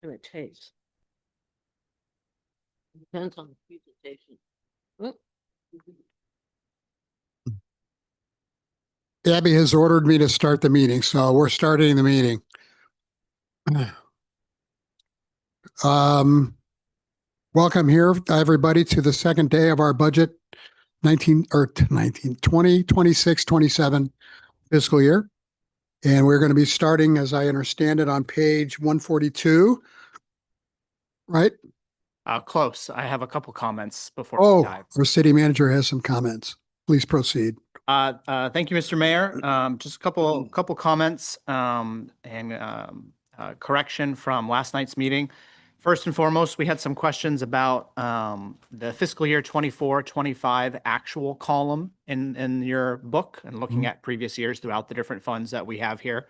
gonna taste. Depends on the presentation. Oh. Abby has ordered me to start the meeting, so we're starting the meeting. Welcome here, everybody, to the second day of our budget 2026-27 fiscal year. And we're going to be starting, as I understand it, on page 142, right? Close. I have a couple comments before we Oh, dive. our city manager has some comments. Please proceed. Thank you, Mr. Mayor. Just a couple comments and correction from last night's meeting. First and foremost, we had some questions about the fiscal year 24-25 actual column in your book and looking at previous years throughout the different funds that we have here.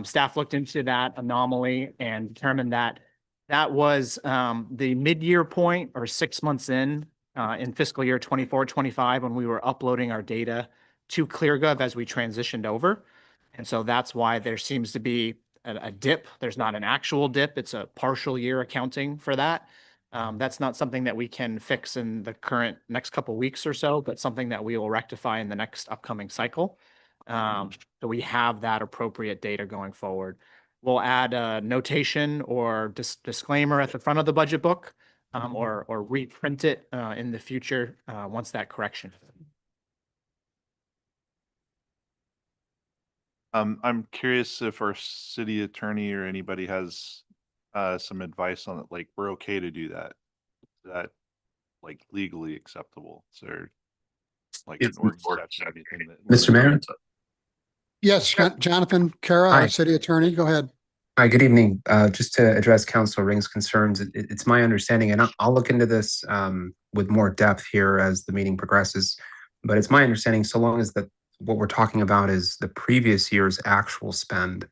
Staff looked into that anomaly and determined that that was the mid-year point or 6 months in fiscal year 24-25 when we were uploading our data to ClearGov as we transitioned over. And so that's why there seems to be a dip. There's not an actual dip. It's a partial year accounting for that. That's not something that we can fix in the current next couple of weeks or so, but something that we will rectify in the next upcoming cycle. So we have that appropriate data going forward. We'll add a notation or disclaimer at the front of the budget book or reprint it in the future once that correction. I'm curious if our city attorney or anybody has some advice on it. Like, we're okay to do that. Is that like legally acceptable? Is there like an ordinance or anything that Mr. Mayor? Yes, Jonathan Kara, our city attorney, go ahead. Hi, good evening. Just to address Councilor Ring's concerns, it's my understanding, and I'll look into this with more depth here as the meeting progresses, but it's my understanding, so long as what we're talking about is the previous year's actual spend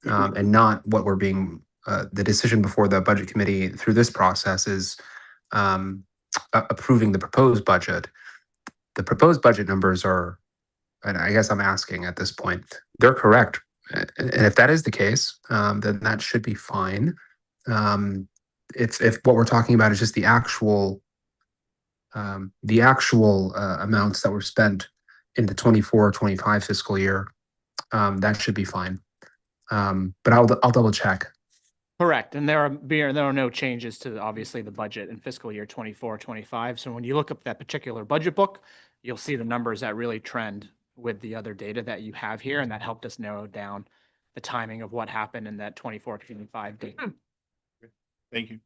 and not what we're being, the decision before the budget committee through this process is approving the proposed budget. The proposed budget numbers are, and I guess I'm asking at this point, they're correct. And if that is the case, then that should be fine. If what we're talking about is just the actual amounts that were spent in the 24-25 fiscal year, that should be fine. But I'll double check. Correct. And there are no changes to obviously the budget in fiscal year 24-25. So when you look up that particular budget book, you'll see the numbers that really trend with the other data that you have here. And that helped us narrow down the timing of what happened in that 24-25 data. Thank you.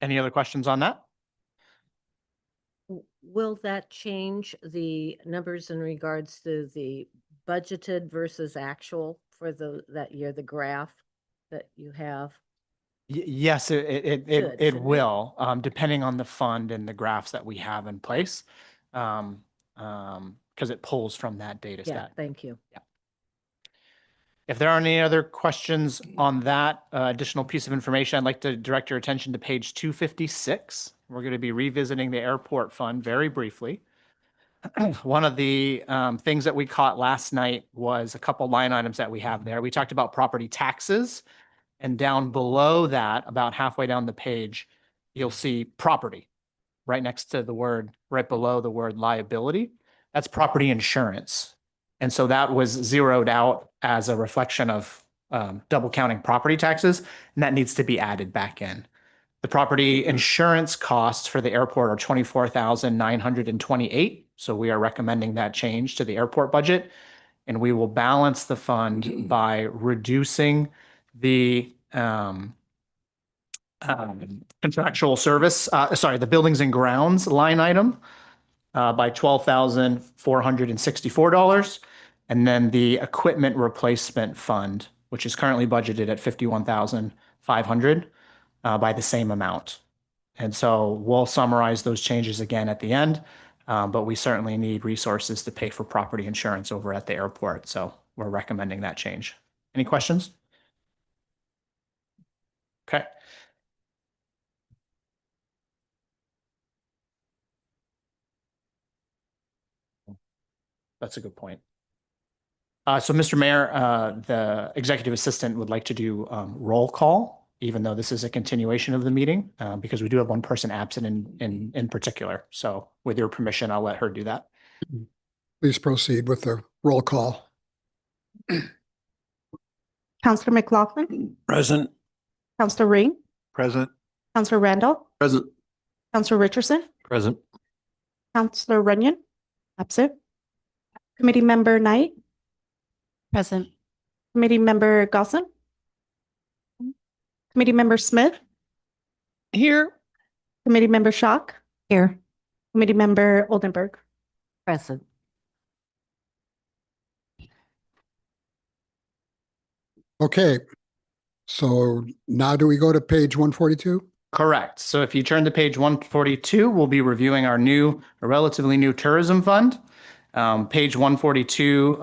Any other questions on that? Will that change the numbers in regards to the budgeted versus actual for that year, the graph that you have? Yes, it will, depending on the fund and the graphs that we have in place, because it pulls from that data set. Yeah, thank you. Yeah. If there are any other questions on that additional piece of information, I'd like to direct your attention to page 256. We're going to be revisiting the airport fund very briefly. One of the things that we caught last night was a couple line items that we have there. We talked about property taxes. And down below that, about halfway down the page, you'll see property right next to the word, right below the word liability. That's property insurance. And so that was zeroed out as a reflection of double counting property taxes, and that needs to be added back in. The property insurance costs for the airport are $24,928. So we are recommending that change to the airport budget, and we will balance the fund by reducing the contractual service, the buildings and grounds line item by $12,464. And then the equipment replacement fund, which is currently budgeted at $51,500 by the same amount. And so we'll summarize those changes again at the end, but we certainly need resources to pay for property insurance over at the airport. So we're recommending that change. Any questions? Okay. That's a good point. So, Mr. Mayor, the executive assistant would like to do roll call, even though this is a continuation of the meeting, because we do have one person absent in particular. So with your permission, I'll let her do that. Please proceed with the roll call. Counselor McLaughlin, Present. Counselor Ring, Present. Counselor Randall, Present. Counselor Richardson, Present. Counselor Runyon, absent. Committee Member Knight, Present. Committee Member Gossen, Committee Member Smith, Here. Committee Member Schock, Here. Committee Member Oldenburg. Present. Okay. So now do we go to page 142? Correct. So if you turn to page 142, we'll be reviewing our relatively new tourism fund. Page 142,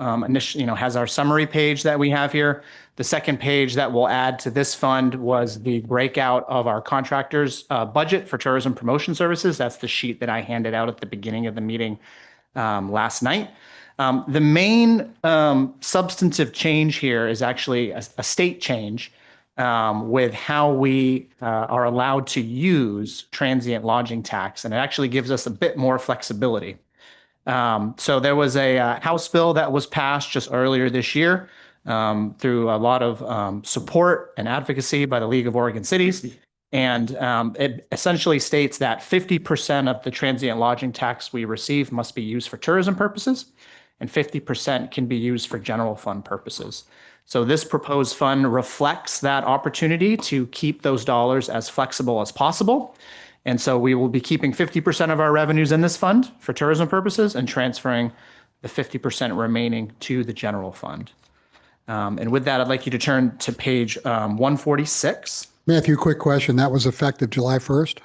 has our summary page that we have here. The second page that we'll add to this fund was the breakout of our contractors' budget for tourism promotion services. That's the sheet that I handed out at the beginning of the meeting last night. The main substantive change here is actually a state change with how we are allowed to use transient lodging tax, and it actually gives us a bit more flexibility. So there was a House bill that was passed just earlier this year through a lot of support and advocacy by the League of Oregon Cities. And it essentially states that 50% of the transient lodging tax we receive must be used for tourism purposes, and 50% can be used for general fund purposes. So this proposed fund reflects that opportunity to keep those dollars as flexible as possible. And so we will be keeping 50% of our revenues in this fund for tourism purposes and transferring the 50% remaining to the general fund. And with that, I'd like you to turn to page 146. Matthew, quick question. That was effective July 1st?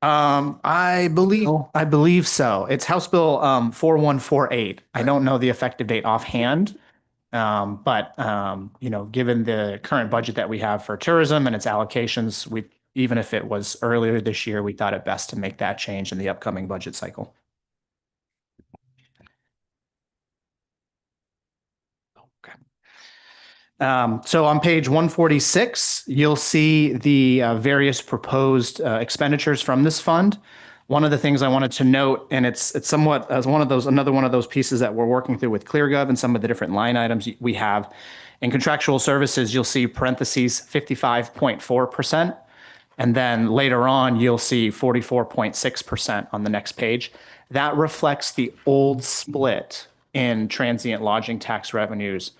I believe so. It's House Bill 4148. I don't know the effective date offhand. But given the current budget that we have for tourism and its allocations, even if it was earlier this year, we thought it best to make that change in the upcoming budget cycle. Okay. So on page 146, you'll see the various proposed expenditures from this fund. One of the things I wanted to note, and it's somewhat as another one of those pieces that we're working through with ClearGov and some of the different line items we have. In contractual services, you'll see parentheses 55.4%. And then later on, you'll see 44.6% on the next page. That reflects the old split in transient lodging tax revenues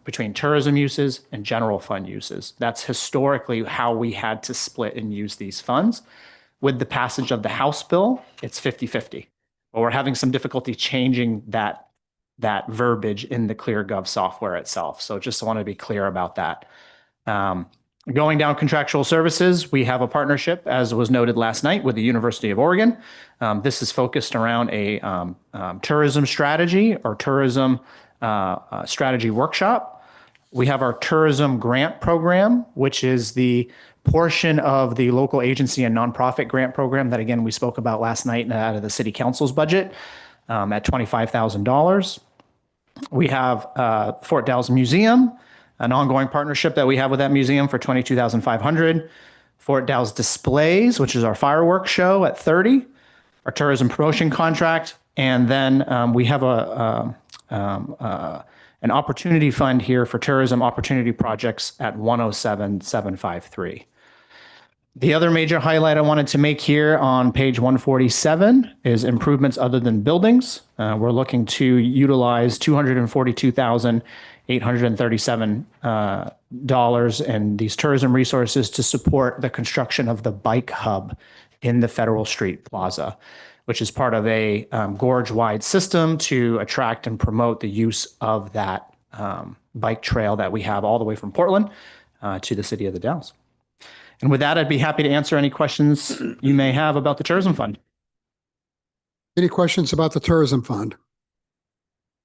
between tourism uses and general fund uses. That's historically how we had to split and use these funds. With the passage of the House bill, it's 50-50. But we're having some difficulty changing that verbiage in the ClearGov software itself. So just want to be clear about that. Going down contractual services, we have a partnership, as was noted last night, with the University of Oregon. This is focused around a tourism strategy or tourism strategy workshop. We have our tourism grant program, which is the portion of the local agency and nonprofit grant program that, again, we spoke about last night out of the city council's budget at $25,000. We have Fort Dalles Museum, an ongoing partnership that we have with that museum for $22,500. Fort Dalles Displays, which is our fireworks show at $30,000, our tourism promotion contract, and then we have an opportunity fund here for tourism opportunity projects at $107,753. The other major highlight I wanted to make here on page 147 is improvements other than buildings. We're looking to utilize $242,837 in these tourism resources to support the construction of the bike hub in the Federal Street Plaza, which is part of a gorge-wide system to attract and promote the use of that bike trail that we have all the way from Portland to the city of the Dalles. And with that, I'd be happy to answer any questions you may have about the tourism fund. Any questions about the tourism fund?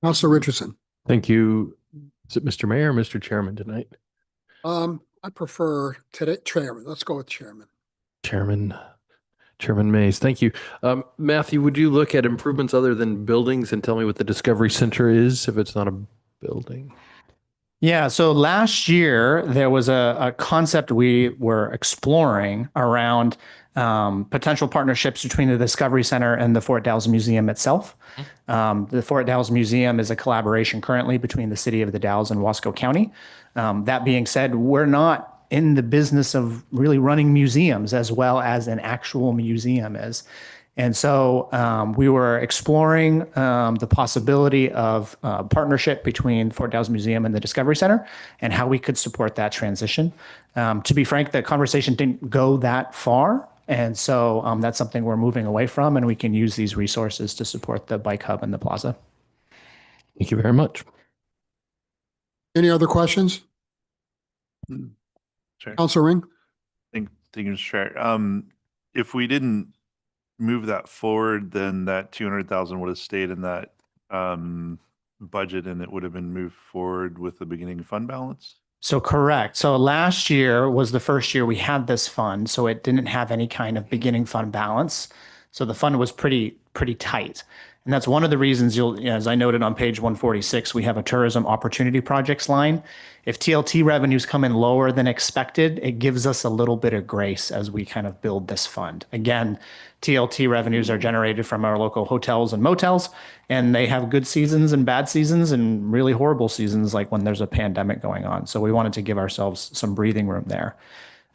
Councilor Richardson. Thank you. Is it Mr. Mayor or Mr. Chairman tonight? I prefer today, Chairman. Let's go with Chairman. Chairman Mays. Thank you. Matthew, would you look at improvements other than buildings and tell me what the Discovery Center is, if it's not a building? Yeah, so last year there was a concept we were exploring around potential partnerships between the Discovery Center and the Fort Dalles Museum itself. The Fort Dalles Museum is a collaboration currently between the city of the Dalles and Wasco County. That being said, we're not in the business of really running museums as well as an actual museum is. And so we were exploring the possibility of partnership between Fort Dalles Museum and the Discovery Center and how we could support that transition. To be frank, the conversation didn't go that far. And so that's something we're moving away from, and we can use these resources to support the bike hub and the plaza. Thank you very much. Any other questions? Sure. Council Ring? Thank you, Mr. Chair. If we didn't move that forward, then that 200,000 would have stayed in that budget, and it would have been moved forward with the beginning fund balance. So correct. So last year was the first year we had this fund, so it didn't have any kind of beginning fund balance. So the fund was pretty tight. And that's one of the reasons as I noted on page 146, we have a tourism opportunity projects line. If TLT revenues come in lower than expected, it gives us a little bit of grace as we kind of build this fund. Again, TLT revenues are generated from our local hotels and motels, and they have good seasons and bad seasons and really horrible seasons, like when there's a pandemic going on. So we wanted to give ourselves some breathing room there.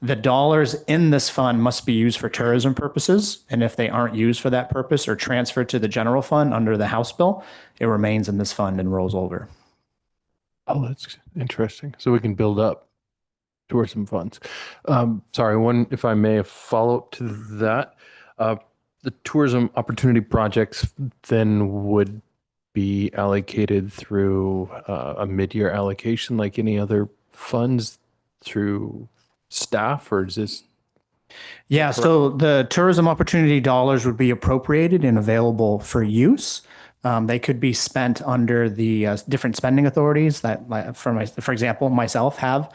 The dollars in this fund must be used for tourism purposes. And if they aren't used for that purpose or transferred to the general fund under the House bill, it remains in this fund and rolls over. Oh, that's interesting. So we can build up tourism funds. Sorry, one, if I may, a follow-up to that. The tourism opportunity projects then would be allocated through a mid-year allocation like any other funds through staff, or is this? Yeah, so the tourism opportunity dollars would be appropriated and available for use. They could be spent under the different spending authorities that, for example, myself have,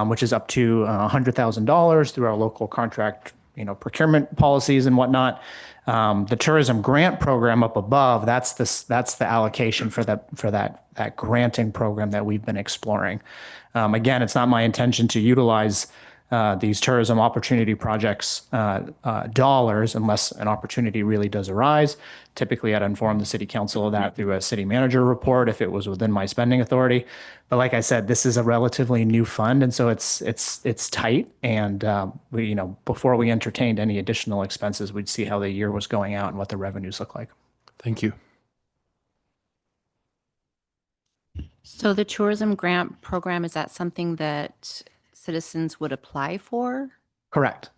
which is up to $100,000 through our local contract, procurement policies and whatnot. The tourism grant program up above, that's the allocation for that granting program that we've been exploring. Again, it's not my intention to utilize these tourism opportunity projects dollars unless an opportunity really does arise. Typically, I'd inform the city council of that through a city manager report if it was within my spending authority. But like I said, this is a relatively new fund, and so it's tight. And we, before we entertained any additional expenses, we'd see how the year was going out and what the revenues look like. Thank you. So the tourism grant program, is that something that citizens would apply for? Correct.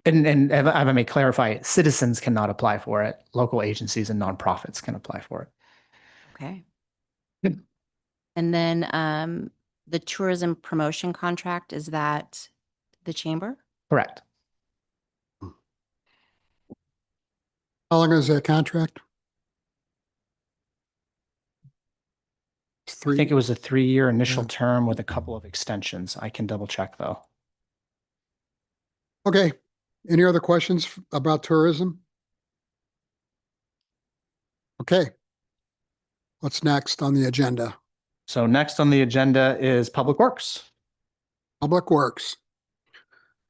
And if I may clarify, citizens cannot apply for it. Local agencies and nonprofits can apply for it. Okay. And then the tourism promotion contract, is that the chamber? Correct. How long is that contract? I think it was a 3-year initial Yeah. term with a couple of extensions. I can double check though. Okay. Any other questions about tourism? Okay. What's next on the agenda? So next on the agenda is Public Works. Public Works.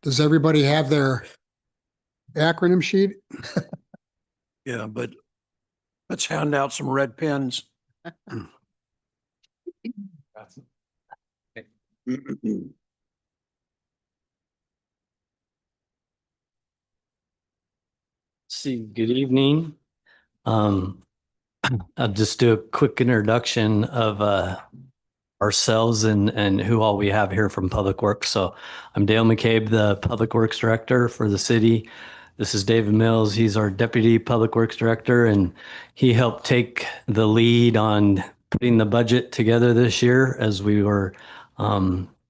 Does everybody have their acronym sheet? Yeah, but let's hand out some red pens. See, good evening. I'll just do a quick introduction of ourselves and who all we have here from Public Works. So I'm Dale McCabe, the Public Works Director for the city. This is David Mills. He's our Deputy Public Works Director, and he helped take the lead on putting the budget together this year as we were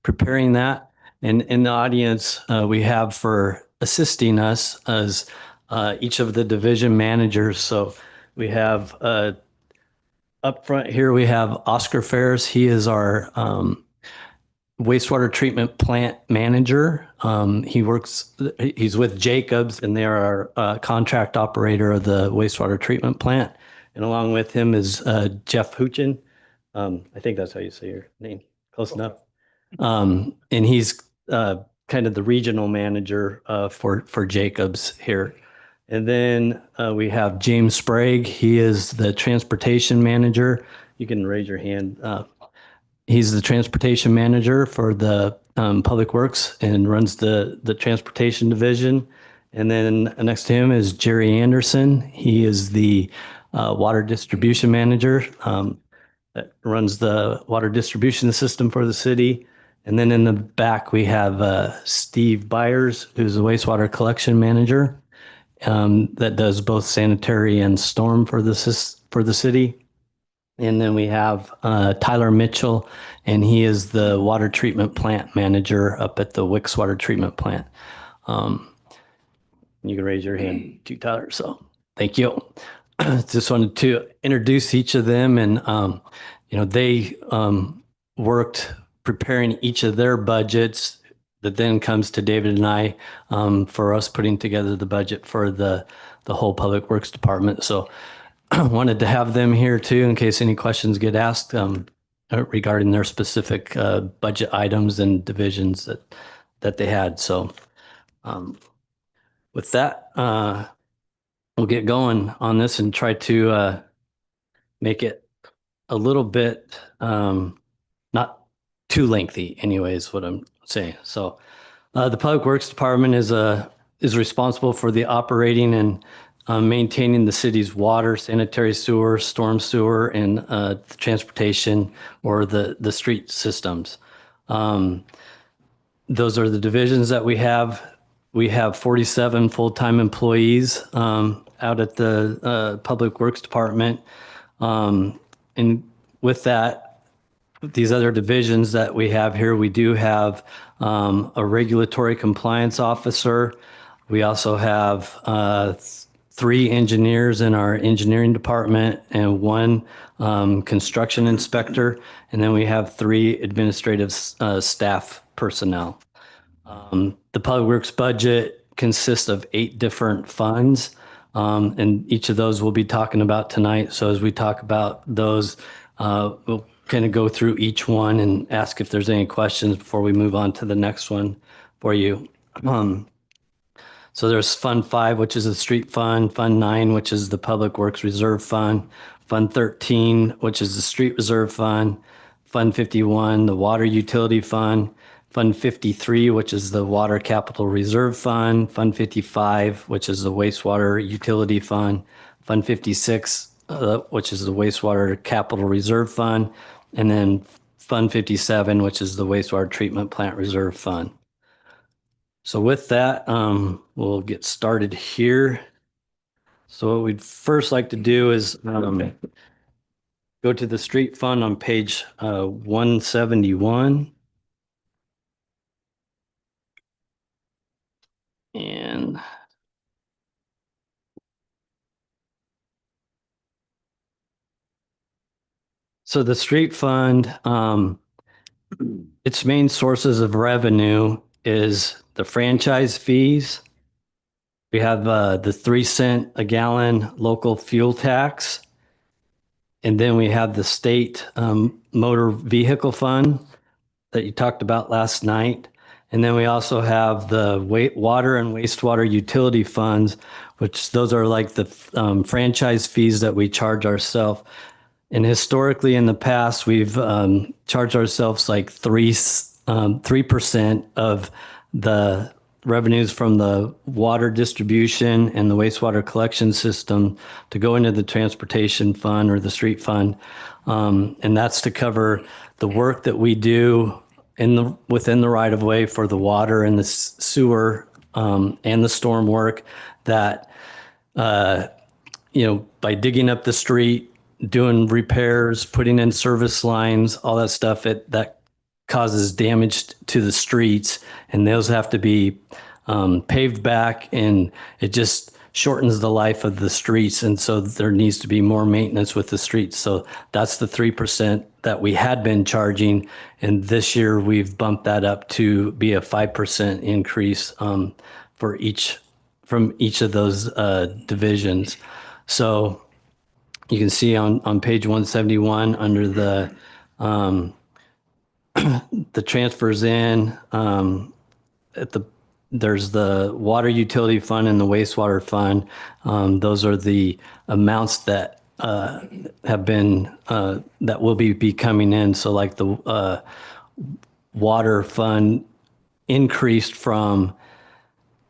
preparing that. And in the audience, we have for assisting us as each of the division managers. So we have up front here, we have Oscar Ferris. He is our wastewater treatment plant manager. He's with Jacobs, and they are our contract operator of the wastewater treatment plant. And along with him is Jeff Huchin. I think that's how you say your name. Close enough. And he's kind of the regional manager for Jacobs here. And then we have James Sprague. He is the transportation manager. You can raise your hand. He's the transportation manager for the Public Works and runs the transportation division. And then next to him is Jerry Anderson. He is the water distribution manager that runs the water distribution system for the city. And then in the back, we have Steve Byers, who's the wastewater collection manager that does both sanitary and storm for the city. And then we have Tyler Mitchell, and he is the water treatment plant manager up at the Wicks Water Treatment Plant. You can raise your hand too, Tyler. So thank you. Just wanted to introduce each of them, and they worked preparing each of their budgets. That then comes to David and I for us putting together the budget for the whole Public Works Department. So wanted to have them here too in case any questions get asked regarding their specific budget items and divisions that they had. So with that, we'll get going on this and try to make it a little bit not too lengthy anyways, what I'm saying. So the Public Works Department is responsible for the operating and maintaining the city's water, sanitary sewer, storm sewer, and the transportation or the street systems. Those are the divisions that we have. We have 47 full-time employees out at the Public Works Department. And with that, these other divisions that we have here, we do have a regulatory compliance officer. We also have 3 engineers in our engineering department and 1 construction inspector. And then we have 3 administrative staff personnel. The Public Works budget consists of 8 different funds, and each of those we'll be talking about tonight. So as we talk about those, we'll kind of go through each one and ask if there's any questions before we move on to the next one for you. So there's Fund 5, which is the street fund, Fund 9, which is the Public Works Reserve Fund, Fund 13, which is the Street Reserve Fund, Fund 51, the Water Utility Fund, Fund 53, which is the Water Capital Reserve Fund, Fund 55, which is the Wastewater Utility Fund, Fund 56, which is the Wastewater Capital Reserve Fund, and then Fund 57, which is the Wastewater Treatment Plant Reserve Fund. So with that, we'll get started here. So what we'd first like to do is go to the street fund on page 171. And so the street fund, its main sources of revenue is the franchise fees. We have the 3 cent a gallon local fuel tax. And then we have the state motor vehicle fund that you talked about last night. And then we also have the water and wastewater utility funds, which those are like the franchise fees that we charge ourselves. And historically in the past, we've charged ourselves like 3% of the revenues from the water distribution and the wastewater collection system to go into the transportation fund or the street fund. And that's to cover the work that we do within the right of way for the water and the sewer and the storm work that, by digging up the street, doing repairs, putting in service lines, all that stuff, that causes damage to the streets, and those have to be paved back, and it just shortens the life of the streets. And so there needs to be more maintenance with the streets. So that's the 3% that we had been charging. And this year we've bumped that up to be a 5% increase from each of those divisions. So you can see on page 171 under um, the transfers in, there's the water utility fund and the wastewater fund. Those are the amounts that have been, that will be coming in. So like the water fund increased from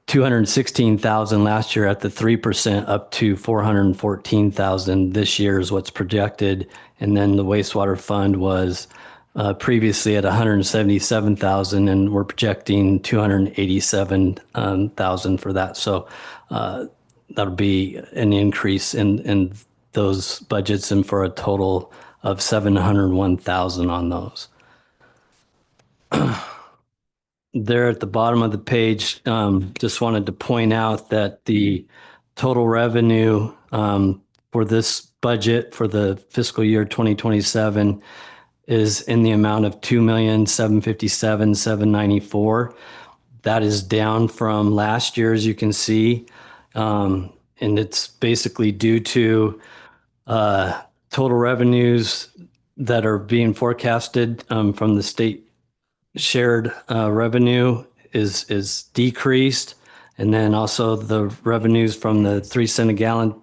216,000 last year at the 3% up to 414,000 this year is what's projected. And then the wastewater fund was previously at 177,000 and we're projecting 287,000 for that. So that'll be an increase in those budgets and for a total of 701,000 on those. There at the bottom of the page, just wanted to point out that the total revenue for this budget for the fiscal year 2027 is in the amount of 2,757,794. That is down from last year, as you can see. And it's basically due to total revenues that are being forecasted from the state shared revenue is decreased. And then also the revenues from the 3 cent a gallon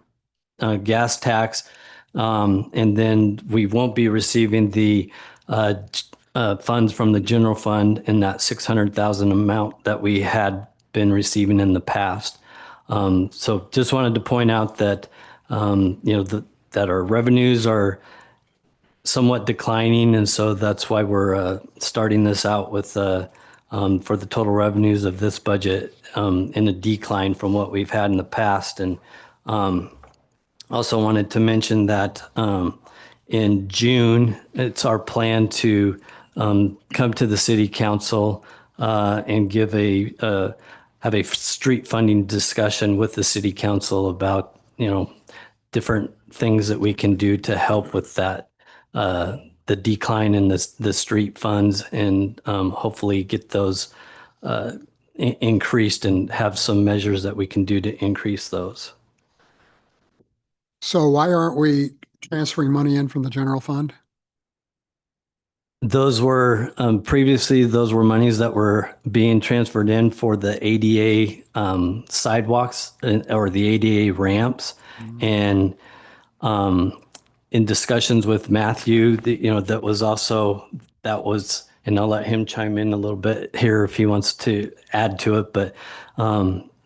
gas tax. And then we won't be receiving the funds from the general fund in that 600,000 amount that we had been receiving in the past. So just wanted to point out that, that our revenues are somewhat declining. And so that's why we're starting this out with for the total revenues of this budget in a decline from what we've had in the past. And also wanted to mention that in June, it's our plan to come to the city council and give have a street funding discussion with the city council about, different things that we can do to help with that, the decline in the street funds and hopefully get those increased and have some measures that we can do to increase those. So why aren't we transferring money in from the general fund? Those were previously, those were monies that were being transferred in for the ADA sidewalks or the ADA ramps. And in discussions with Matthew, that was, and I'll let him chime in a little bit here if he wants to add to it. But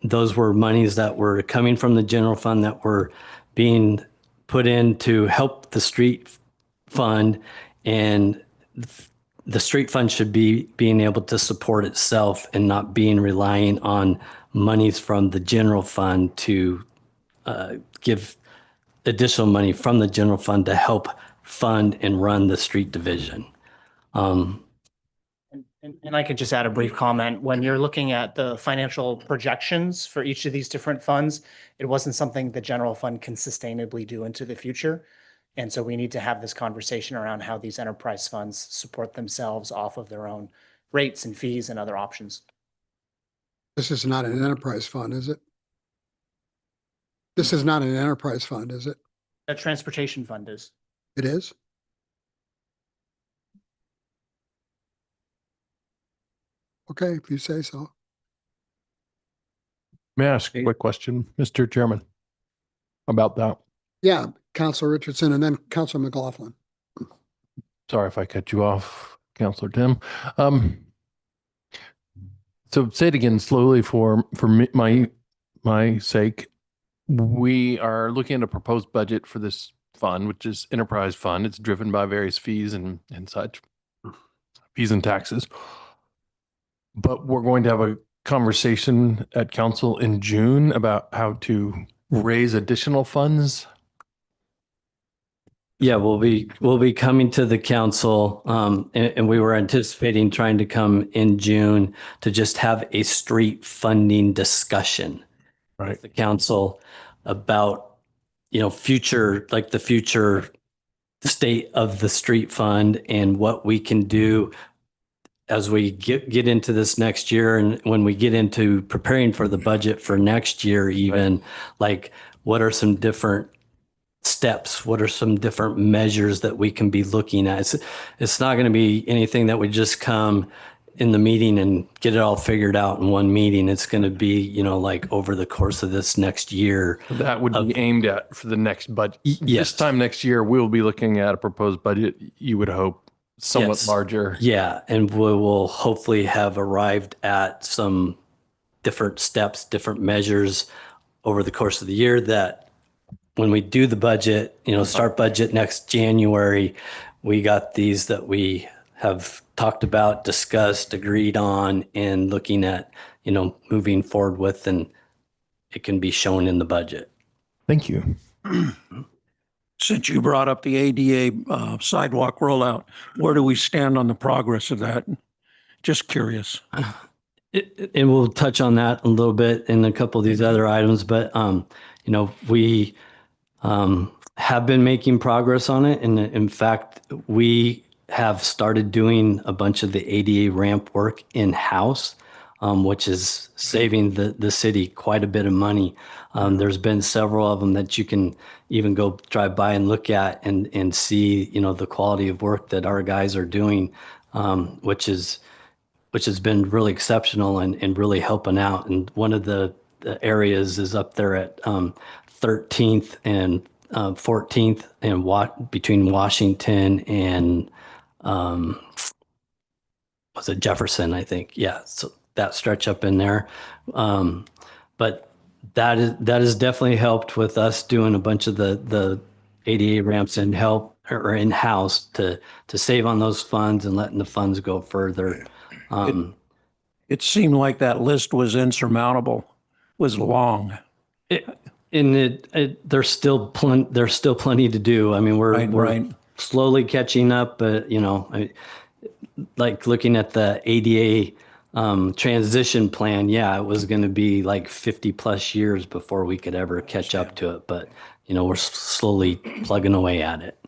those were monies that were coming from the general fund that were being put in to help the street fund, and the street fund should be being able to support itself and not being relying on monies from the general fund to give additional money from the general fund to help fund and run the street division. And I could just add a brief comment. When you're looking at the financial projections for each of these different funds, it wasn't something the general fund can sustainably do into the future. And so we need to have this conversation around how these enterprise funds support themselves off of their own rates and fees and other options. This is not an enterprise fund, is it? This is not an enterprise fund, is it? A transportation fund is. It is? Okay, if you say so. May I ask a quick question, Mr. Chairman, about that? Yeah, Councilor Richardson and then Councilor McLaughlin. Sorry if I cut you off, Councilor Tim. So say it again slowly for my sake. We are looking at a proposed budget for this fund, which is enterprise fund. It's driven by various fees and such, fees and taxes. But we're going to have a conversation at council in June about how to raise additional funds. Yeah, we'll be coming to the council, and we were anticipating trying to come in June to just have a street funding discussion with the council about, future, like the future state of the street fund and what we can do as we get into this next year. And when we get into preparing for the budget for next year, even like what are some different steps? What are some different measures that we can be looking at? It's not going to be anything that would just come in the meeting and get it all figured out in one meeting. It's going to be, you know, like over the course of this next year. That would be aimed at for the next budget. Yes. This time next year, we'll be looking at a proposed budget, you would hope, somewhat Yes. larger. Yeah, and we will hopefully have arrived at some different steps, different measures over the course of the year that when we do the budget, you know, start budget next January, we got these that we have talked about, discussed, agreed on, and looking at, you know, moving forward with, and it can be shown in the budget. Thank you. Since you brought up the ADA sidewalk rollout, where do we stand on the progress of that? Just curious. And we'll touch on that a little bit in a couple of these other items, but you know, we have been making progress on it. And in fact, we have started doing a bunch of the ADA ramp work in-house, which is saving the city quite a bit of money. There's been several of them that you can even go drive by and look at and see, you know, the quality of work that our guys are doing, which has been really exceptional and really helping out. And one of the areas is up there at 13th and 14th and between Washington and was it Jefferson, I think. Yeah, so that stretch up in there. But that has definitely helped with us doing a bunch of the ADA ramps and help or in-house to save on those funds and letting the funds go further. It seemed like that list was insurmountable, was long. There's still plenty to do. I mean, we're Right. slowly catching up, but you know, like looking at the ADA transition plan, yeah, it was going to be like 50 plus years before we could ever catch up to it. But you know, we're slowly plugging away at it.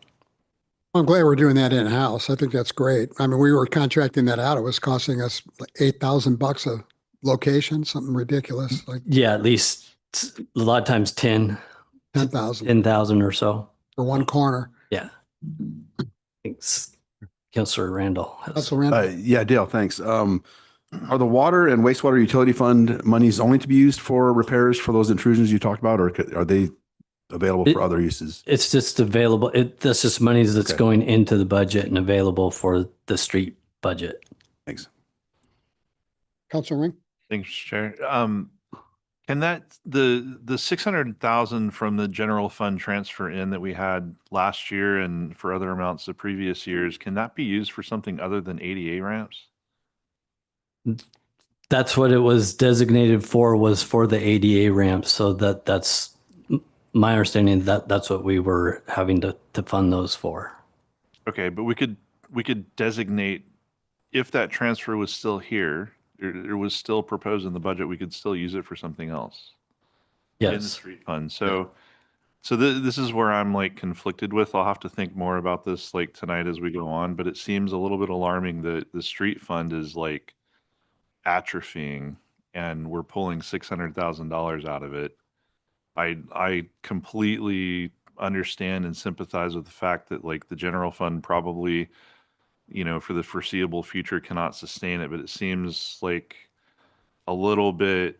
I'm glad we're doing that in-house. I think that's great. I mean, we were contracting that out. It was costing us like $8,000 a location, something ridiculous, like Yeah, at least a lot of times 10,000 10,000 or so. for one corner. Yeah. Thanks, Councilor Randall. That's horrendous. Yeah, Dale, thanks. Are the water and wastewater utility fund monies only to be used for repairs for those intrusions you talked about, or are they available for other uses? It's just available. That's just money that's Okay. going into the budget and available for the street budget. Thanks. Councilor Ring? Thanks, Mr. Chair. Can the 600,000 from the general fund transfer in that we had last year and for other amounts of previous years, can that be used for something other than ADA ramps? That's what it was designated for, was for the ADA ramp. So that's my understanding, that's what we were having to fund those for. Okay, but we could designate, if that transfer was still here, it was still proposed in the budget, we could still use it for something else in the Yes. street fund. So this is where I'm like conflicted with. I'll have to think more about this like tonight as we go on, but it seems a little bit alarming that the street fund is like atrophying and we're pulling $600,000 out of it. I completely understand and sympathize with the fact that like the general fund probably, you know, for the foreseeable future cannot sustain it, but it seems like a little bit,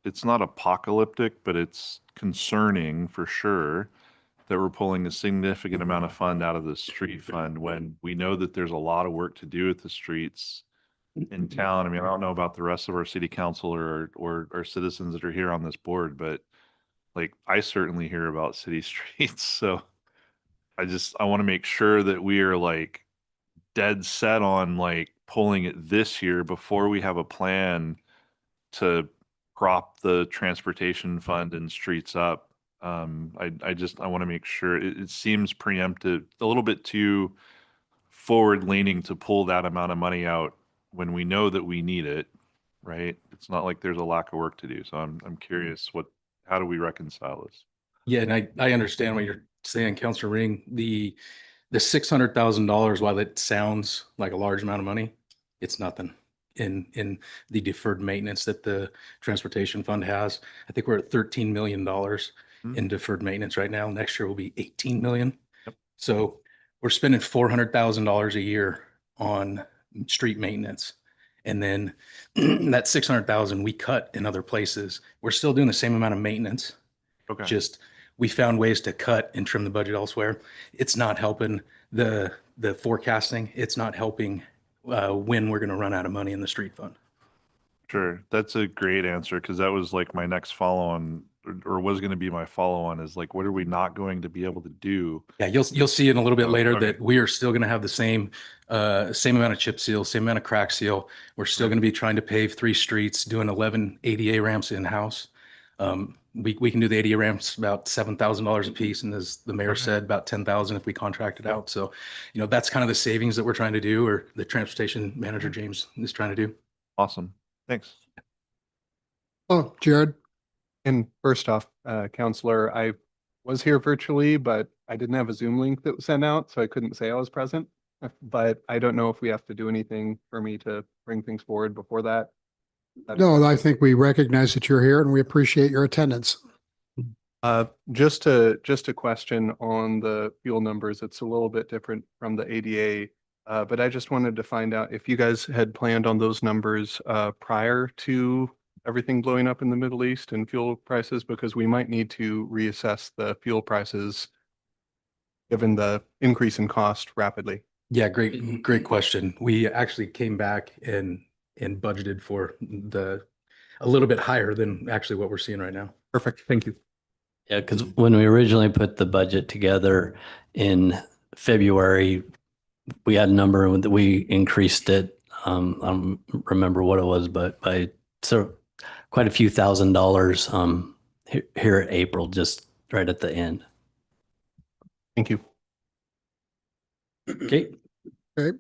it's not apocalyptic, but it's concerning for sure that we're pulling a significant amount of fund out of the street fund when we know that there's a lot of work to do with the streets in town. I mean, I don't know about the rest of our city council or our citizens that are here on this board, but like I certainly hear about city streets. So I want to make sure that we are like dead set on like pulling it this year before we have a plan to prop the transportation fund and streets up. I want to make sure it seems preemptive, a little bit too forward leaning to pull that amount of money out when we know that we need it, right? It's not like there's a lack of work to do. So I'm curious how do we reconcile this? Yeah, and I understand what you're saying, Councilor Ring. The $600,000, while it sounds like a large amount of money, it's nothing in the deferred maintenance that the transportation fund has. I think we're at $13 million in deferred maintenance right now. Next year will be 18 million. Yep. So we're spending $400,000 a year on street maintenance. And then that 600,000 we cut in other places. We're still doing the same amount of maintenance. Okay. Just we found ways to cut and trim the budget elsewhere. It's not helping the forecasting. It's not helping when we're going to run out of money in the street fund. Sure. That's a great answer because that was like my next follow on or was going to be my follow on is like, what are we not going to be able to do? Yeah, you'll see in a little bit Oh, later okay. that we are still going to have the same amount of chip seal, same amount of crack seal. We're still going to be trying to pave 3 streets, doing 11 ADA ramps in house. We can do the ADA ramps about $7,000 a piece, and as the mayor Okay. said, about 10,000 if we contract it out. So, that's kind of the savings that we're trying to do, or the transportation manager James is trying to do. Awesome. Thanks. Oh, Jared, And first off, Counselor, I was here virtually, but I didn't have a Zoom link that was sent out, so I couldn't say I was present. But I don't know if we have to do anything for me to bring things forward before that. no, I think we recognize that you're here and we appreciate your attendance. Just a question on the fuel numbers. It's a little bit different from the ADA. But I just wanted to find out if you guys had planned on those numbers prior to everything blowing up in the Middle East and fuel prices, because we might need to reassess the fuel prices given the increase in cost rapidly. Yeah, great question. We actually came back and budgeted for a little bit higher than actually what we're seeing right now. Perfect. Thank you. Yeah, because when we originally put the budget together in February, we had a number that we increased it. I don't remember what it was, but by quite a few $1,000s here at April, just right at the end. Thank you. Okay. Okay.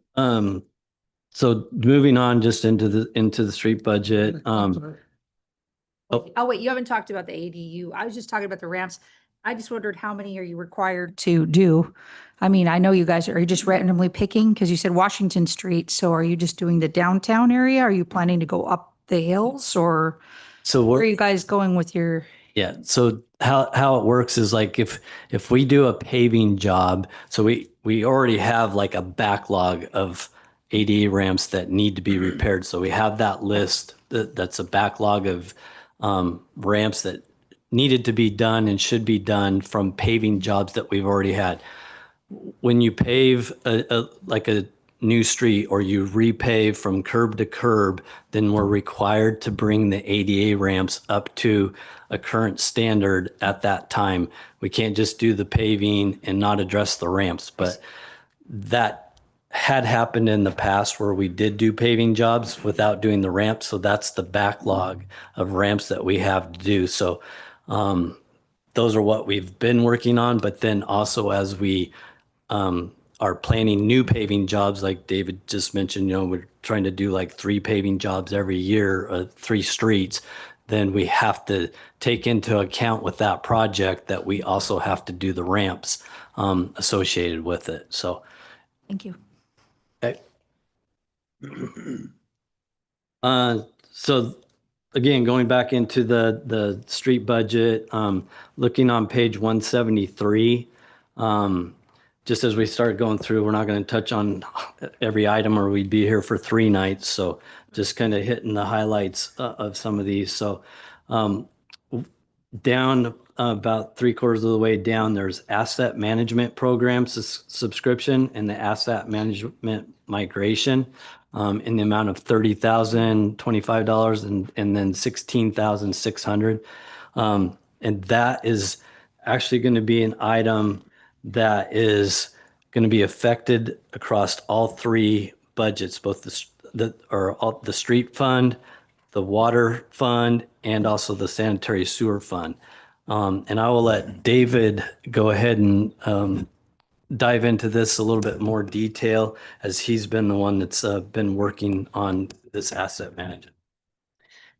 So moving on just into the street budget. Oh, wait, you haven't talked about the ADU. I was just talking about the ramps. I just wondered how many are you required to do? I mean, I know you guys are you just randomly picking? Because you said Washington Street. So are you just doing the downtown area? Are you planning to go up the hills or So where are you guys going with your? Yeah. So how it works is like if we do a paving job, so we already have like a backlog of ADA ramps that need to be repaired. So we have that list that's a backlog of ramps that needed to be done and should be done from paving jobs that we've already had. When you pave like a new street or you repave from curb to curb, then we're required to bring the ADA ramps up to a current standard at that time. We can't just do the paving and not address the ramps, but that had happened in the past where we did do paving jobs without doing the ramps. So that's the backlog of ramps that we have to do. So those are what we've been working on, but then also as we are planning new paving jobs, like David just mentioned, we're trying to do like 3 paving jobs every year, 3 streets, then we have to take into account with that project that we also have to do the ramps associated with it. So. Thank you. Okay. So again, going back into the street budget, looking on page 173, just as we start going through, we're not going to touch on every item or we'd be here for 3 nights. So just kind of hitting the highlights of some of these. So down about 3/4 of the way down, there's asset management programs subscription and the asset management migration in the amount of $30,025 and then $16,600. And that is actually going to be an item that is going to be affected across all 3 budgets, both the street fund, the water fund, and also the sanitary sewer fund. And I will let David go ahead and dive into this a little bit more detail as he's been the one that's been working on this asset management.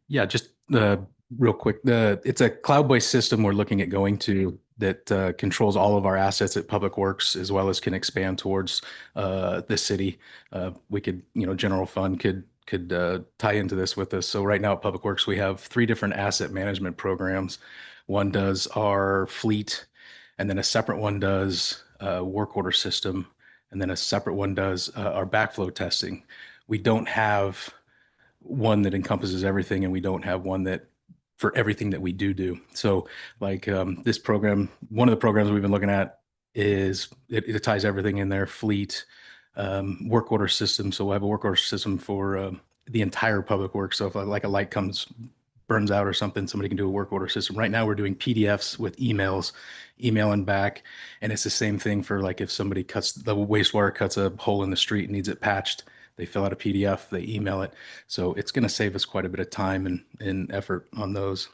Yeah, just real quick. It's a cloud-based system we're looking at going to that controls all of our assets at Public Works, as well as can expand towards the city. We could, general fund could could tie into this with us. So right now at Public Works, we have 3 different asset management programs. One does our fleet, and then a separate one does work order system, and then a separate one does our backflow testing. We don't have one that encompasses everything, and we don't have one that for everything that we do. So like this program, one of the programs we've been looking at is it ties everything in there: fleet, work order system. So we'll have a work order system for the entire public works. So if like a light burns out or something, somebody can do a work order system. Right now we're doing PDFs with emailing back. And it's the same thing for like if somebody the wastewater cuts a hole in the street and needs it patched, they fill out a PDF, they email it. So it's going to save us quite a bit of time and effort on those,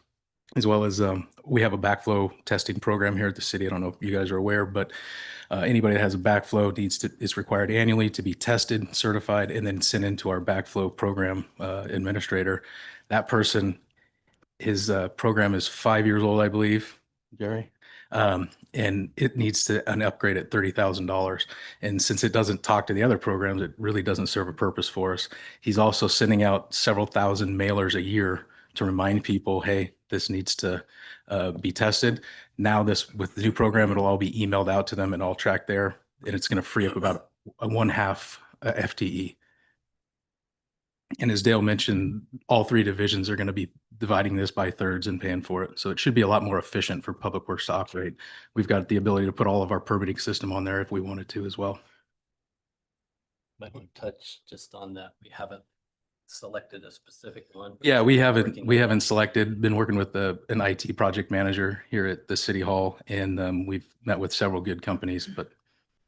as well as we have a backflow testing program here at the city. I don't know if you guys are aware, but anybody that has a backflow is required annually to be tested, certified, and then sent into our backflow program administrator. That person, his program is 5 years old, I believe, Jerry. And it needs an upgrade at $30,000. And since it doesn't talk to the other programs, it really doesn't serve a purpose for us. He's also sending out several thousand mailers a year to remind people, hey, this needs to be tested. Now with the new program, it'll all be emailed out to them and all tracked there. And it's going to free up about a 1/2 FTE. And as Dale mentioned, all 3 divisions are going to be dividing this by thirds and paying for it. So it should be a lot more efficient for Public Works to operate. We've got the ability to put all of our permitting system on there if we wanted to as well. Might want to touch just on that. We haven't selected a specific one. Yeah, we haven't Working selected, been working with an IT project manager here at the City Hall, and we've met with several good companies, but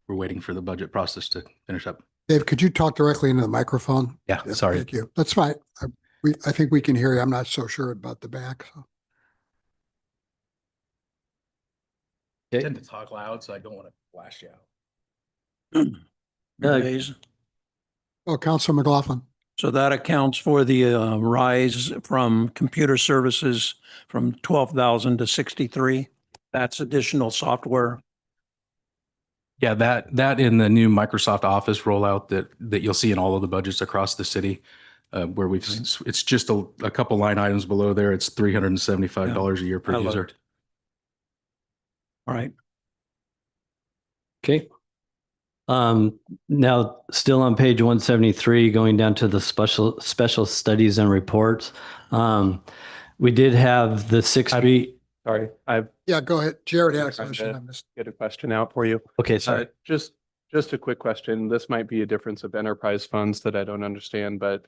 we're waiting for the budget process to finish up. Dave, could you talk directly into the microphone? Yeah, sorry. Thank you. That's fine. I think we can hear you. I'm not so sure about the back. So. I tend to talk loud, so I don't want to flash you out. Raise. Oh, Councilor McLaughlin. So that accounts for the rise from computer services from 12,000 to 63. That's additional software. Yeah, that in the new Microsoft Office rollout that you'll see in all of the budgets across the city, where it's just a couple line items below there. It's $375 a year per user. All right. Okay. Now still on page 173, going down to the special studies and reports. We did have the 6 Sorry, Yeah, go ahead. Jared had a question. I missed. get a question out for you. Okay, sorry. Just a quick question. This might be a difference of enterprise funds that I don't understand, but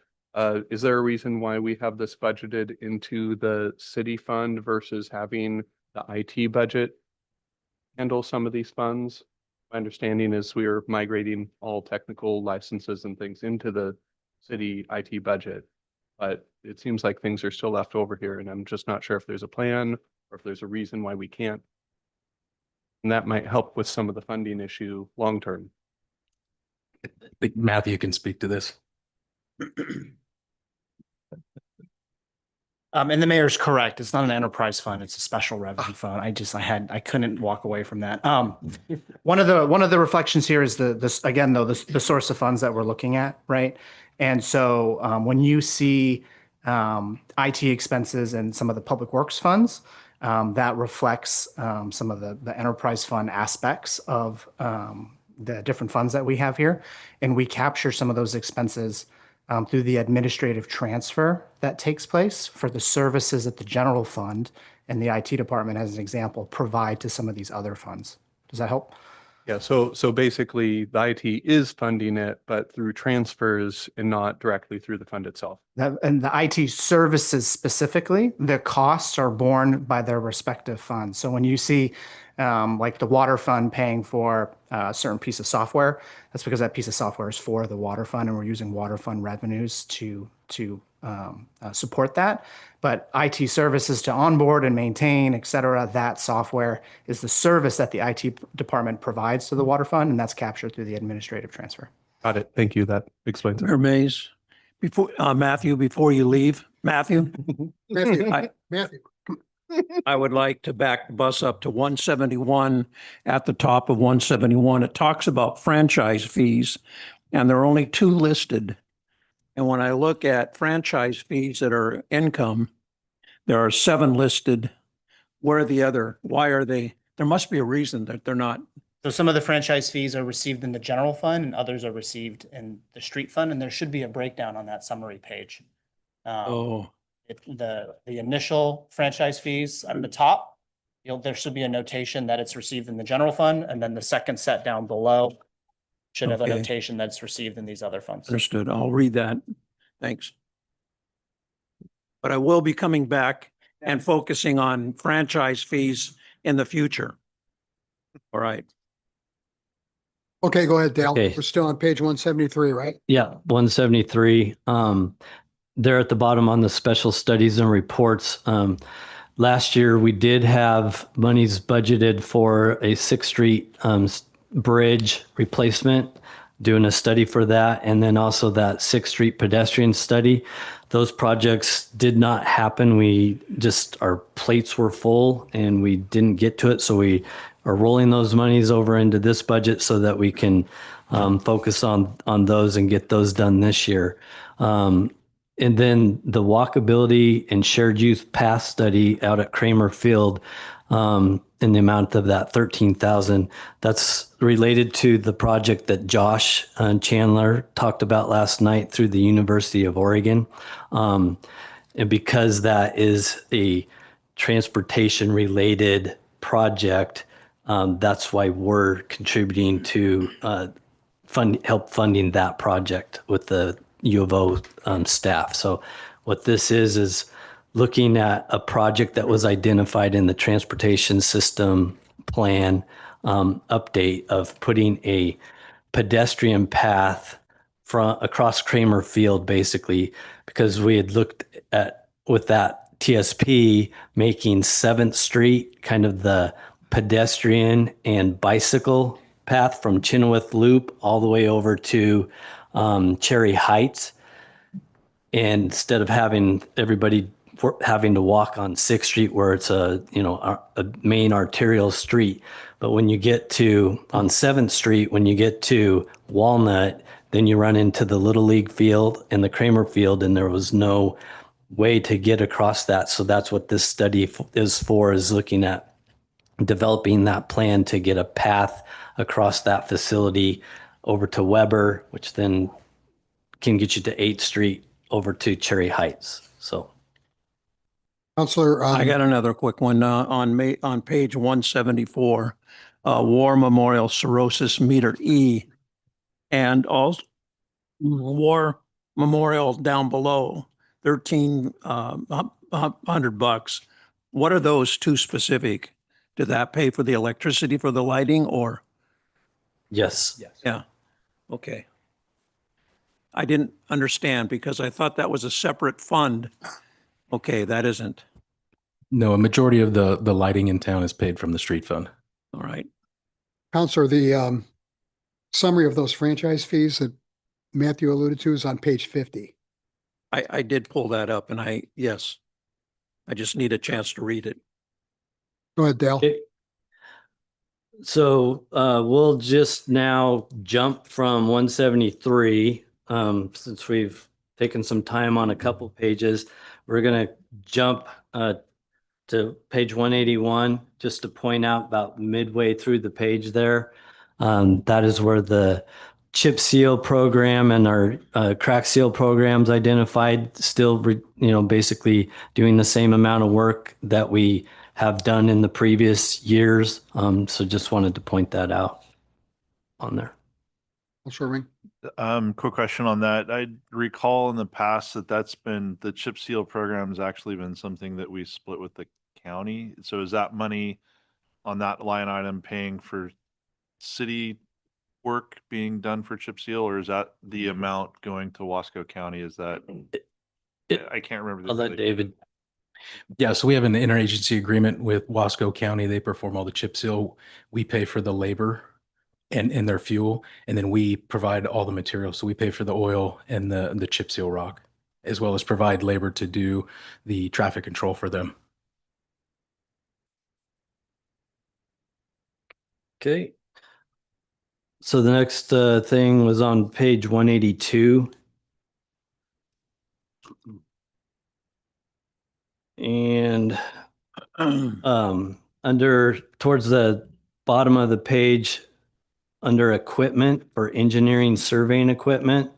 is there a reason why we have this budgeted into the city fund versus having the IT budget handle some of these funds? My understanding is we are migrating all technical licenses and things into the city IT budget, but it seems like things are still left over here, and I'm just not sure if there's a plan or if there's a reason why we can't. And that might help with some of the funding issue long-term. I think Matthew can speak to this. And the mayor's correct. It's not an enterprise fund. It's a special revenue fund. I couldn't walk away from that. One of the reflections here is the source of funds that we're looking at, right? And so when you see IT expenses and some of the public works funds, that reflects some of the enterprise fund aspects of the different funds that we have here. And we capture some of those expenses through the administrative transfer that takes place for the services that the general fund and the IT department, as an example, provide to some of these other funds. Does that help? Yeah, so basically the IT is funding it, but through transfers and not directly through the fund itself. And the IT services specifically, the costs are borne by their respective funds. So when you see like the water fund paying for a certain piece of software, that's because that piece of software is for the water fund, and we're using water fund revenues to support that. But IT services to onboard and maintain, et cetera, that software is the service that the IT department provides to the water fund, and that's captured through the administrative transfer. Got it. Thank you. That explains it. Mayor Mays, Matthew, before you leave, Matthew, Matthew. I would like to back the bus up to 171. At the top of 171, it talks about franchise fees, and there are only 2 listed. And when I look at franchise fees that are income, there are 7 listed. Where are the other? Why are they? There must be a reason that they're not. So some of the franchise fees are received in the general fund and others are received in the street fund, and there should be a breakdown on that summary page. Oh, The initial franchise fees at the top, there should be a notation that it's received in the general fund, and then the second set down below should have a Okay. notation that's received in these other funds. understood. I'll read that. Thanks. But I will be coming back and focusing on franchise fees in the future. All right. Okay, go ahead, Dale. Okay. We're still on page 173, right? Yeah, 173. There at the bottom on the special studies and reports. Last year, we did have monies budgeted for a 6th Street bridge replacement, doing a study for that, and then also that 6th Street pedestrian study. Those projects did not happen. Our plates were full and we didn't get to it. So we are rolling those monies over into this budget so that we can focus on those and get those done this year. And then the walkability and shared use path study out at Kramer Field, in the amount of that 13,000, that's related to the project that Josh Chandler talked about last night through the University of Oregon. And because that is a transportation related project, that's why we're contributing to help funding that project with the U of O staff. So what this is looking at a project that was identified in the transportation system plan update of putting a pedestrian path across Kramer Field, basically, because we had looked at with that TSP making 7th Street kind of the pedestrian and bicycle path from Chenoweth Loop all the way over to Cherry Heights. And instead of having everybody having to walk on 6th Street where it's a main arterial street. But when you get on 7th Street, when you get to Walnut, then you run into the Little League field and the Kramer Field, and there was no way to get across that. So that's what this study is looking at developing that plan to get a path across that facility over to Weber, which then can get you to 8th Street over to Cherry Heights. So, Counselor, I got another quick one on page 174, War Memorial Cirrhosis Meter E, and also War Memorial down below, $1,300. What are those two specific? Did that pay for the electricity for the lighting or? yes. Yeah. Okay. I didn't understand because I thought that was a separate fund. Okay, that isn't. No, a majority of the lighting in town is paid from the street fund. All right. Counselor, the summary of those franchise fees that Matthew alluded to is on page 50. I did pull that up and yes, I just need a chance to read it. Go ahead, Dale. Okay. So we'll just now jump from 173, since we've taken some time on a couple pages. We're going to jump to page 181, just to point out about midway through the page there. That is where the chip seal program and our crack seal programs identified, still, basically doing the same amount of work that we have done in the previous years. So just wanted to point that out on there. Counselor Ring. Quick question on that. I recall in the past that's been the chip seal program has actually been something that we split with the county. So is that money on that line item paying for city work being done for chip seal, or is that the amount going to Wasco County? Is that I can't remember. I'll let David. Yeah, so we have an interagency agreement with Wasco County. They perform all the chip seal. We pay for the labor and their fuel, and then we provide all the materials. So we pay for the oil and the chip seal rock, as well as provide labor to do the traffic control for them. Okay. So the next thing was on page 182. And under towards the bottom of the page, under equipment for engineering surveying equipment,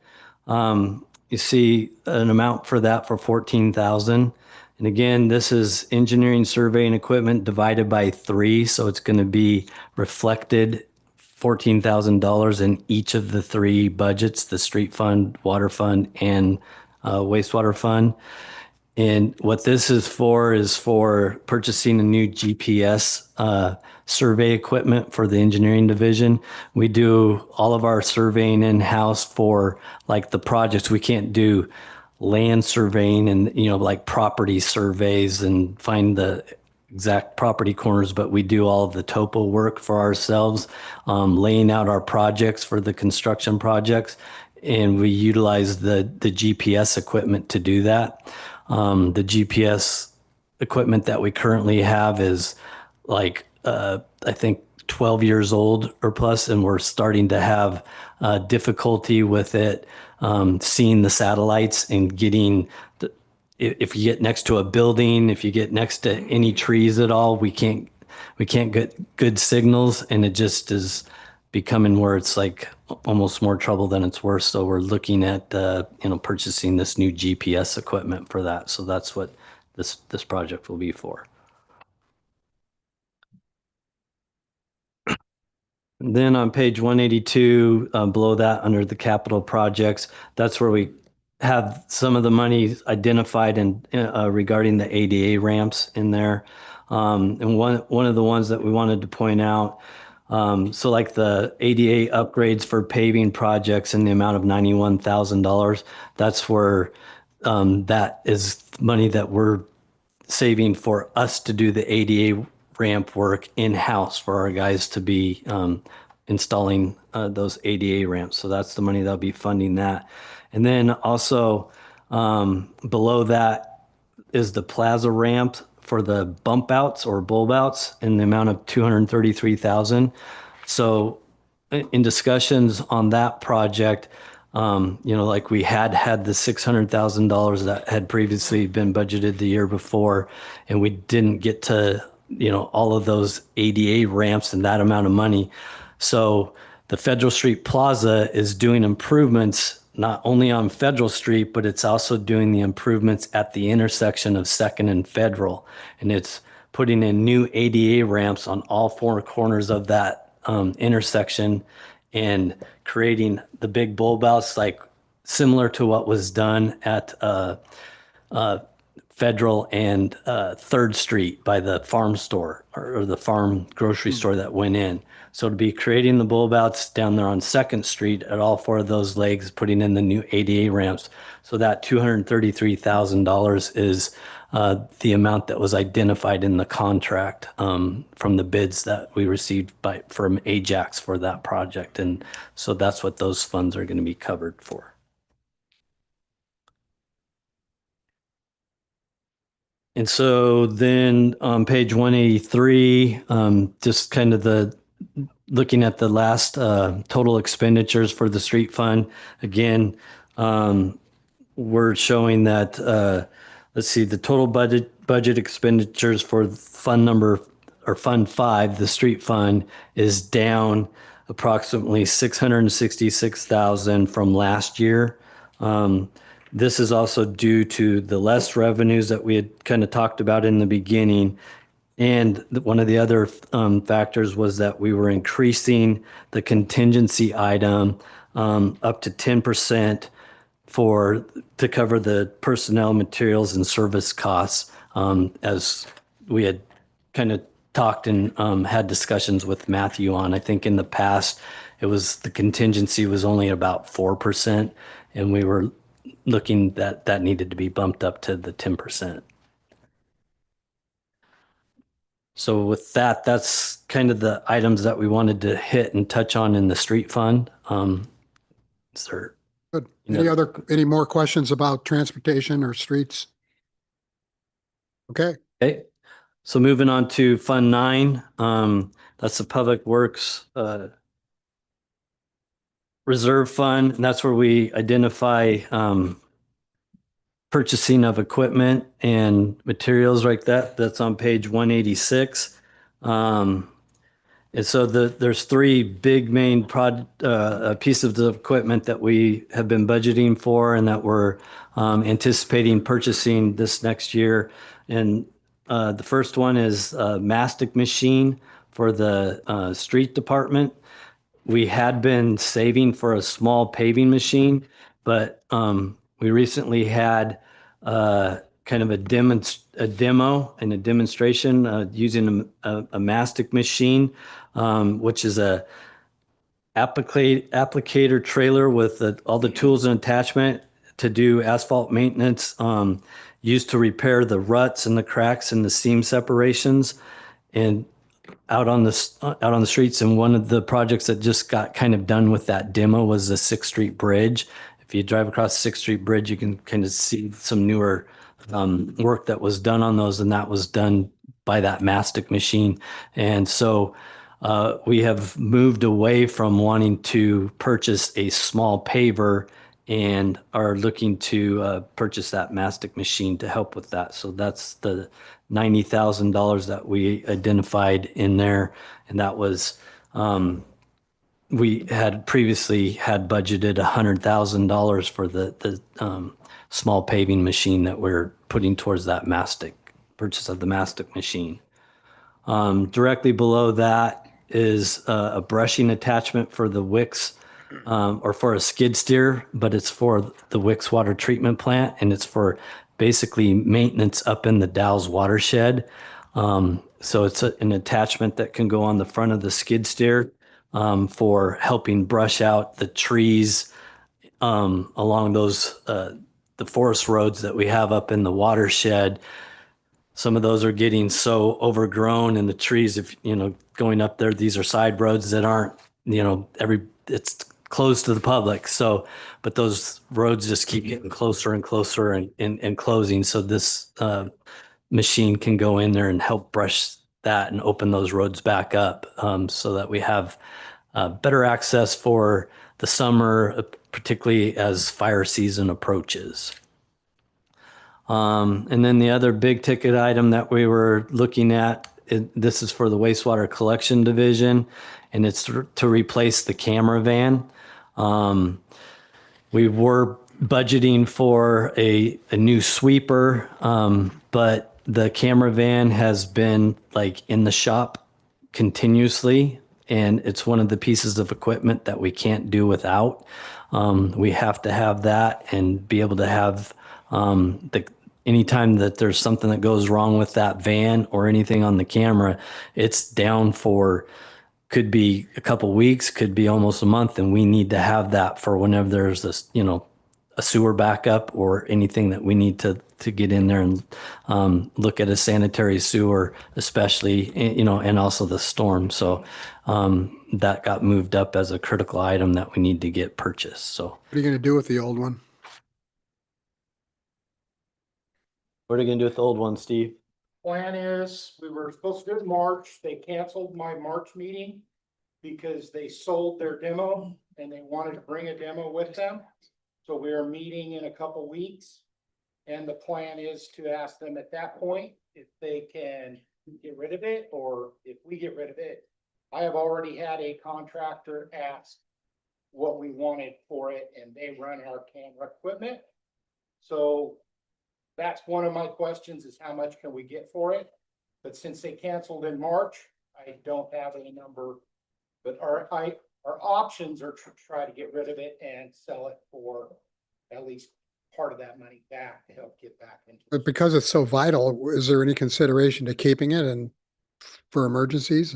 you see an amount for that for 14,000. And again, this is engineering surveying equipment divided by 3, so it's going to be reflected $14,000 in each of the 3 budgets: the street fund, water fund, and wastewater fund. And what this is for purchasing a new GPS survey equipment for the engineering division. We do all of our surveying in-house for like the projects. We can't do land surveying and, like property surveys and find the exact property corners, but we do all of the topo work for ourselves, laying out our projects for the construction projects. And we utilize the GPS equipment to do that. The GPS equipment that we currently have is like, I think 12 years old or plus, and we're starting to have difficulty with it, seeing the satellites and getting if you get next to a building, if you get next to any trees at all, we can't get good signals, and it just is becoming where it's like almost more trouble than it's worth. So we're looking at purchasing this new GPS equipment for that. So that's what this project will be for. Then on page 182, below that under the capital projects, that's where we have some of the money identified and regarding the ADA ramps in there. And one of the ones that we wanted to point out, so like the ADA upgrades for paving projects in the amount of $91,000, that's where that is money that we're saving for us to do the ADA ramp work in-house for our guys to be installing those ADA ramps. So that's the money that'll be funding that. And then also below that is the plaza ramp for the bump outs or bulb outs in the amount of 233,000. So in discussions on that project, like we had the $600,000 that had previously been budgeted the year before, and we didn't get to, all of those ADA ramps and that amount of money. So the Federal Street Plaza is doing improvements not only on Federal Street, but it's also doing the improvements at the intersection of 2nd and Federal. And it's putting in new ADA ramps on all 4 corners of that intersection and creating the big bulb outs, like similar to what was done at Federal and 3rd Street by the farm store or the farm grocery store that went in. So to be creating the bulb outs down there on 2nd Street at all 4 of those legs, putting in the new ADA ramps. So that $233,000 is the amount that was identified in the contract from the bids that we received from Ajax for that project. And so that's what those funds are going to be covered for. And so then on page 183, just kind of looking at the last total expenditures for the street fund. Again, we're showing that, let's see, the total budget expenditures for Fund 5, the street fund, is down approximately $666,000 from last year. This is also due to the less revenues that we had kind of talked about in the beginning. And one of the other factors was that we were increasing the contingency item up to 10% to cover the personnel, materials, and service costs, as we had kind of talked and had discussions with Matthew on. I think in the past, the contingency was only about 4%, and we were looking that needed to be bumped up to the 10%. So with that, that's kind of the items that we wanted to hit and touch on in the street fund. Sir. Good. Any more questions about transportation or streets? Okay. Okay. So moving on to Fund 9, that's the Public Works Reserve Fund, and that's where we identify purchasing of equipment and materials like that. That's on page 186. And so there's three big main pieces of equipment that we have been budgeting for and that we're anticipating purchasing this next year. And the first one is a mastic machine for the street department. We had been saving for a small paving machine, but we recently had kind of a demo and a demonstration using a mastic machine, which is a applicator trailer with all the tools and attachment to do asphalt maintenance, used to repair the ruts and the cracks and the seam separations. And out on the streets, and one of the projects that just got kind of done with that demo was the 6th Street Bridge. If you drive across the 6th Street Bridge, you can kind of see some newer work that was done on those, and that was done by that mastic machine. And so we have moved away from wanting to purchase a small paver and are looking to purchase that mastic machine to help with that. So that's the $90,000 that we identified in there. And that was, we had previously had budgeted $100,000 for the small paving machine that we're putting towards that purchase of the mastic machine. Directly below that is a brushing attachment for the Wicks, or for a skid steer, but it's for the Wicks water treatment plant, and it's for basically maintenance up in the Dalles watershed. So it's an attachment that can go on the front of the skid steer for helping brush out the trees along those the forest roads that we have up in the watershed. Some of those are getting so overgrown, and the trees, if going up there, these are side roads that aren't, it's closed to the public. So, but those roads just keep getting closer and closer and closing. So this machine can go in there and help brush that and open those roads back up, so that we have better access for the summer, particularly as fire season approaches. And then the other big ticket item that we were looking at, this is for the wastewater collection division, and it's to replace the camera van. We were budgeting for a new sweeper, but the camera van has been like in the shop continuously, and it's one of the pieces of equipment that we can't do without. We have to have that and be able to have anytime that there's something that goes wrong with that van or anything on the camera, it's down for, could be a couple weeks, could be almost a month, and we need to have that for whenever there's this, a sewer backup or anything that we need to get in there and look at a sanitary sewer, especially, and also the storm. So that got moved up as a critical item that we need to get purchased. So What are you going to do with the old one? what are you going to do with the old one, Steve? Plan is, we were supposed to do it in March. They canceled my March meeting because they sold their demo and they wanted to bring a demo with them. So we are meeting in a couple weeks. And the plan is to ask them at that point if they can get rid of it, or if we get rid of it. I have already had a contractor ask what we wanted for it, and they run our camera equipment. So that's one of my questions, is how much can we get for it? But since they canceled in March, I don't have any number. But our options are to try to get rid of it and sell it for at least part of that money back to help get back into. But because it's so vital, is there any consideration to keeping it and for emergencies?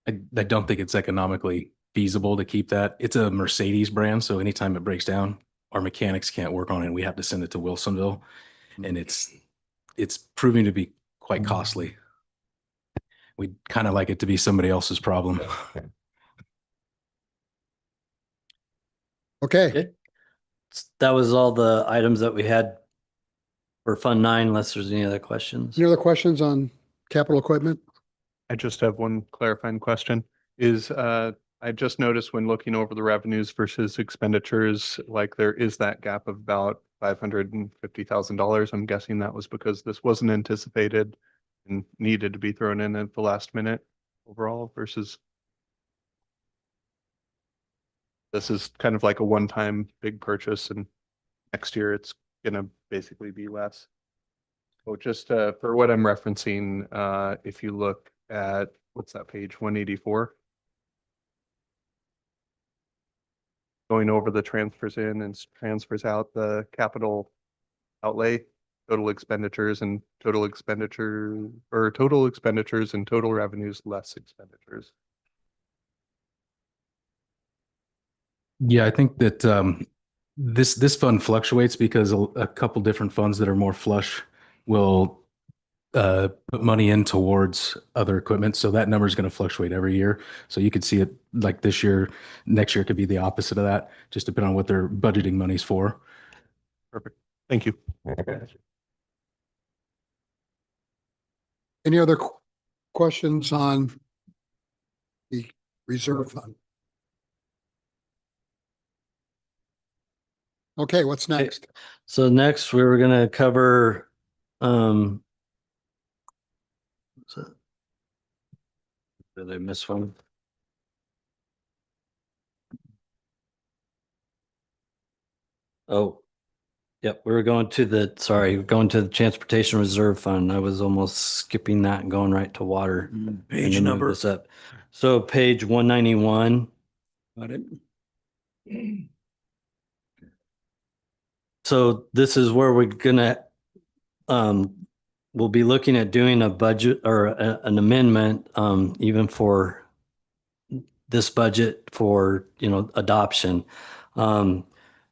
I don't think it's economically feasible to keep that. It's a Mercedes brand, so anytime it breaks down, our mechanics can't work on it, and we have to send it to Wilsonville, and it's proving to be quite costly. We'd kind of like it to be somebody else's problem. Okay. That was all the items that we had for Fund 9, unless there's any other questions. Any other questions on capital equipment? I just have one clarifying question. I just noticed when looking over the revenues versus expenditures, like there is that gap of about $550,000. I'm guessing that was because this wasn't anticipated and needed to be thrown in at the last minute overall versus this is kind of like a one-time big purchase and next year it's gonna basically be less. So just for what I'm referencing, if you look at, what's that page, 184? Going over the transfers in and transfers out, the capital outlay, total expenditures and total expenditure, or total expenditures and total revenues less expenditures. Yeah, I think that this fund fluctuates because a couple different funds that are more flush will put money in towards other equipment. So that number is going to fluctuate every year. So you could see it like this year, next year could be the opposite of that, just depending on what they're budgeting monies for. Perfect. Thank you. Any other questions on the reserve fund? Okay, what's next? So next we were gonna cover, what's that? Did I miss one? Oh, yep, we were going to we're going to the Transportation Reserve Fund. I was almost skipping that and going right to water. Page And to move number. this up. So page 191. Got it. So this is where we're gonna, we'll be looking at doing a budget or an amendment, even for this budget for, adoption.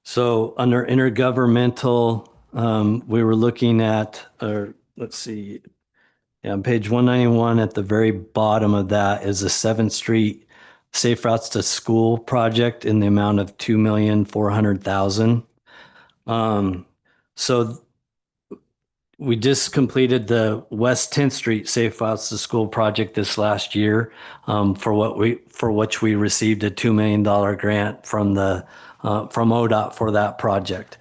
So under intergovernmental, we were looking at, let's see, on page 191 at the very bottom of that is the 7th Street Safe Routes to School project in the amount of $2,400,000. So we just completed the West 10th Street Safe Routes to School project this last year, for which we received a $2 million grant from ODOT for that project.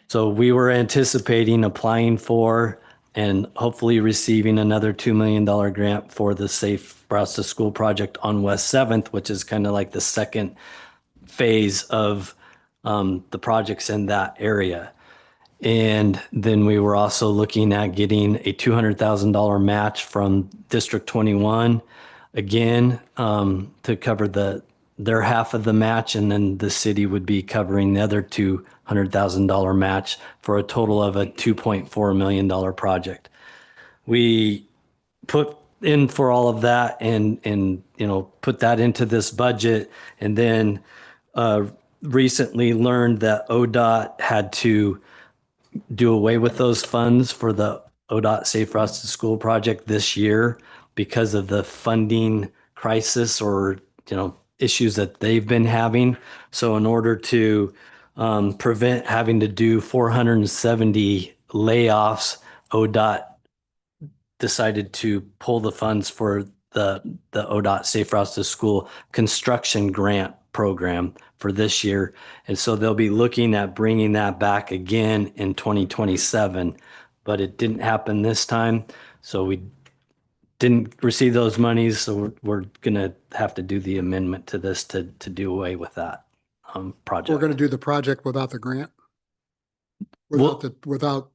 So we were anticipating applying for and hopefully receiving another $2 million grant for the Safe Routes to School project on West 7th, which is kind of like the second phase of the projects in that area. And then we were also looking at getting a $200,000 match from District 21, again, to cover their half of the match, and then the city would be covering the other $200,000 match for a total of a $2.4 million project. We put in for all of that and put that into this budget, and then recently learned that ODOT had to do away with those funds for the ODOT Safe Routes to School project this year because of the funding crisis or, issues that they've been having. So in order to prevent having to do 470 layoffs, ODOT decided to pull the funds for the ODOT Safe Routes to School construction grant program for this year. And so they'll be looking at bringing that back again in 2027, but it didn't happen this time. So we didn't receive those monies. So we're going to have to do the amendment to this to do away with that project. We're going to do the project without the grant? Well- Without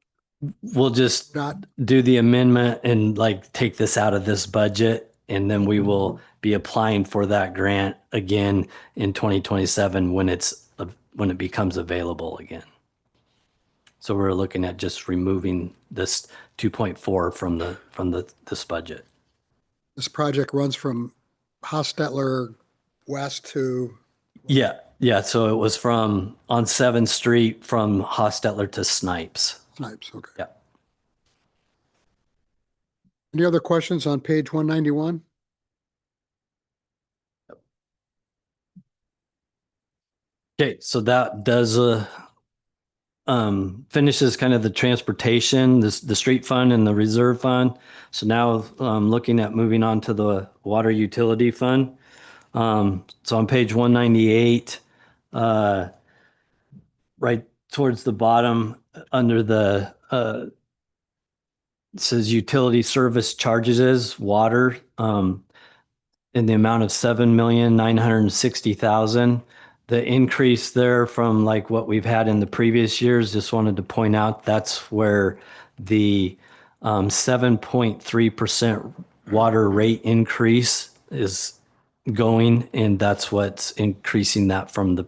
We'll just not, do the amendment and take this out of this budget, and then we will be applying for that grant again in 2027 when it becomes available again. So we're looking at just removing this 2.4 from this budget. this project runs from Hostetler west to, Yeah. So it was on 7th Street from Hostetler to Snipes. Snipes, okay. Yeah. Any other questions on page 191? Okay, so that does finishes kind of the transportation, the street fund and the reserve fund. So now looking at moving on to the water utility fund. So on page 198, right towards the bottom under the, it says utility service charges is water, in the amount of 7,960,000. The increase there from like what we've had in the previous years, just wanted to point out that's where the 7.3% water rate increase is going, and that's what's increasing that from the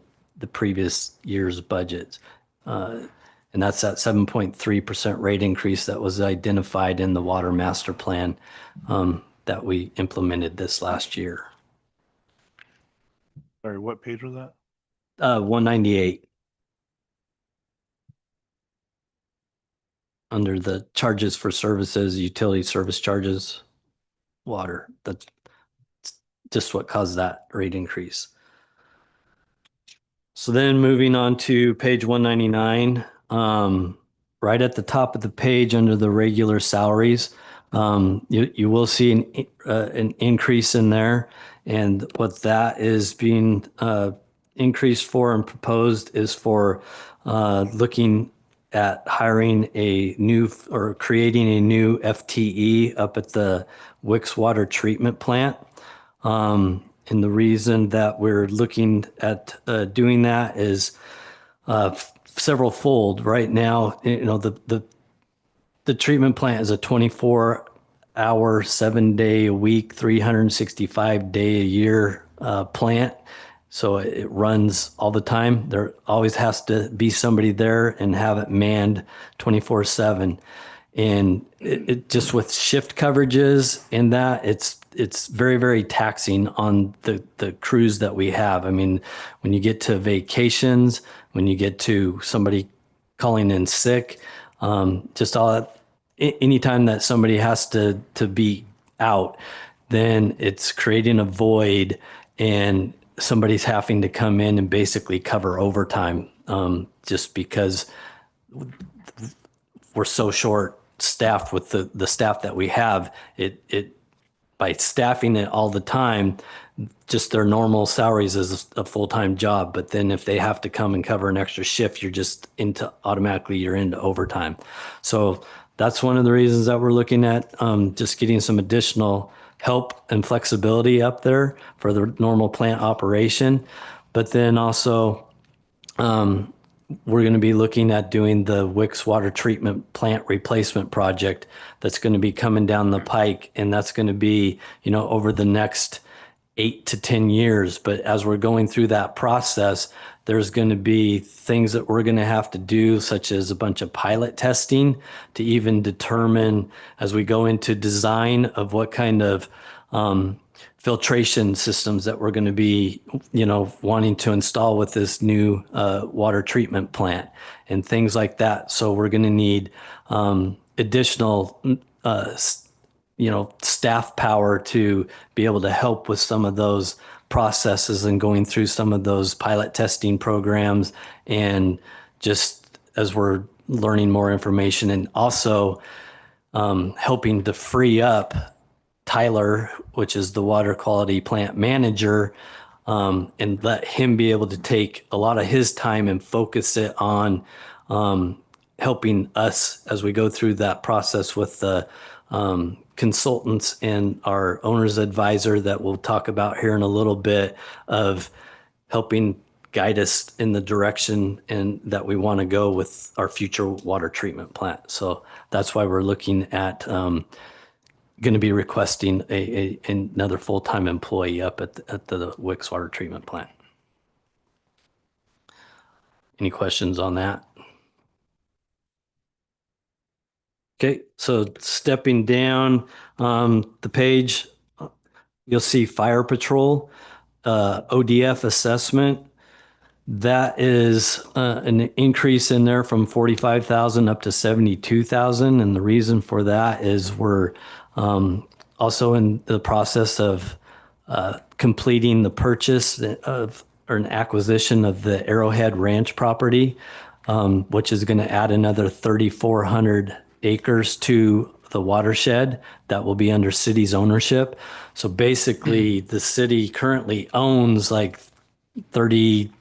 previous year's budget. And that's that 7.3% rate increase that was identified in the water master plan that we implemented this last year. Sorry, what page was that? 198. Under the charges for services, utility service charges, water. That's just what caused that rate increase. So then moving on to page 199, right at the top of the page under the regular salaries, you will see an increase in there. And what that is being increased for and proposed is for looking at hiring a new or creating a new FTE up at the Wicks Water Treatment Plant. And the reason that we're looking at doing that is several fold. Right now, you know, the treatment plant is a 24-hour, 7-day a week, 365-day a year plant. So it runs all the time. There always has to be somebody there and have it manned 24/7. And it just with shift coverages and that, it's very, very taxing on the crews that we have. I mean, when you get to vacations, when you get to somebody calling in sick, just all that, anytime that somebody has to be out, then it's creating a void and somebody's having to come in and basically cover overtime, just because we're so short staffed with the staff that we have. It by staffing it all the time, just their normal salaries is a full-time job. But then if they have to come and cover an extra shift, you're into overtime. So that's one of the reasons that we're looking at just getting some additional help and flexibility up there for the normal plant operation. But then also, we're going to be looking at doing the Wicks Water Treatment Plant replacement project that's going to be coming down the pike. And that's going to be, you know, over the next 8 to 10 years. But as we're going through that process, there's going to be things that we're going to have to do, such as a bunch of pilot testing to even determine as we go into design of what kind of filtration systems that we're going to be, you know, wanting to install with this new water treatment plant and things like that. So we're going to need additional, you know, staff power to be able to help with some of those processes and going through some of those pilot testing programs, and just as we're learning more information, and also helping to free up Tyler, which is the water quality plant manager, and let him be able to take a lot of his time and focus it on helping us as we go through that process with the consultants and our owner's advisor that we'll talk about here in a little bit, of helping guide us in the direction and that we want to go with our future water treatment plant. So that's why we're looking at going to be requesting another full-time employee up at the Wicks Water Treatment Plant. Any questions on that? Okay, so stepping down the page, you'll see Fire Patrol, ODF assessment. That is an increase in there from 45,000 up to 72,000. And the reason for that is we're also in the process of completing the purchase of or an acquisition of the Arrowhead Ranch property, which is going to add another 3,400 acres to the watershed that will be under city's ownership. So basically the city currently owns like 30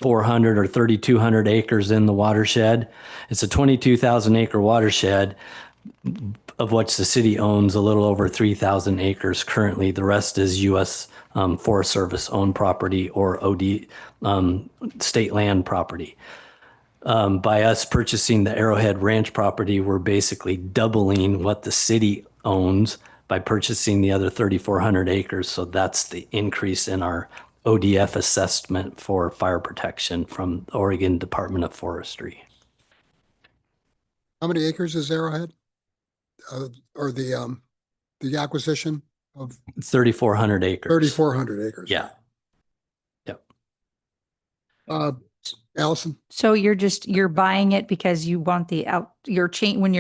3,400 or 3,200 acres in the watershed. It's a 22,000 acre watershed, of which the city owns a little over 3,000 acres currently. The rest is U.S. Forest Service owned property or OD state land property. By us purchasing the Arrowhead Ranch property, we're basically doubling what the city owns by purchasing the other 3,400 acres. So that's the increase in our ODF assessment for fire protection from Oregon Department of Forestry. How many acres is Arrowhead? Or the acquisition of 3,400 acres. 3,400 acres? Yeah. Yep. Allison? So you're buying it because you want when you're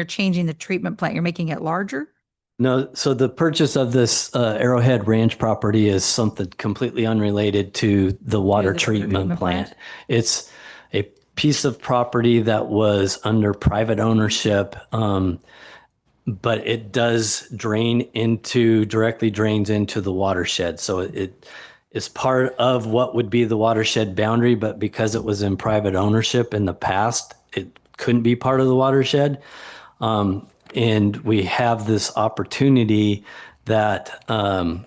changing the treatment plant, you're making it larger? No, so the purchase of this Arrowhead Ranch property is something completely unrelated to the water treatment plant. It's a piece of property that was under private ownership, but it does directly drains into the watershed. So it is part of what would be the watershed boundary, but because it was in private ownership in the past, it couldn't be part of the watershed. And we have this opportunity that the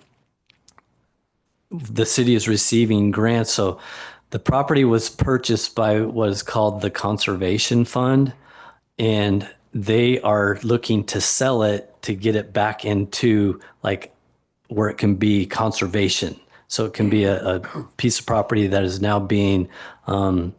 city is receiving grants. So the property was purchased by what is called the Conservation Fund, and they are looking to sell it to get it back into like where it can be conservation. So it can be a piece of property that is now being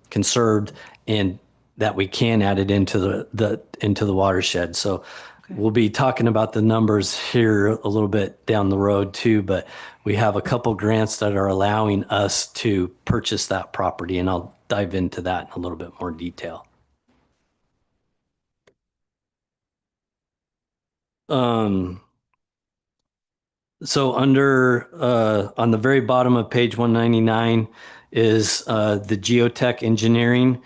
conserved and that we can add it into the watershed. So we'll be talking about the numbers here a little bit down the road too, but we have a couple grants that are allowing us to purchase that property, and I'll dive into that in a little bit more detail. So under on the very bottom of page 199 is the geotech engineering,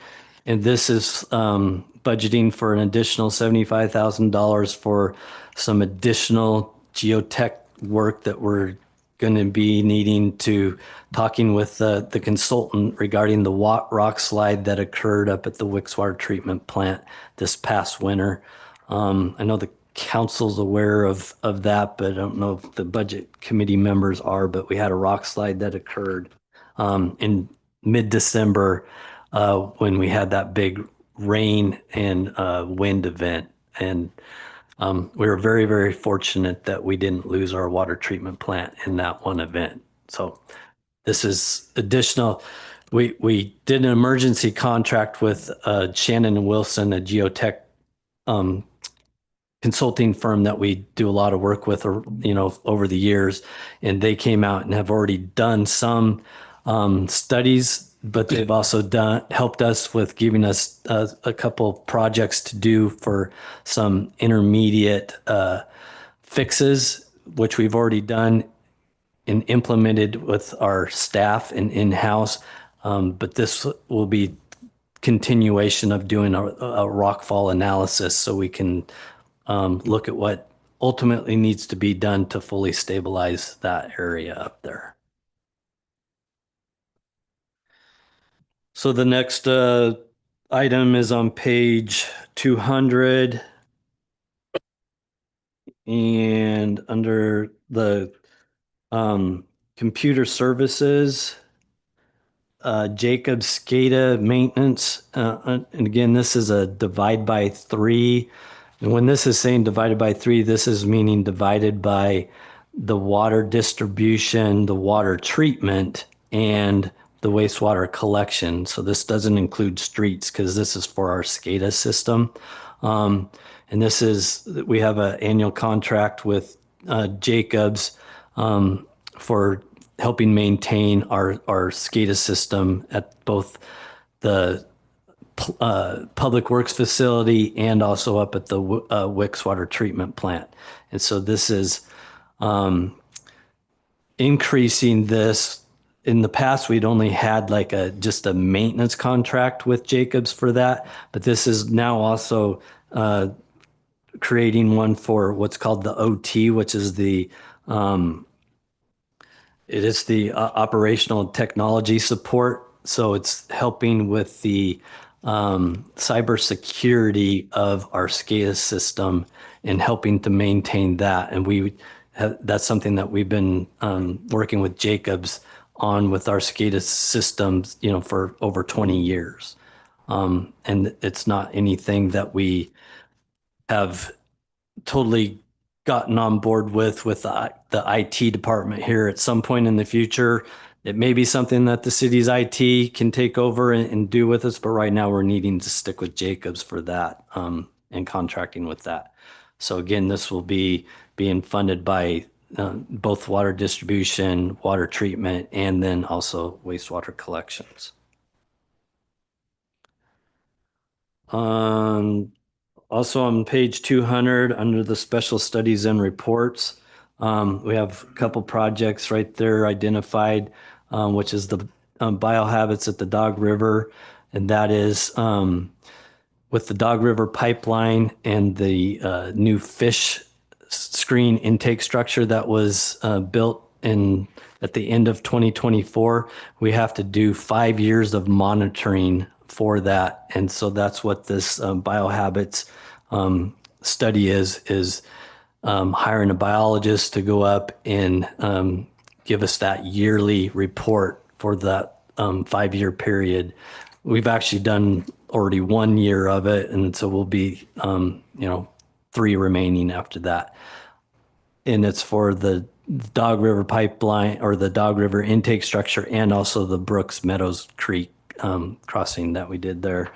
and this is budgeting for an additional $75,000 for some additional geotech work that we're going to be needing to talking with the consultant regarding the rock slide that occurred up at the Wicks Water Treatment Plant this past winter. I know the council's aware of that, but I don't know if the budget committee members are, but we had a rock slide that occurred in mid-December when we had that big rain and wind event. And we were very, very fortunate that we didn't lose our water treatment plant in that one event. So this is additional. We did an emergency contract with Shannon and Wilson, a geotech consulting firm that we do a lot of work with, over the years, and they came out and have already done some studies, but they've also helped us with giving us a couple projects to do for some intermediate fixes, which we've already done and implemented with our staff and in-house. But this will be continuation of doing a rockfall analysis so we can look at what ultimately needs to be done to fully stabilize that area up there. So the next item is on page 200. And under the computer services, Jacob SCADA maintenance. And again, this is a divide by 3. And when this is saying divided by 3, this is meaning divided by the water distribution, the water treatment, and the wastewater collection. So this doesn't include streets because this is for our SCADA system. And this is, we have an annual contract with Jacobs for helping maintain our SCADA system at both the Public Works facility and also up at the Wicks Water Treatment Plant. And so this is increasing this. In the past, we'd only had like just a maintenance contract with Jacobs for that, but this is now also creating one for what's called the OT, which is the operational technology support So it's helping with the cybersecurity of our SCADA system and helping to maintain that. And that's something that we've been working with Jacobs on with our SCADA systems, for over 20 years. And it's not anything that we have totally gotten on board with the IT department here. At some point in the future, it may be something that the city's IT can take over and do with us, but right now we're needing to stick with Jacobs for that, and contracting with that. So again, this will be being funded by both water distribution, water treatment, and then also wastewater collections. Also on page 200, under the special studies and reports, we have a couple projects right there identified, which is the biohabits at the Dog River. And that is with the Dog River pipeline and the new fish screen intake structure that was built at the end of 2024, we have to do 5 years of monitoring for that. And so that's what this biohabits study is hiring a biologist to go up and give us that yearly report for that 5-year period. We've actually done already 1 year of it, and so we'll be 3 remaining after that. And it's for the Dog River pipeline or the Dog River intake structure and also the Brooks Meadows Creek crossing that we did there.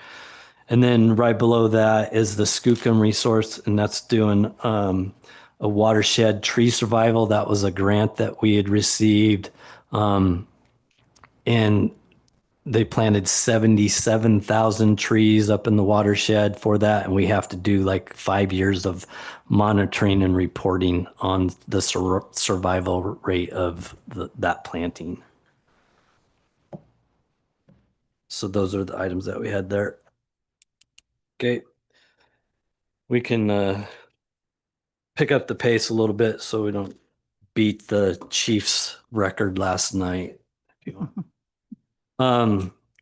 And then right below that is the Skookum resource, and that's doing a watershed tree survival. That was a grant that we had received, and they planted 77,000 trees up in the watershed for that. And we have to do like 5 years of monitoring and reporting on the survival rate of that planting. So those are the items that we had there. Okay. We can pick up the pace a little bit so we don't beat the Chiefs record last night. If you want.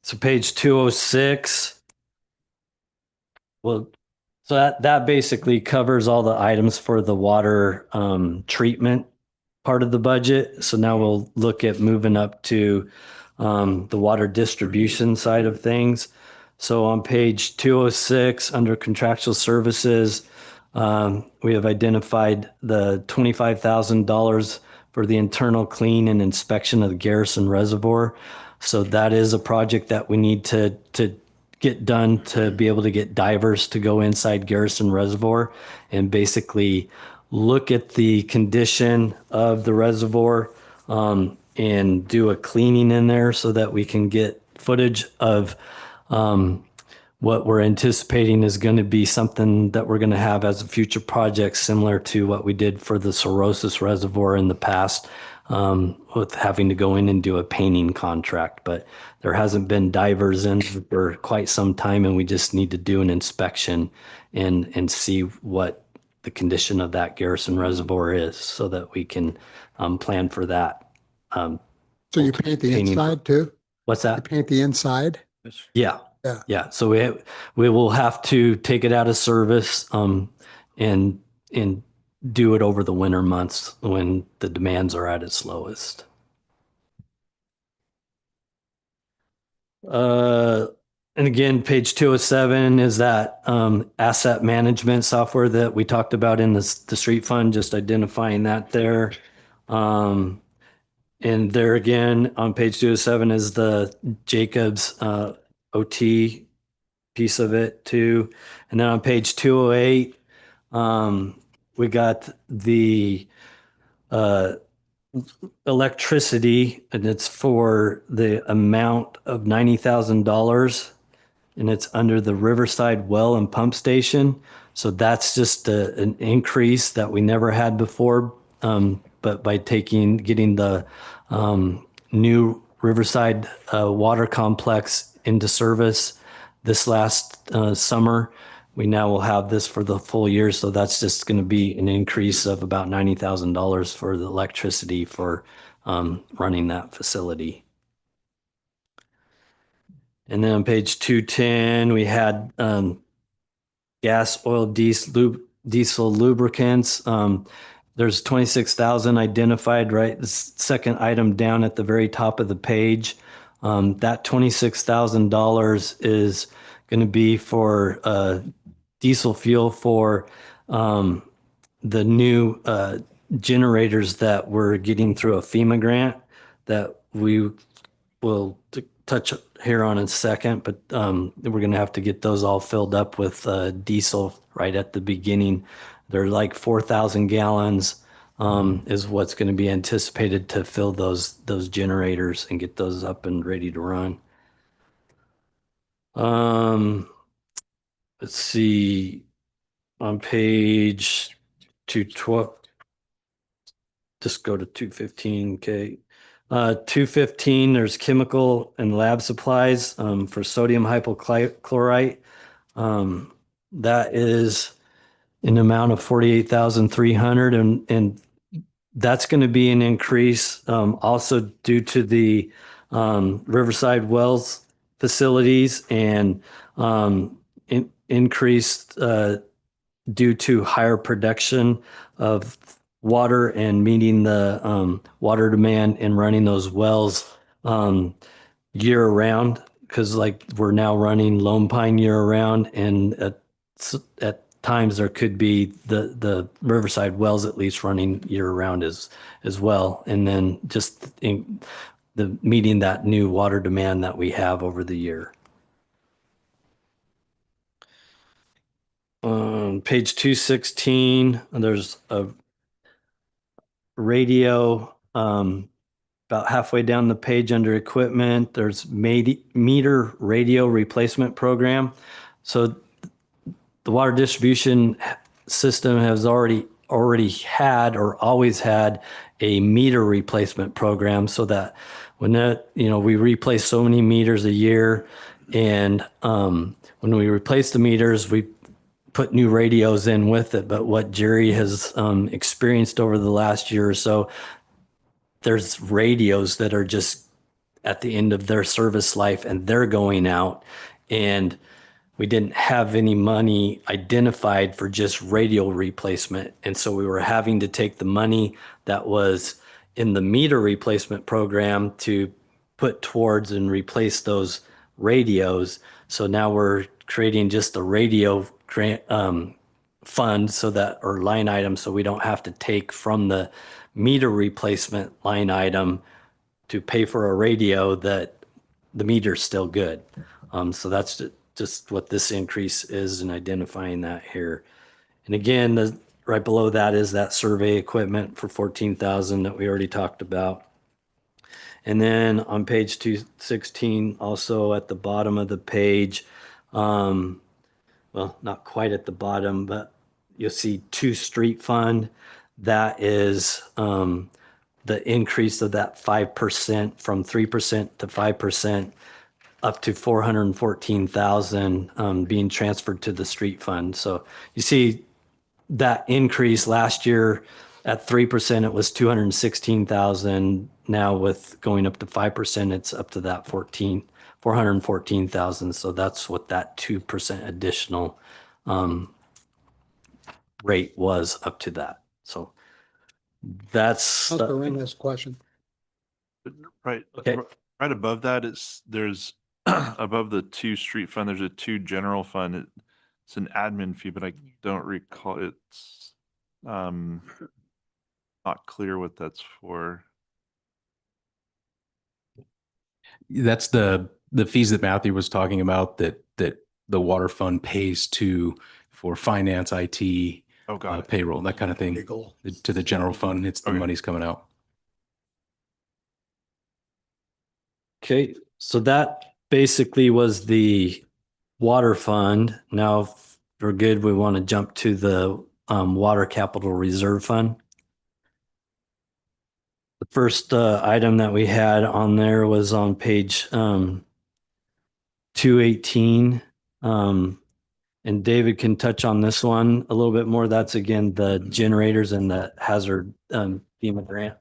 So page 206. Well, so that basically covers all the items for the water treatment part of the budget. So now we'll look at moving up to the water distribution side of things. So on page 206, under contractual services, we have identified the $25,000 for the internal clean and inspection of the Garrison Reservoir. So that is a project that we need to get done to be able to get divers to go inside Garrison Reservoir and basically look at the condition of the reservoir and do a cleaning in there so that we can get footage of what we're anticipating is going to be something that we're going to have as a future project, similar to what we did for the Cirrhosis Reservoir in the past, with having to go in and do a painting contract. But there hasn't been divers in for quite some time, and we just need to do an inspection and see what the condition of that Garrison Reservoir is so that we can plan for that. So you paint the inside too? What's that? You paint the inside? Yeah. Yeah. So we will have to take it out of service and do it over the winter months when the demands are at its lowest. And again, page 207 is that asset management software that we talked about in the street fund, just identifying that there. And there again, on page 207 is the Jacobs OT piece of it too. And then on page 208, we got the electricity, and it's for the amount of $90,000, and it's under the Riverside Well and Pump Station. So that's just an increase that we never had before. But by getting the new Riverside water complex into service this last summer, we now will have this for the full year. So that's just going to be an increase of about $90,000 for the electricity for running that facility. And then on page 210, we had gas, oil, diesel lubricants. There's 26,000 identified, right? The second item down at the very top of the page. That $26,000 is going to be for diesel fuel for the new generators that we're getting through a FEMA grant that we will touch here on in a second, but we're going to have to get those all filled up with diesel right at the beginning. They're like 4,000 gallons is what's going to be anticipated to fill those generators and get those up and ready to run. Let's see, on page 212, just go to 215. Okay. 215, there's chemical and lab supplies for sodium hypochlorite. That is an amount of 48,300, and that's going to be an increase also due to the Riverside Wells facilities and increased due to higher production of water and meeting the water demand and running those wells year round, because like we're now running Lone Pine year round, and at times there could be the Riverside wells at least running year round as well, and then just in the meeting that new water demand that we have over the year. Page 216, there's a radio about halfway down the page under equipment. There's meter radio replacement program. So the water distribution system has already had or always had a meter replacement program, so that when that, we replace so many meters a year, and when we replace the meters, we put new radios in with it. But what Jerry has experienced over the last year or so, there's radios that are just at the end of their service life and they're going out, and we didn't have any money identified for just radio replacement. And so we were having to take the money that was in the meter replacement program to put towards and replace those radios. So now we're creating just a radio grant fund, so that, or line item, so we don't have to take from the meter replacement line item to pay for a radio that the meter's still good. So that's just what this increase is, in identifying that here. And again, right below that is that survey equipment for 14,000 that we already talked about. And then on page 216, also at the bottom of the page, well, not quite at the bottom, but you'll see street fund. That is the increase of that 5% from 3% to 5%, up to 414,000 being transferred to the street fund. So you see that increase last year at 3%, it was 216,000. Now with going up to 5%, it's up to that 414,000. So that's what that 2% additional rate was up to that. So that's Councilor Ring has a question. Right. Okay. Right above that there's above the street fund, there's a general fund. It's an admin fee, but I don't recall, it's not clear what that's for. That's the fees that Matthew was talking about, that the water fund pays for finance, IT, Oh, got it. payroll, that kind of thing, Legal. to the general fund. It's the Okay. money's coming out. Okay, so that basically was the water fund. Now, if we're good, we want to jump to the water capital reserve fund. The first item that we had on there was on page 218. And David can touch on this one a little bit more. That's again the generators and the hazard FEMA grant.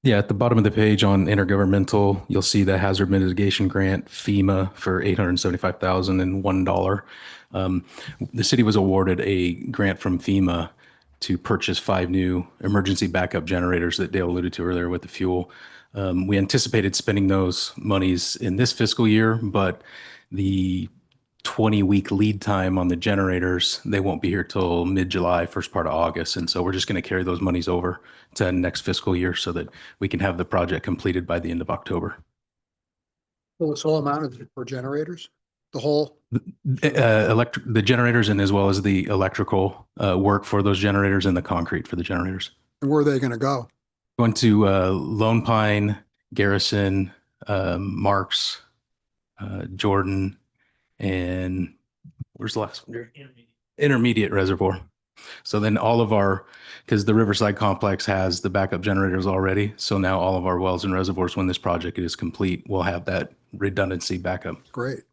Yeah, at the bottom of the page on intergovernmental, you'll see the hazard mitigation grant FEMA for $875,001. The city was awarded a grant from FEMA to purchase 5 new emergency backup generators that Dale alluded to earlier with the fuel. We anticipated spending those monies in this fiscal year, but the 20-week lead time on the generators, they won't be here till mid-July, first part of August. And so we're just going to carry those monies over to next fiscal year so that we can have the project completed by the end of October. Well, this whole amount is for generators, the whole, The generators and as well as the electrical work for those generators and the concrete for the generators. and where are they going to go? Going to Lone Pine, Garrison, Marks, Jordan, and where's the last one? Intermediate Reservoir. So then all of our, because the Riverside complex has the backup generators already. So now all of our wells and reservoirs, when this project is complete, will have that redundancy backup. Great.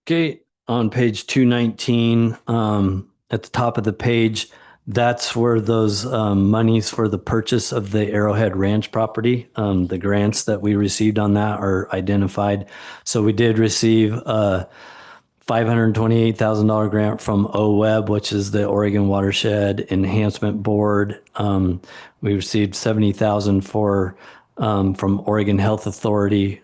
Okay, on page 219, at the top of the page, that's where those monies for the purchase of the Arrowhead Ranch property, the grants that we received on that are identified. So we did receive a $528,000 grant from OWEB, which is the Oregon Watershed Enhancement Board. We received $70,000 from Oregon Health Authority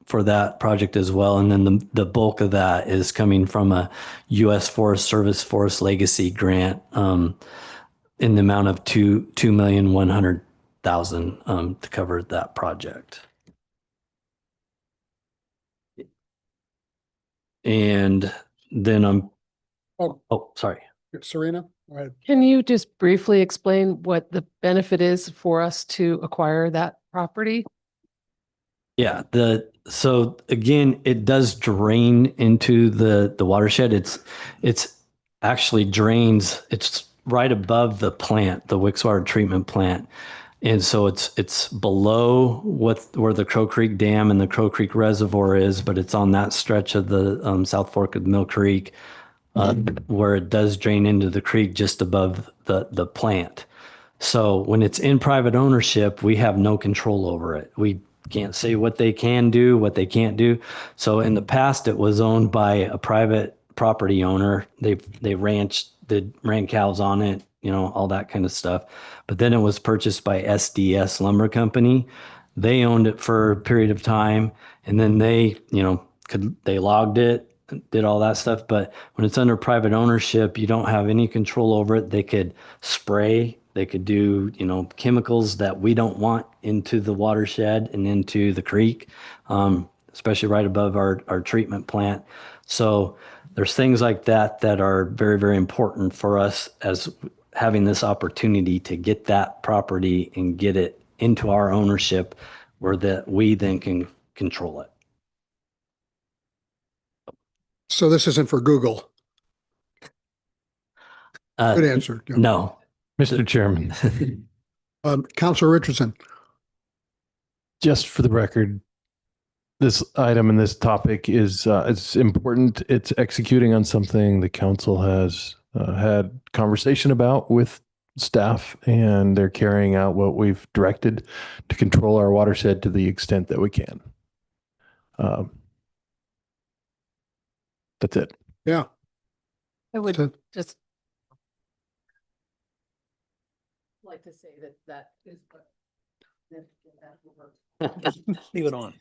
for that project as well. And then the bulk of that is coming from a U.S. Forest Service Forest Legacy grant in the amount of $2,100,000 to cover that project. And then sorry. Serena, go ahead. Can you just briefly explain what the benefit is for us to acquire that property? Yeah, so again, it does drain into the watershed. It's actually drains, it's right above the plant, the Wixwater treatment plant. And so it's below where the Crow Creek Dam and the Crow Creek Reservoir is, but it's on that stretch of the South Fork of Mill Creek where it does drain into the creek just above the plant. So when it's in private ownership, we have no control over it. We can't say what they can do, what they can't do. So in the past, it was owned by a private property owner. They ran cows on it, all that kind of stuff. But then it was purchased by SDS Lumber Company. They owned it for a period of time, and then they logged it, did all that stuff. But when it's under private ownership, you don't have any control over it. They could spray, they could do, chemicals that we don't want into the watershed and into the creek, especially right above our treatment plant. So there's things like that that are very, very important for us as having this opportunity to get that property and get it into our ownership where that we then can control it. So this isn't for Google. Good answer. Yeah. No. Mr. Chairman, Councilor Richardson. just for the record, this item and this topic is it's important. It's executing on something the council has had conversation about with staff, and they're carrying out what we've directed to control our watershed to the extent that we can. That's it. Yeah. I would So- just like to say that is what. Leave it on.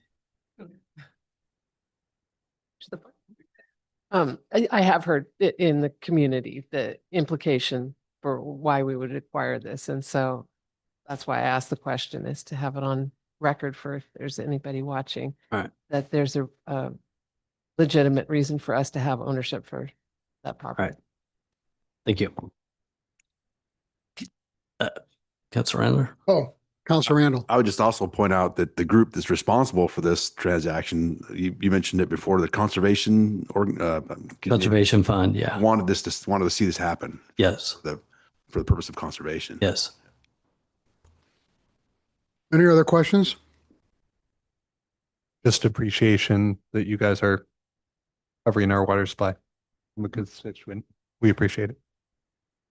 I have heard it in the community, the implication for why we would acquire this. And so that's why I asked the question, is to have it on record for if there's anybody watching. All right. That there's a legitimate reason for us to have ownership for that property. All right. Thank you. Councilor Randler? Oh, Councilor Randall. I would just also point out that the group that's responsible for this transaction, you mentioned it before, the conservation Conservation Fund, yeah. wanted to see this happen. Yes. For the purpose of conservation. Yes. Any other questions? Just appreciation that you guys are covering our water supply from a constituent. We appreciate it.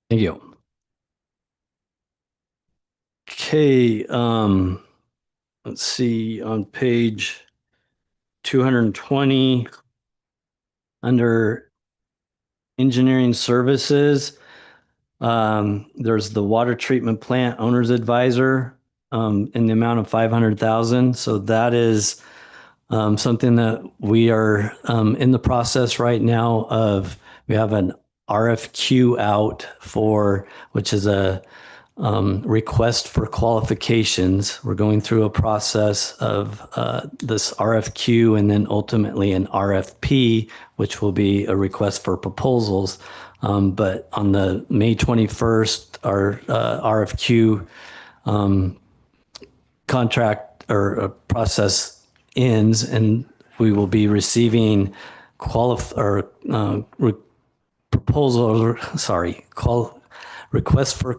Thank you. Okay, let's see, on page 220, under engineering services, there's the water treatment plant owner's advisor, in the amount of 500,000. So that is, something that we are, in the process right now of, we have an RFQ out for, which is a, request for qualifications. We're going through a process of this RFQ and then ultimately an RFP, which will be a request for proposals. But on the May 21st, our RFQ contract or process ends, and we will be receiving requests for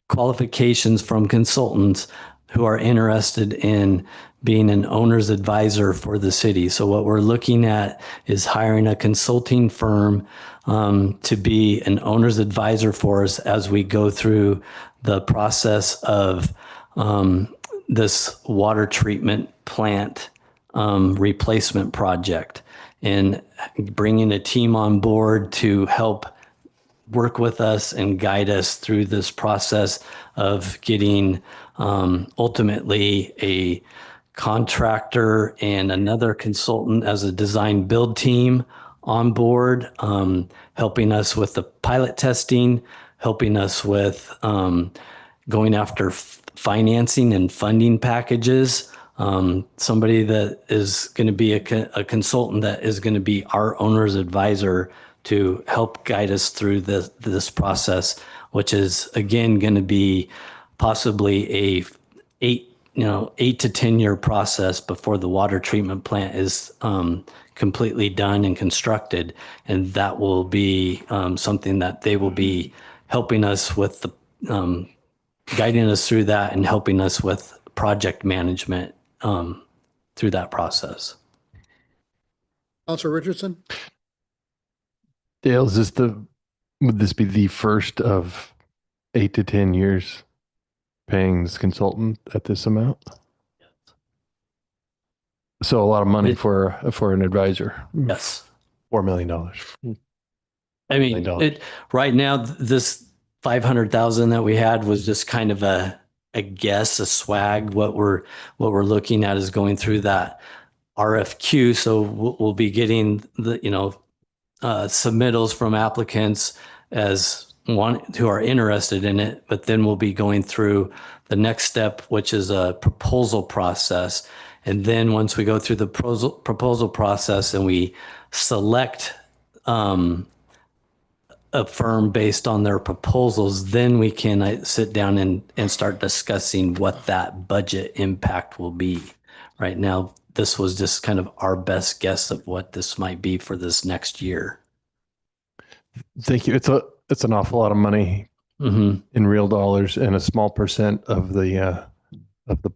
qualifications from consultants who are interested in being an owner's advisor for the city. So what we're looking at is hiring a consulting firm to be an owner's advisor for us as we go through the process of this water treatment plant replacement project, and bringing a team on board to help work with us and guide us through this process of getting ultimately a contractor and another consultant as a design build team on board, helping us with the pilot testing, helping us with going after financing and funding packages. Somebody that is going to be a consultant that is going to be our owner's advisor to help guide us through this process, which is again going to be possibly a 8 to 10 year process before the water treatment plant is completely done and constructed. And that will be something that they will be helping us with the guiding us through that and helping us with project management through that process. Counselor Richardson? Dale, would this be the first of 8 to 10 years paying this consultant at this amount? So a lot of money for an advisor. Yes. $4 million. I mean, right now, this 500,000 that we had was just kind of a guess, a swag. What we're looking at is going through that RFQ. So we'll be getting the, submittals from applicants who are interested in it, but then we'll be going through the next step, which is a proposal process. And then once we go through the proposal process and we select a firm based on their proposals, then we can sit down and start discussing what that budget impact will be. Right now, this was just kind of our best guess of what this might be for this next year. Thank you. It's an awful lot of money in real dollars and a small percent of the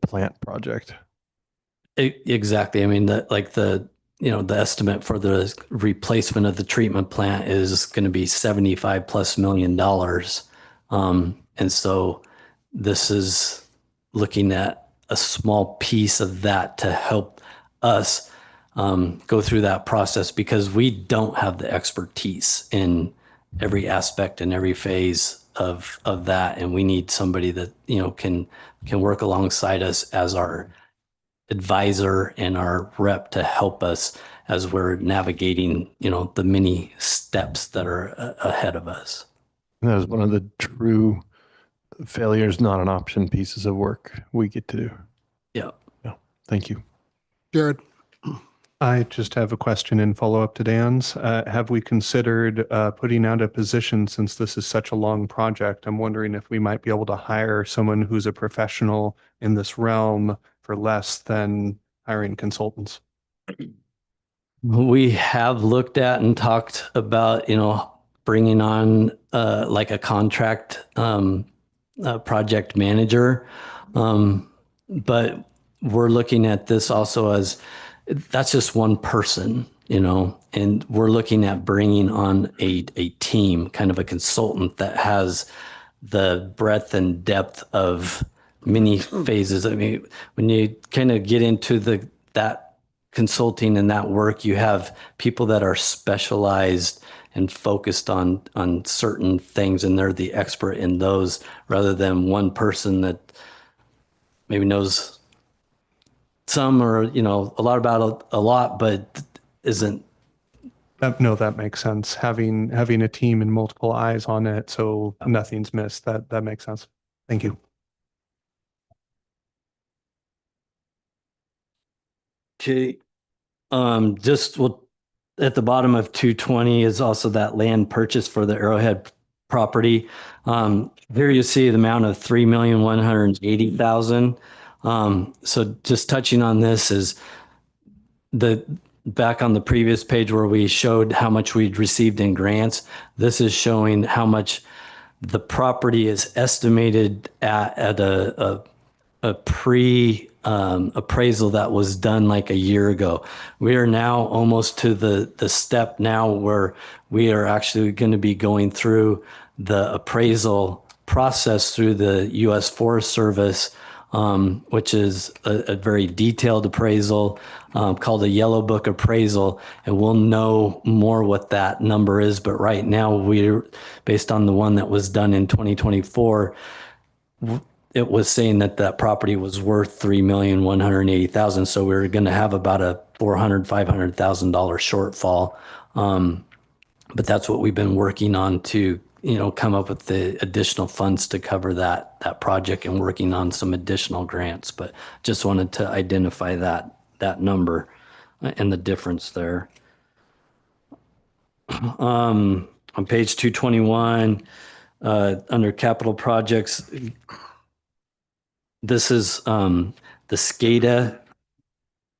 plant project. Exactly. I mean, the estimate for the replacement of the treatment plant is going to be $75+ million. And so this is looking at a small piece of that to help us go through that process, because we don't have the expertise in every aspect and every phase of that. And we need somebody that, can work alongside us as our advisor and our rep to help us as we're navigating, the many steps that are ahead of us. And that is one of the true failures, not an option pieces of work we get to do. Yeah. Thank you. Jared? I just have a question in follow-up to Dan's. Have we considered putting out a position, since this is such a long project? I'm wondering if we might be able to hire someone who's a professional in this realm for less than hiring consultants. We have looked at and talked about, bringing on like a contract project manager. But we're looking at this also as that's just one person, and we're looking at bringing on a team, kind of a consultant that has the breadth and depth of mini phases. I mean, when you kind of get into that consulting and that work, you have people that are specialized and focused on certain things, and they're the expert in those, rather than one person that maybe knows some or a lot about a lot, but isn't. No, that makes sense. Having a team and multiple eyes on it, so nothing's missed. That makes sense. Thank you. Okay. Just at the bottom of 220 is also that land purchase for the Arrowhead property. Here you see the amount of 3,180,000. So just touching on this is back on the previous page where we showed how much we'd received in grants. This is showing how much the property is estimated at a pre appraisal that was done like a year ago. We are now almost to the step now where we are actually going to be going through the appraisal process through the U.S. Forest Service, which is a very detailed appraisal called a Yellow Book appraisal, and we'll know more what that number is. But right now, we're based on the one that was done in 2024. It was saying that property was worth $3,180,000. So we we're going to have about a $500,000 shortfall. But that's what we've been working on to, come up with the additional funds to cover that project, and working on some additional grants. But just wanted to identify that number and the difference there. On page 221, under capital projects, this is the SCADA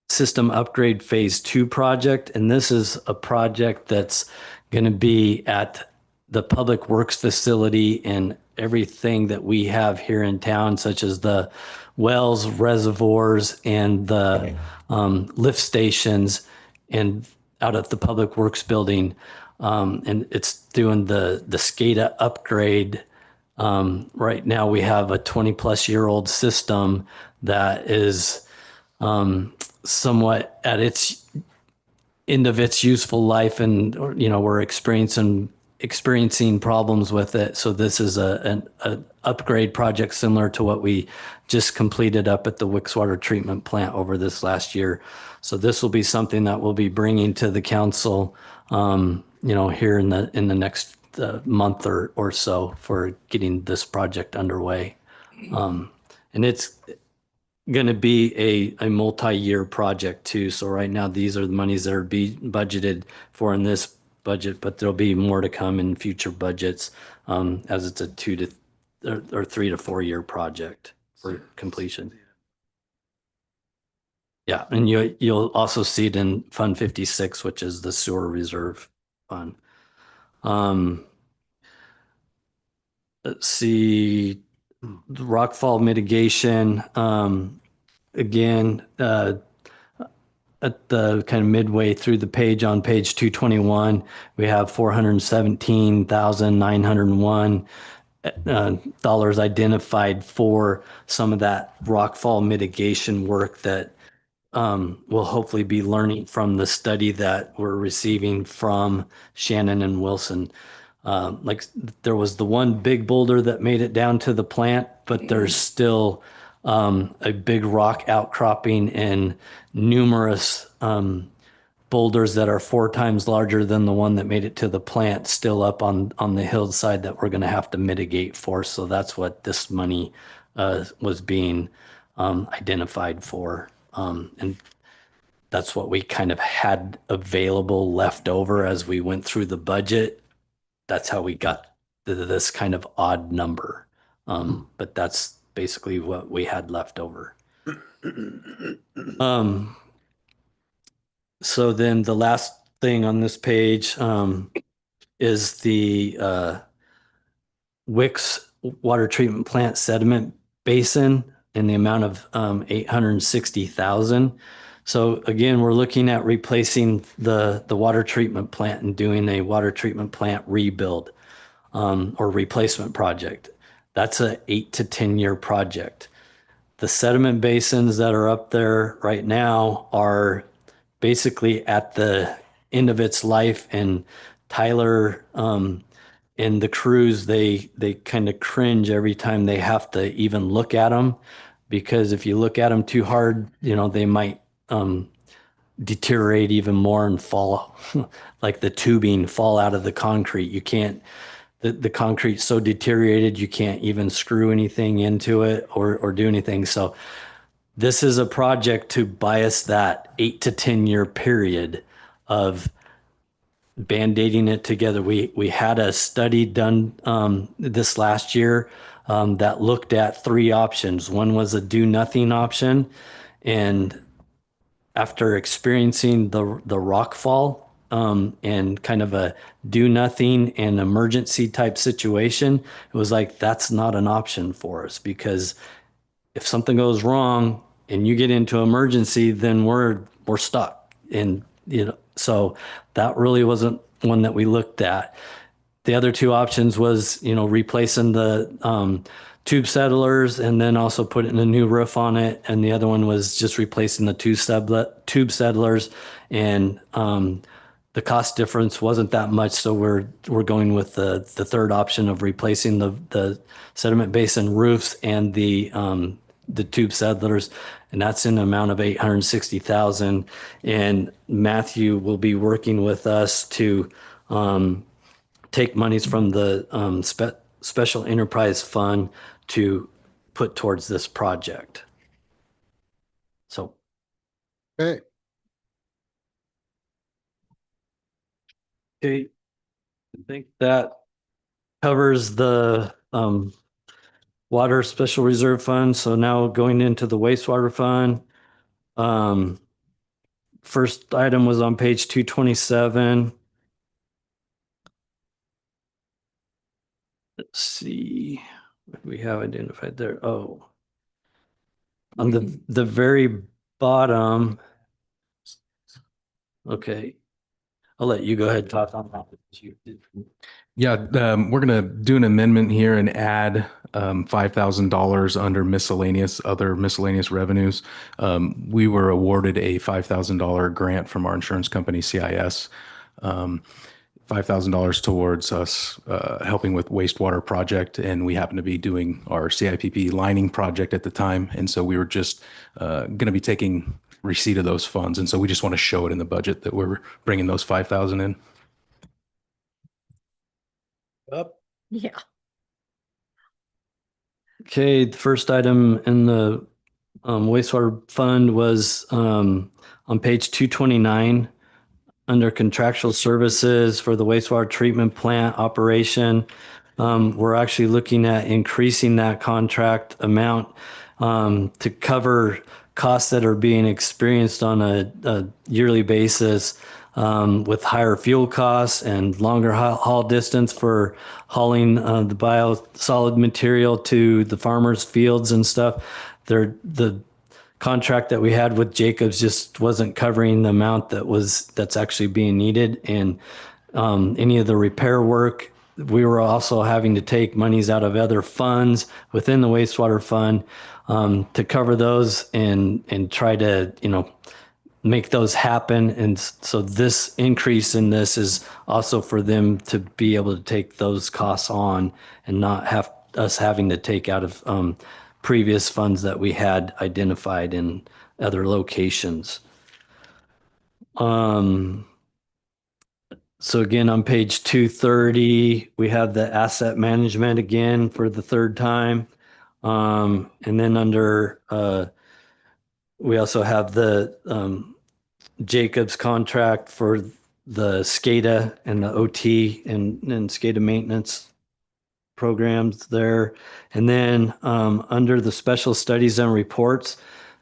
system upgrade phase 2 project. And this is a project that's going to be at the Public Works facility and everything that we have here in town, such as the wells, reservoirs, and the lift stations, and out at the Public Works building. And it's doing the SCADA upgrade. Right now we have a 20-plus-year-old system that is somewhat at its end of its useful life, and we're experiencing problems with it. So this is an upgrade project similar to what we just completed up at the Wicks Water Treatment Plant over this last year. So this will be something that we'll be bringing to the council, here in the next month or so for getting this project underway. And it's going to be a multi-year project too. So right now, these are the monies that are budgeted for in this budget, but there'll be more to come in future budgets, as it's a 3 to 4 year project for completion. Yeah, and you'll also see it in Fund 56, which is the sewer reserve fund. Let's see, the rockfall mitigation. Again, at the kind of midway through the page on page 221, we have $417,901 dollars identified for some of that rockfall mitigation work that we'll hopefully be learning from the study that we're receiving from Shannon and Wilson. Like there was the one big boulder that made it down to the plant, but there's still a big rock outcropping and numerous boulders that are 4 times larger than the one that made it to the plant still up on the hillside that we're going to have to mitigate for. So that's what this money was being identified for. And that's what we kind of had available left over as we went through the budget. That's how we got this kind of odd number. But that's basically what we had left over. So then the last thing on this page is the Wicks Water Treatment Plant sediment basin in the amount of $860,000. So again, we're looking at replacing the water treatment plant and doing a water treatment plant rebuild or replacement project. That's a 8 to 10 year project. The sediment basins that are up there right now are basically at the end of its life, and Tyler and the crews, they kind of cringe every time they have to even look at them, because if you look at them too hard, they might deteriorate even more and fall like the tubing fall out of the concrete. You can't, the concrete's so deteriorated you can't even screw anything into it or do anything. So this is a project to buy us that 8 to 10 year period of band-aiding it together. We had a study done this last year that looked at 3 options. One was a do nothing option, and after experiencing the rock fall and kind of a do nothing and emergency type situation, it was like, that's not an option for us, because if something goes wrong and you get into emergency, then we're stuck. And so that really wasn't one that we looked at. The other 2 options was, replacing the tube settlers and then also putting a new roof on it. And the other one was just replacing the tube settlers. And the cost difference wasn't that much, so we're going with the third option of replacing the sediment basin roofs and the tube settlers, and that's in an amount of $860,000. And Matthew will be working with us to take monies from the Special Enterprise Fund to put towards this project. So. Okay. Okay, I think that covers the water special reserve fund. So now going into the wastewater fund. First item was on page 227. Let's see what we have identified there. Oh, on the very bottom. Okay, I'll let you go ahead and talk on that. Yeah, we're going to do an amendment here and add $5,000 under other miscellaneous revenues. We were awarded a $5,000 grant from our insurance company, CIS. $5,000 towards us helping with wastewater project, and we happen to be doing our CIPP lining project at the time, and so we were just going to be taking receipt of those funds, and so we just want to show it in the budget that we're bringing those 5,000 in. Up. Yeah. Okay, the first item in the wastewater fund was on page 229 under contractual services for the wastewater treatment plant operation. We're actually looking at increasing that contract amount to cover costs that are being experienced on a yearly basis with higher fuel costs and longer haul distance for hauling the biosolid material to the farmers' fields and stuff. The contract that we had with Jacobs just wasn't covering the amount that's actually being needed, and any of the repair work, we were also having to take monies out of other funds within the wastewater fund to cover those and try to make those happen. And so this increase in this is also for them to be able to take those costs on and not have us having to take out of previous funds that we had identified in other locations. So again, on page 230, we have the asset management again for the third time. And then under, we also have the Jacobs contract for the SCADA and the OT and SCADA maintenance programs there. And then under the special studies and reports,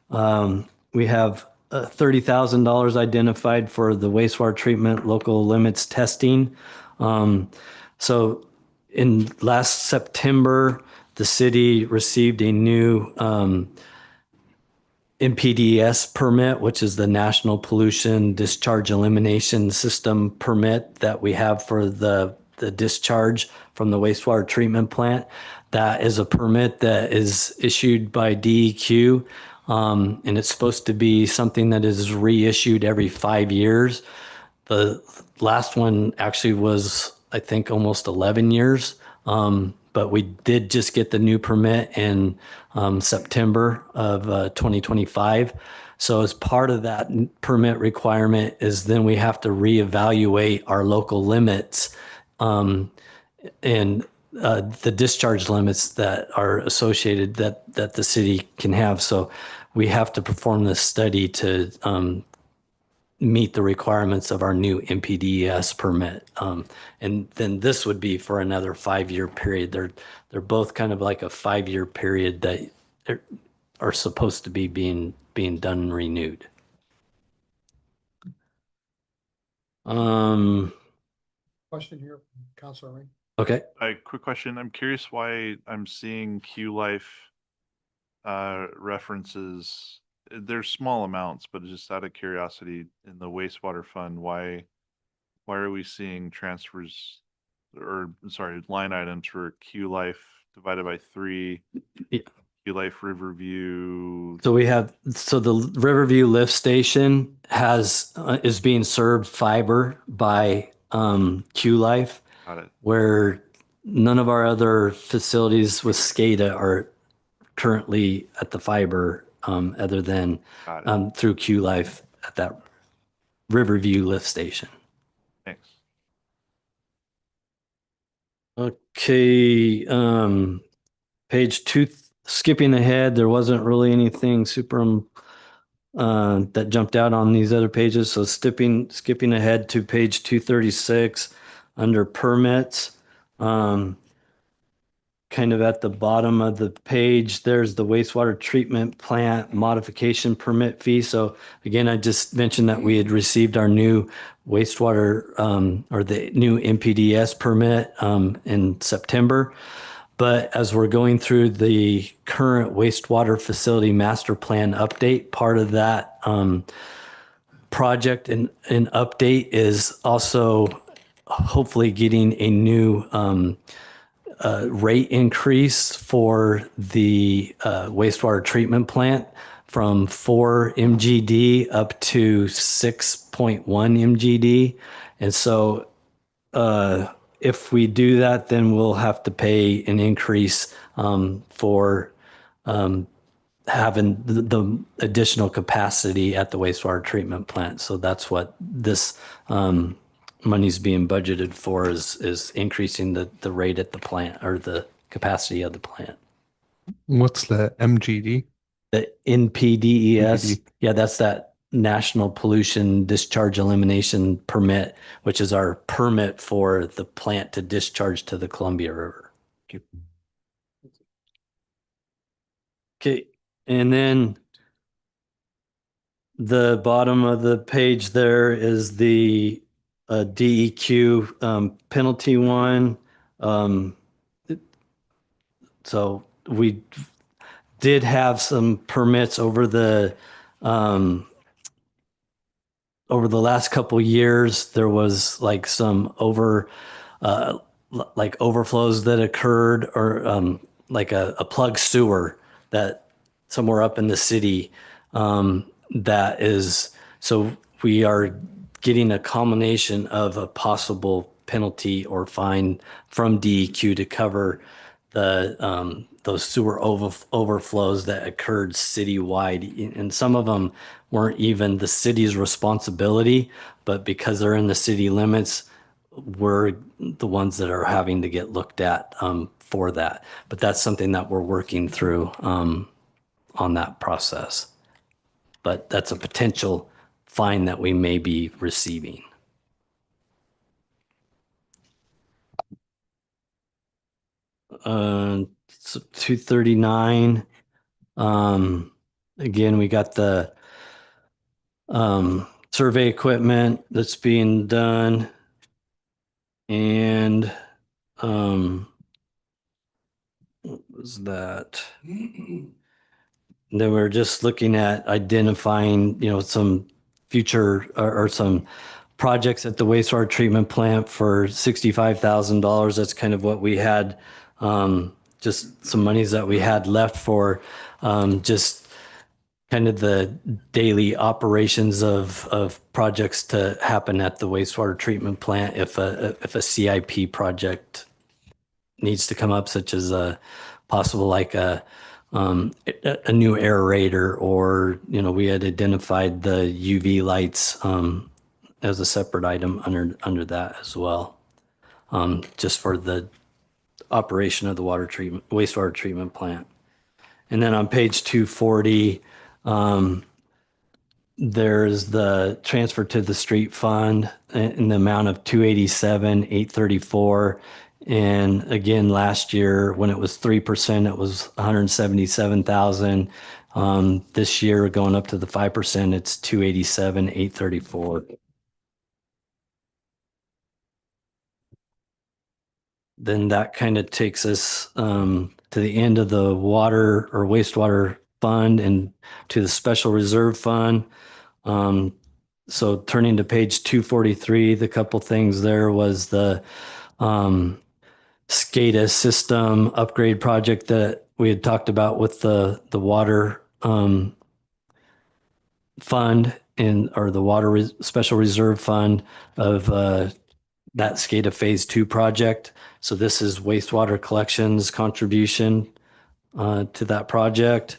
we have $30,000 identified for the wastewater treatment local limits testing. So in last September, the city received a new NPDES permit, which is the National Pollution Discharge Elimination System permit that we have for the the discharge from the wastewater treatment plant. That is a permit that is issued by DEQ. And it's supposed to be something that is reissued every 5 years. The last one actually was, I think, almost 11 years. But we did just get the new permit in September of 2025. So as part of that permit requirement is then we have to reevaluate our local limits and the discharge limits that are associated that the city can have. So we have to perform this study to meet the requirements of our new MPDES permit. And then this would be for another 5-year period. They're both kind of like a 5-year period that are supposed to be being done and renewed. Question here, Councilor Ring. Okay. A quick question. I'm curious why I'm seeing Q Life references. They're small amounts, but just out of curiosity, in the wastewater fund, why are we seeing transfers or sorry, line items for Q Life divided by 3? Yeah. Q Life Riverview. So the Riverview lift station is being served fiber by Q Life. Got it. Where none of our other facilities with SCADA are currently at the fiber other than through Q Life at that Riverview lift station. Thanks. Okay, page 2, skipping ahead, there wasn't really anything super that jumped out on these other pages. So skipping ahead to page 236 under permits. Kind of at the bottom of the page, there's the wastewater treatment plant modification permit fee. So again, I just mentioned that we had received our new wastewater or the new MPDS permit in September. But as we're going through the current wastewater facility master plan update, part of that project and update is also hopefully getting a new rate increase for the wastewater treatment plant from 4 MGD up to 6.1 MGD. And so if we do that, then we'll have to pay an increase for having the additional capacity at the wastewater treatment plant. So that's what this money's being budgeted for is increasing the rate at the plant or the capacity of the plant. What's the MGD? The NPDES. NPD. Yeah, that's that National Pollution Discharge Elimination Permit, which is our permit for the plant to discharge to the Columbia River. Okay, and then the bottom of the page there is the DEQ penalty one. So we did have some permits over the last couple years. There was like some overflows that occurred, or like a plug sewer that somewhere up in the city that is, so we are getting a combination of a possible penalty or fine from DEQ to cover the those sewer overflows that occurred citywide. And some of them weren't even the city's responsibility, but because they're in the city limits, we're the ones that are having to get looked at for that. But that's something that we're working through on that process. But that's a potential fine that we may be receiving. So 239. Again, we got the survey equipment that's being done. And what was that? Then we're just looking at identifying, some future or some projects at the wastewater treatment plant for $65,000. That's kind of what we had, just some monies that we had left for just kind of the daily operations of projects to happen at the wastewater treatment plant if a CIP project needs to come up, such as a possible like a new aerator, or we had identified the UV lights as a separate item under that as well, just for the operation of the wastewater treatment plant. And then on page 240, there's the transfer to the street fund in the amount of 287,834. And again, last year when it was 3%, it was 177,000. This year going up to the 5%, it's 287,834. Then that kind of takes us to the end of the water or wastewater fund and to the special reserve fund. So turning to page 243, the couple things there was the SCADA system upgrade project that we had talked about with the water fund or the water special reserve fund of that SCADA phase 2 project. So this is wastewater collections contribution to that project.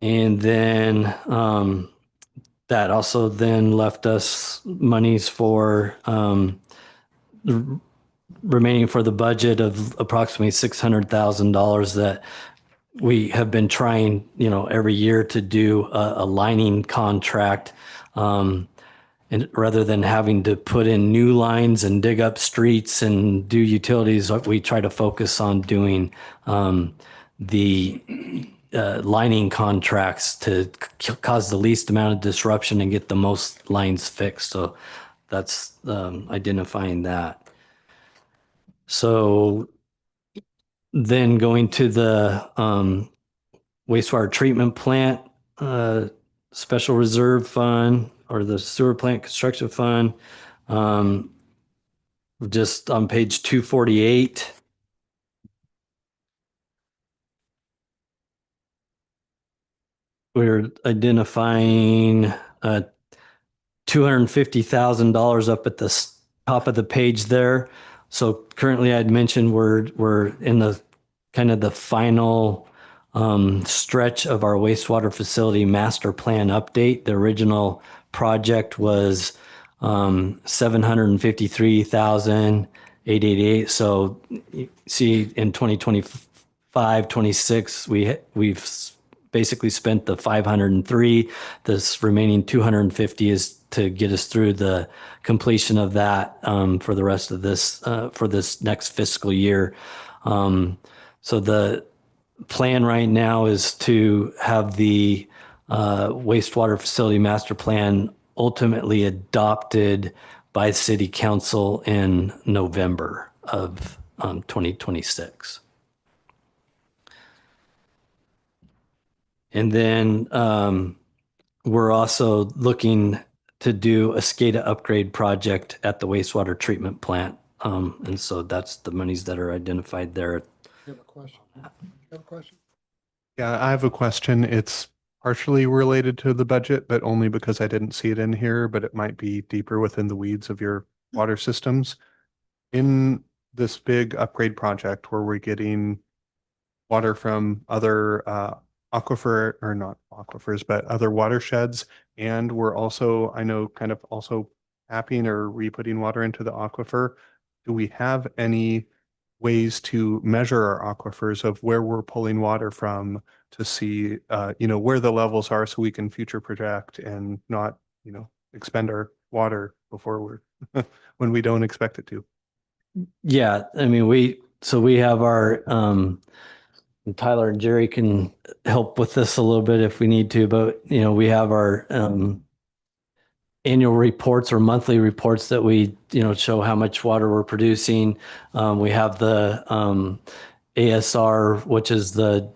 And then that also then left us monies for remaining for the budget of approximately $600,000 that we have been trying, every year to do a lining contract. And rather than having to put in new lines and dig up streets and do utilities, we try to focus on doing the lining contracts to cause the least amount of disruption and get the most lines fixed. So that's identifying that. So then going to the wastewater treatment plant special reserve fund or the sewer plant construction fund, just on page 248. We're identifying $250,000 up at the top of the page there. So currently I'd mentioned we're in the kind of the final stretch of our wastewater facility master plan update. The original project was $753,888. So you see in 2025, 26, we've basically spent the 503. This remaining 250 is to get us through the completion of that for the rest of this, for this next fiscal year. So the plan right now is to have the wastewater facility master plan ultimately adopted by City Council in November of 2026. And then we're also looking to do a SCADA upgrade project at the wastewater treatment plant. And so that's the monies that are identified there. You have a question? You have a question? Yeah, I have a question. It's partially related to the budget, but only because I didn't see it in here, but it might be deeper within the weeds of your water systems. In this big upgrade project where we're getting water from other aquifer, or not aquifers, but other watersheds, and we're also, I know, kind of also tapping or re-putting water into the aquifer. Do we have any ways to measure our aquifers of where we're pulling water from to see, where the levels are so we can future project and not, expend our water before we're, when we don't expect it to? Yeah, I mean, we have our, Tyler and Jerry can help with this a little bit if we need to, but, we have our annual reports or monthly reports that we, show how much water we're producing. We have the ASR, which is the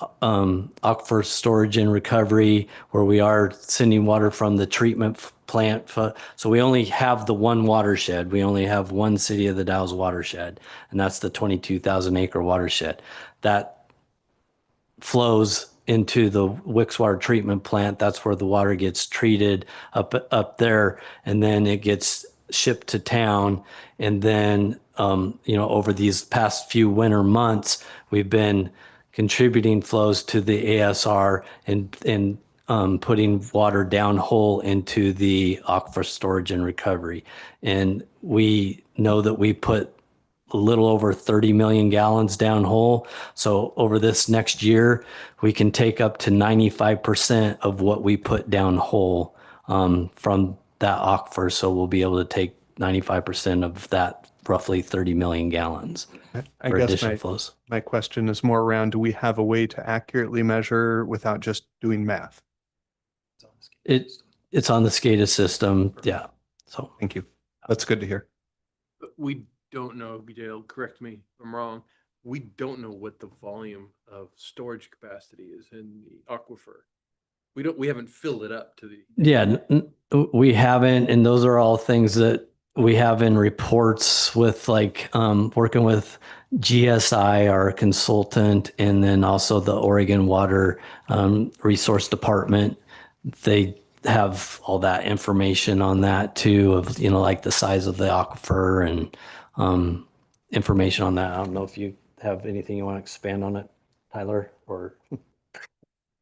aquifer storage and recovery, where we are sending water from the treatment plant. So we only have the one watershed. We only have one City of the Dalles watershed, and that's the 22,000 acre watershed. That flows into the Wixwater treatment plant. That's where the water gets treated up there, and then it gets shipped to town. And then, over these past few winter months, we've been contributing flows to the ASR and putting water downhole into the aquifer storage and recovery. And we know that we put a little over 30 million gallons downhole. So over this next year, we can take up to 95% of what we put downhole from that aquifer. So we'll be able to take 95% of that roughly 30 million gallons I for guess additional flows. my question is more around, do we have a way to accurately measure without just doing math? It's on the SCADA system. Yeah. So Thank you. That's good to hear. We don't know, Dale, correct me if I'm wrong. We don't know what the volume of storage capacity is in the aquifer. We haven't filled it up to the. yeah, we haven't, and those are all things that we have in reports with like working with GSI, our consultant, and then also the Oregon Water Resource Department. They have all that information on that too, of like the size of the aquifer and information on that. I don't know if you have anything you want to expand on it, Tyler, or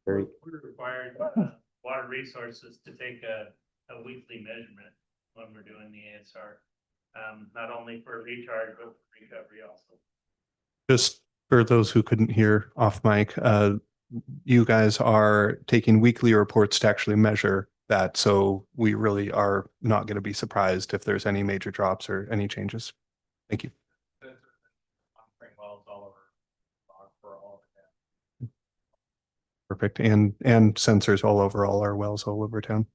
We're required water resources to take a weekly measurement when we're doing the ASR, not only for recharge, but for recovery also. Just for those who couldn't hear off mic, you guys are taking weekly reports to actually measure that. So we really are not going to be surprised if there's any major drops or any changes. Thank you. Wells all over, for all of that. Perfect. And sensors all over all our wells all over town.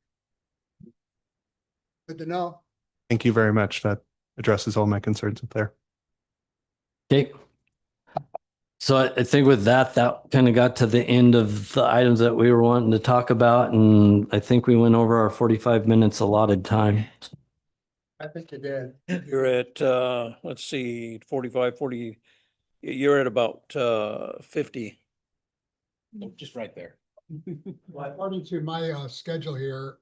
Good to know. Thank you very much. That addresses all my concerns up there. Okay. So I think with that kind of got to the end of the items that we were wanting to talk about. And I think we went over our 45 minutes allotted time. I think you did. You're at, let's see, 45, 40, you're at about 50. Just right there. Well, according to my schedule here,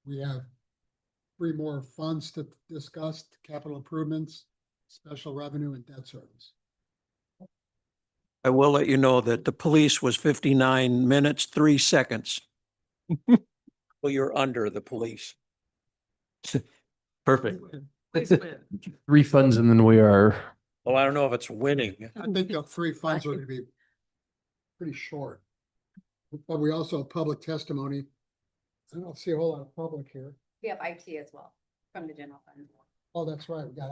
we have 3 more funds to discuss: capital improvements, special revenue, and debt service. I will let you know that the police was 59 minutes, 3 seconds. Well, you're under the police. Perfect. 3 funds and then we are. Oh, I don't know if it's winning. I think the 3 funds are going to be pretty short. But we also have public testimony. I don't see a whole lot of public here. We have IT as well from the general fund. Oh, that's right. We got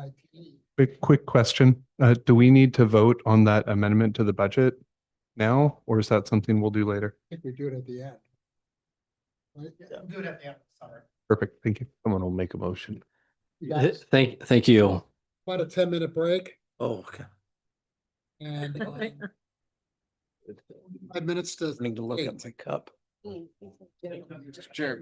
IT. Quick question. Do we need to vote on that amendment to the budget now, or is that something we'll do later? I think we do it at the end. Right? Yeah, we'll do it at the end, sorry. Perfect. Thank you. Someone will make a motion. You guys, Thank you. about a 10-minute break Oh, okay. and 5 minutes to. Need to look at my cup. Sure.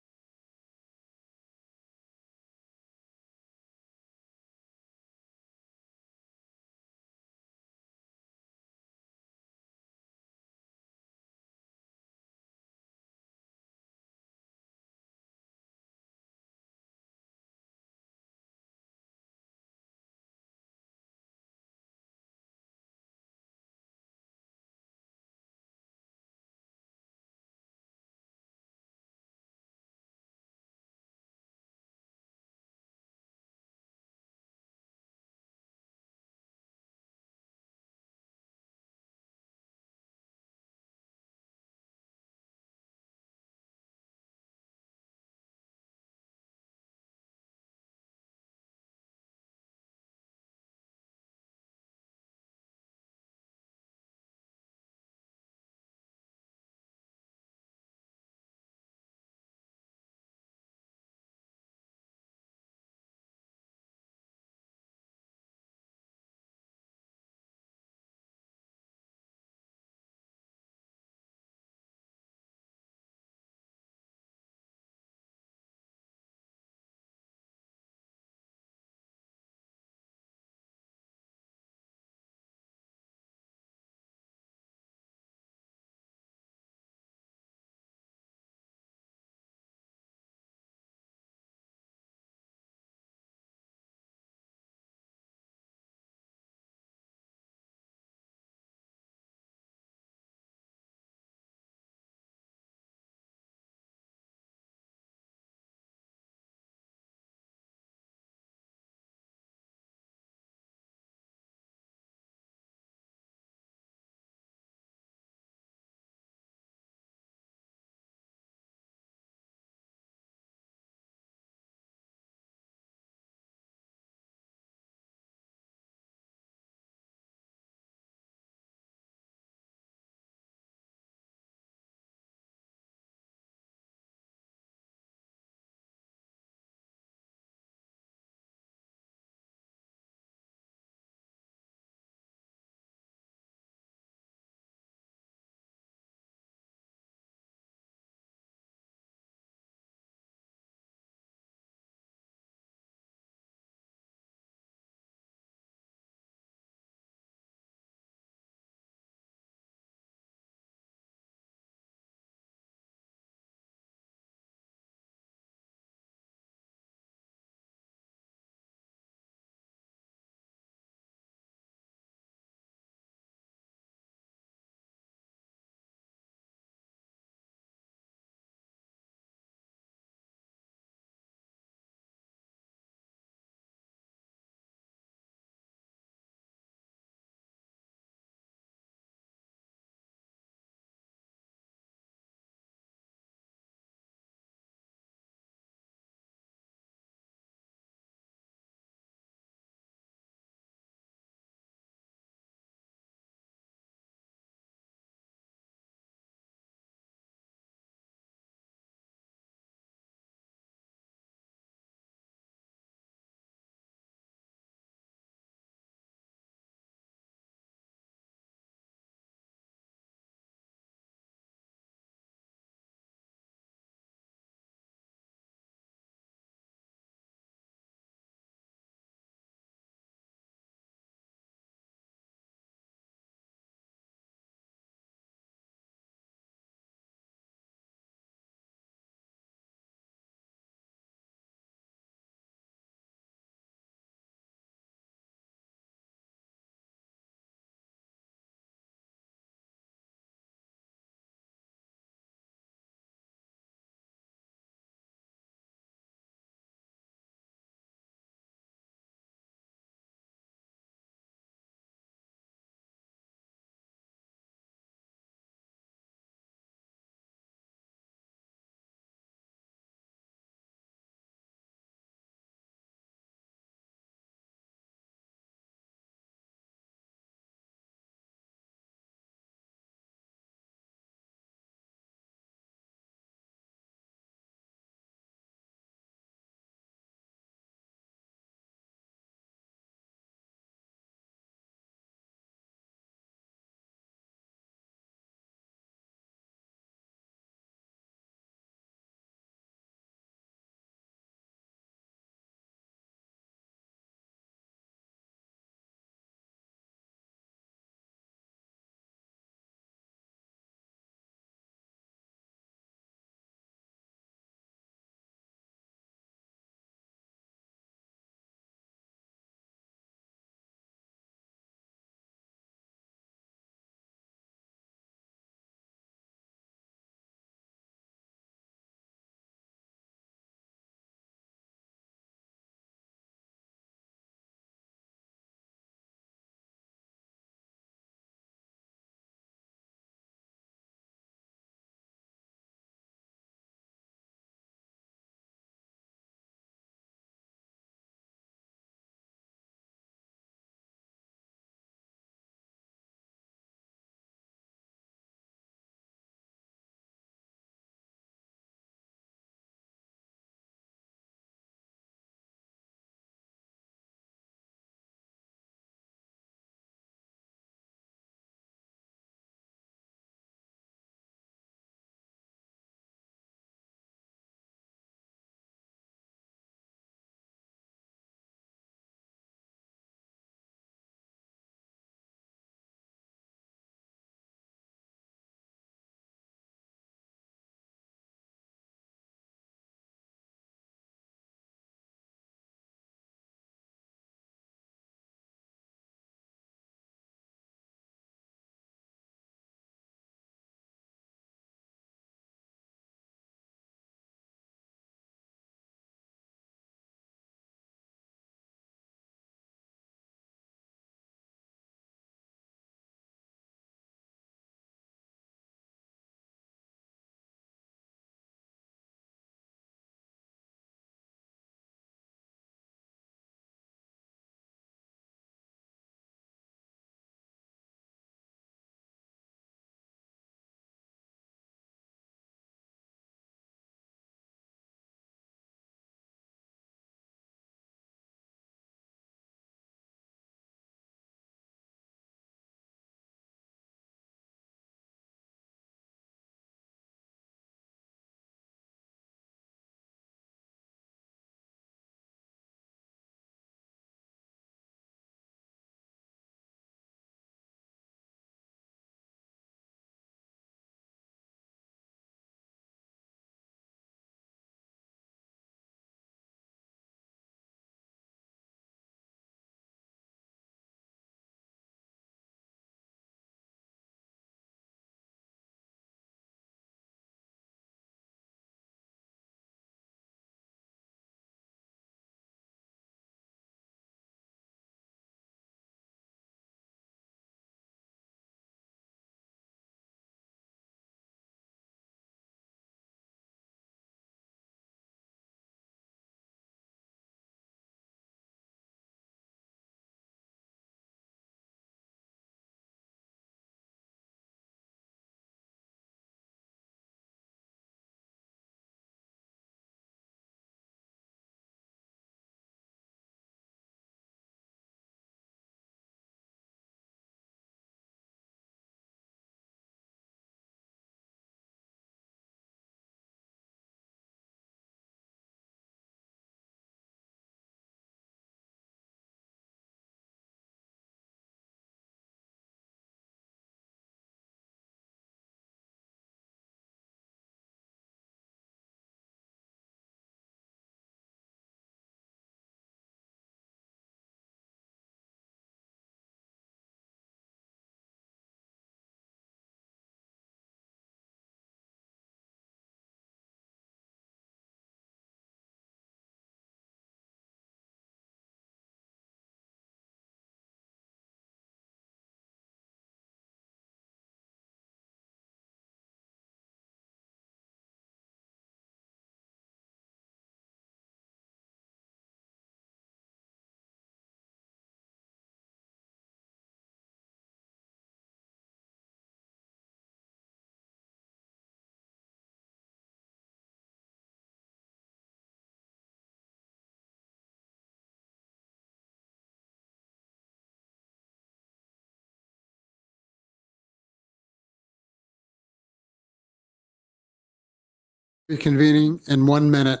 reconvening in 1 minute.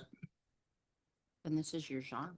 And this is your genre.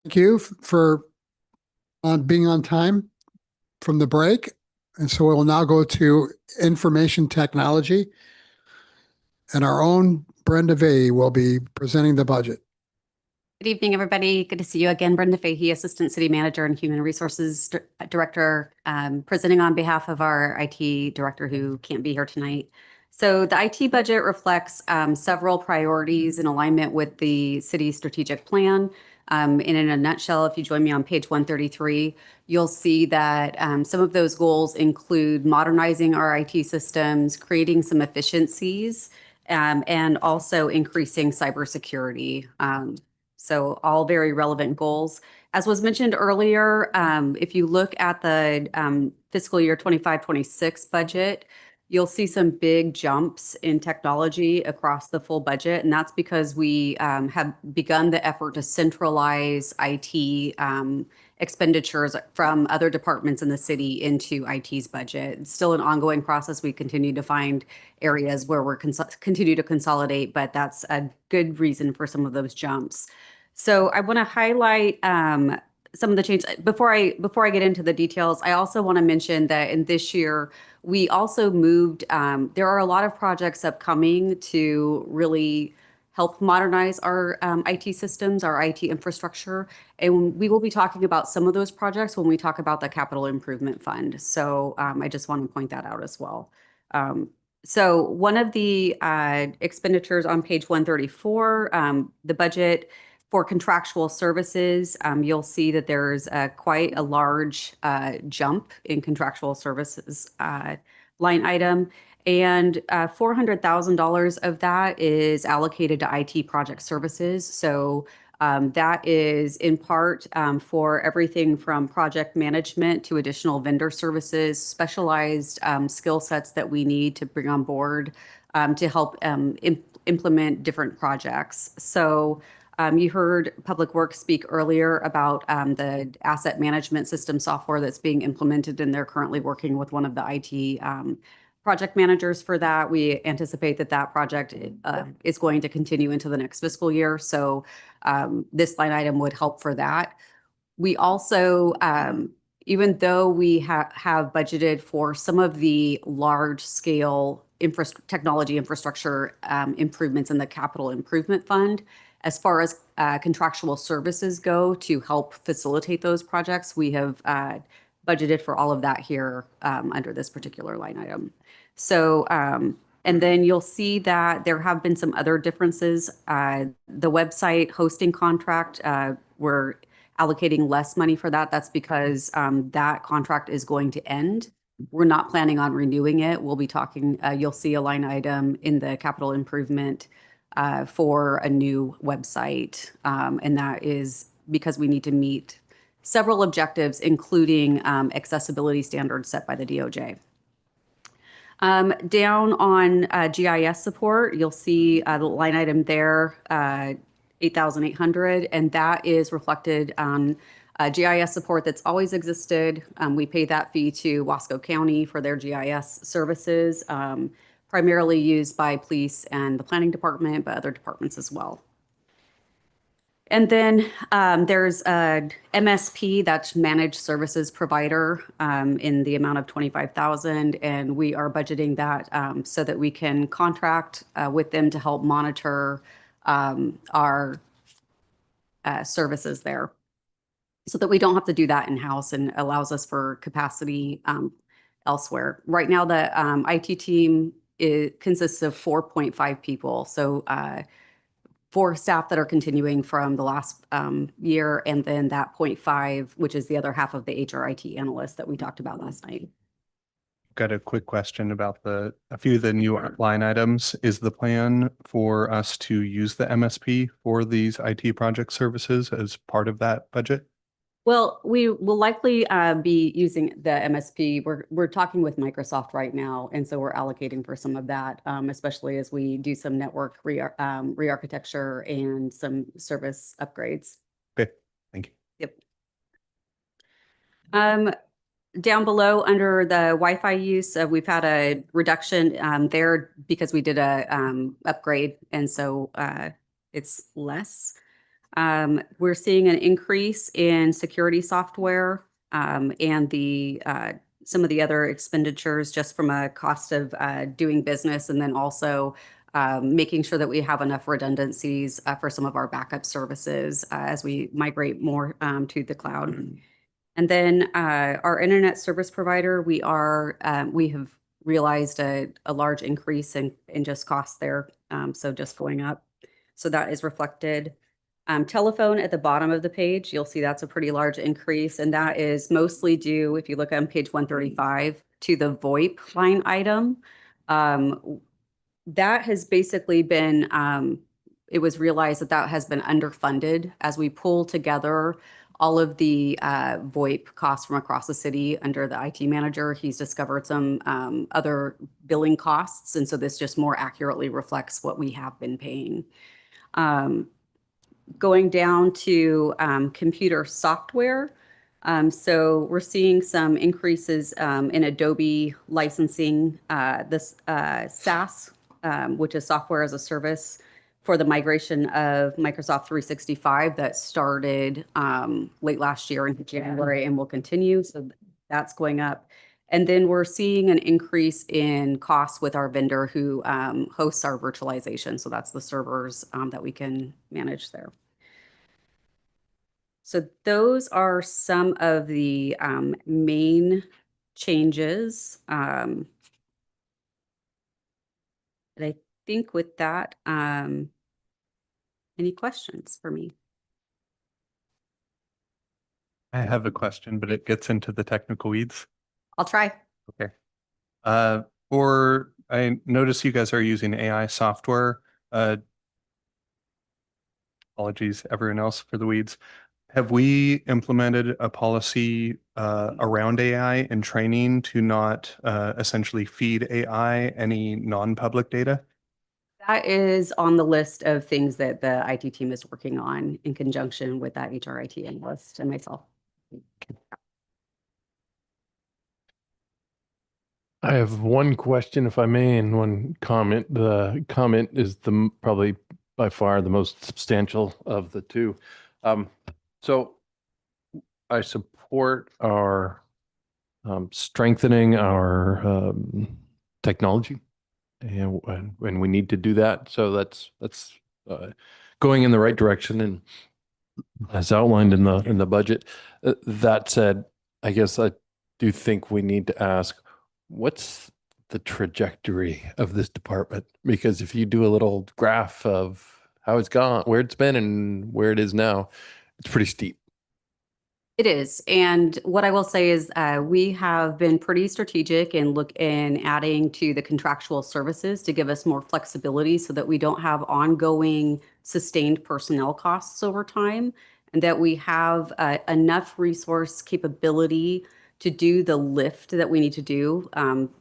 Thank you for being on time from the break. And so we'll now go to information technology. And our own Brenda Vey will be presenting the budget. Good evening, everybody. Good to see you again. Brenda Fahey, Assistant City Manager and Human Resources Director, presenting on behalf of our IT Director who can't be here tonight. So the IT budget reflects several priorities in alignment with the city's strategic plan. In a nutshell, if you join me on page 133, you'll see that some of those goals include modernizing our IT systems, creating some efficiencies, and also increasing cybersecurity. So all very relevant goals. As was mentioned earlier, if you look at the fiscal year 25-26 budget, you'll see some big jumps in technology across the full budget. And that's because we have begun the effort to centralize IT expenditures from other departments in the city into IT's budget. It's still an ongoing process. We continue to find areas where we're continue to consolidate, but that's a good reason for some of those jumps. So I want to highlight some of the changes. Before I get into the details, I also want to mention that in this year, we also moved, there are a lot of projects upcoming to really help modernize our IT systems, our IT infrastructure. And we will be talking about some of those projects when we talk about the capital improvement fund. So I just want to point that out as well. So one of the expenditures on page 134, the budget for contractual services, you'll see that there's quite a large jump in contractual services line item. And $400,000 of that is allocated to IT project services. So that is in part for everything from project management to additional vendor services, specialized skill sets that we need to bring on board to help implement different projects. So you heard Public Works speak earlier about the asset management system software that's being implemented, and they're currently working with one of the IT project managers for that. We anticipate that that project is going to continue into the next fiscal year. So this line item would help for that. We also, even though we have budgeted for some of the large scale technology infrastructure improvements in the capital improvement fund, as far as contractual services go to help facilitate those projects, we have budgeted for all of that here under this particular line item. So, and then you'll see that there have been some other differences. The website hosting contract, we're allocating less money for that. That's because that contract is going to end. We're not planning on renewing it. We'll be talking, you'll see a line item in the capital improvement for a new website. And that is because we need to meet several objectives, including accessibility standards set by the DOJ. Down on GIS support, you'll see the line item there, 8,800, and that is reflected on GIS support that's always existed. We pay that fee to Wasco County for their GIS services, primarily used by police and the planning department, but other departments as well. And then there's a MSP, that's managed services provider, in the amount of 25,000, and we are budgeting that so that we can contract with them to help monitor our services there, so that we don't have to do that in-house, and allows us for capacity elsewhere. Right now, the IT team consists of 4.5 people. So 4 staff that are continuing from the last year, and then that 0.5, which is the other half of the HRIT analyst that we talked about last night. Got a quick question about a few of the new line items. Is the plan for us to use the MSP for these IT project services as part of that budget? Well, we will likely be using the MSP. We're talking with Microsoft right now, and so we're allocating for some of that, especially as we do some network re-architecture and some service upgrades. Okay, thank you. Yep. Down below under the Wi-Fi use, we've had a reduction there because we did a upgrade, and so it's less. We're seeing an increase in security software and the some of the other expenditures just from a cost of doing business, and then also making sure that we have enough redundancies for some of our backup services as we migrate more to the cloud. And then our internet service provider, we have realized a large increase in just costs there, so just going up. So that is reflected. Telephone at the bottom of the page, you'll see that's a pretty large increase, and that is mostly due, if you look on page 135, to the VoIP line item. That has basically been, it was realized that that has been underfunded as we pull together all of the VoIP costs from across the city under the IT manager. He's discovered some other billing costs, and so this just more accurately reflects what we have been paying. Going down to computer software. So we're seeing some increases in Adobe licensing, this SaaS, which is software as a service for the migration of Microsoft 365 that started late last year into January and will continue. So that's going up. And then we're seeing an increase in costs with our vendor who hosts our virtualization. So that's the servers that we can manage there. So those are some of the main changes. And I think with that, any questions for me? I have a question, but it gets into the technical weeds. I'll try. Okay. I notice you guys are using AI software. Apologies, everyone else, for the weeds. Have we implemented a policy around AI and training to not essentially feed AI any non-public data? That is on the list of things that the IT team is working on in conjunction with that HRIT analyst and myself. I have one question, if I may, and one comment. The comment is probably by far the most substantial of the two. So I support our strengthening our technology, and we need to do that. So that's going in the right direction, and as outlined in the budget. That said, I guess I do think we need to ask, what's the trajectory of this department? Because if you do a little graph of how it's gone, where it's been and where it is now, it's pretty steep. It is. And what I will say is we have been pretty strategic in adding to the contractual services to give us more flexibility so that we don't have ongoing sustained personnel costs over time, and that we have enough resource capability to do the lift that we need to do.